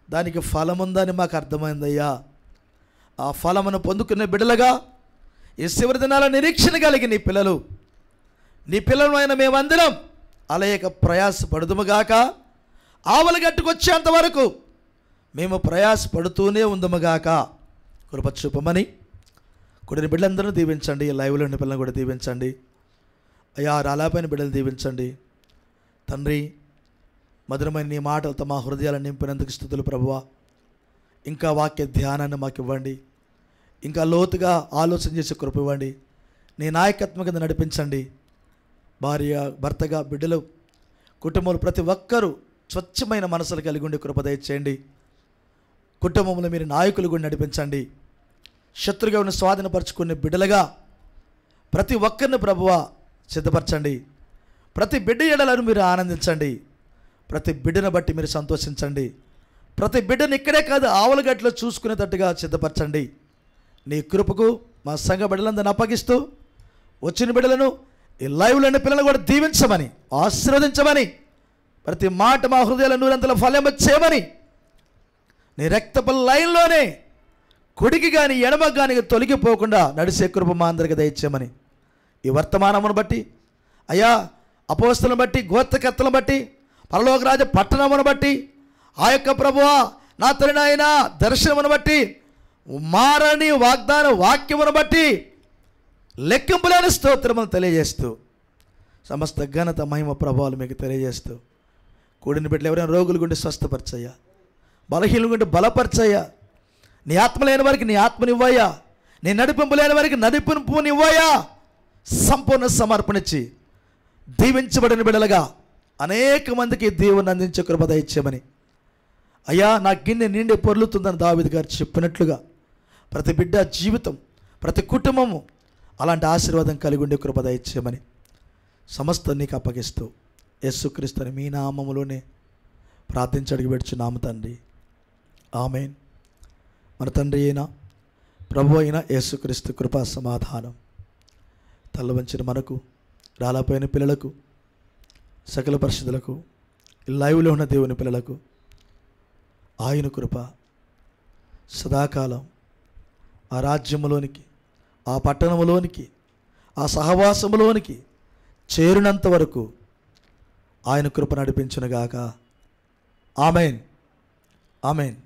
దానికి ఫలం ఉందని మాకు అర్థమైందయ్యా. ఆ ఫలమును పొందుకునే బిడ్డలుగా ఈ చివరి దినాల నిరీక్షణ కలిగి నీ పిల్లలు అయిన మేమందరం అలయక ప్రయాసపడుదుముగాక. ఆవల గట్టుకొచ్చేంత వరకు మేము ప్రయాసపడుతూనే ఉందముగాక. కృప చూపమని కొన్ని బిడ్డలందరూ దీవించండి. లైవ్లో ఉన్న పిల్లలను కూడా దీవించండి అయ్యా. రాలాపైన బిడ్డలు దీవించండి తండ్రి. మధురమైన నీ మాటలతో మా హృదయాలను నింపినందుకు స్తుతులు ప్రభువా. ఇంకా వాక్య ధ్యానాన్ని మాకు ఇవ్వండి. ఇంకా లోతుగా ఆలోచన చేసే కృప ఇవ్వండి. నీ నాయకత్వం కింద నడిపించండి. భార్య, భర్తగా, బిడ్డలు, కుటుంబంలో ప్రతి ఒక్కరూ స్వచ్ఛమైన మనసులు కలిగి ఉండి కృప దయచేయండి. కుటుంబంలో మీరు నాయకులు కూడా నడిపించండి. శత్రుగా ఉన్న స్వాధీనపరచుకునే బిడ్డలుగా ప్రతి ఒక్కరిని ప్రభువా సిద్ధపరచండి. ప్రతి బిడ్డ ఎడలను మీరు ఆనందించండి. ప్రతి బిడ్డను బట్టి మీరు సంతోషించండి. ప్రతి బిడ్డను ఇక్కడే కాదు ఆవులగట్లో చూసుకునేటట్టుగా సిద్ధపరచండి. నీ కృపకు మా సంఘ బిడ్డలందరిని అప్పగిస్తూ వచ్చిన బిడ్డలను ఈ లైవ్లోని పిల్లలు కూడా దీవించమని, ఆశీర్వదించమని, ప్రతి మాట మా హృదయాల నూరంతల ఫలం చేయమని, నీ రక్తపు లైన్లోనే కుడికి కానీ ఎడమకు కానీ తొలగిపోకుండా నడిసే కృప మా అందరికి దయచేయమని, ఈ వర్తమానమును బట్టి అయ్యా, అపోస్తలను బట్టి, గోత్రకర్తలను బట్టి, పరలోకరాజ పట్టణమును బట్టి, ఆ యొక్క ప్రభువా నా తరుణైన దర్శనమును బట్టి, మారని వాగ్దాన వాక్యమును బట్టి లెక్కింపులేని స్తోత్రమును తెలియజేస్తూ, సమస్త ఘనత మహిమ ప్రభావాలు మీకు తెలియజేస్తూ, కూడిన బిడ్డలు ఎవరైనా రోగులు గుండి స్వస్థపరచయ్యా, బలహీనులు గుండి బలపరచయ్యా, నీ ఆత్మ లేని వారికి నీ ఆత్మనివ్వయ్యా, నీ నడిపింపు లేని వారికి నడిపింపునివ్వయ్యా. సంపూర్ణ సమర్పణించి దీవించబడిన బిడ్డలుగా అనేక మందికి దేవుని అందించే కృప దయచేయమని, అయ్యా నా గిన్నె నిండి పొర్లుతుందని దావీదు గారు చెప్పినట్లుగా ప్రతి బిడ్డ జీవితం, ప్రతి కుటుంబము అలాంటి ఆశీర్వాదం కలిగి ఉండే కృప దయచేయమని సమస్త నీకు అప్పగిస్తూ యేసుక్రీస్తుని మీ నామములోనే ప్రార్థించి అడిగి పెడుచున్నాము తండ్రి. ఆమేన్. మన తండ్రి అయిన ప్రభు అయిన యేసుక్రీస్తు కృపా సమాధానం తల్ల వంచిన మనకు, రాలపోయిన పిల్లలకు, సకల పరిస్థితులకు లైవ్లో ఉన్న దేవుని పిల్లలకు ఆయన కృప సదాకాలం ఆ రాజ్యములోనికి, ఆ పట్టణములోనికి, ఆ సహవాసములోనికి చేరినంత వరకు ఆయన కృప నడిపించునుగాక. Amen, amen.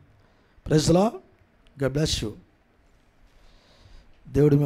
Praise the Lord. God bless you. దేవుడు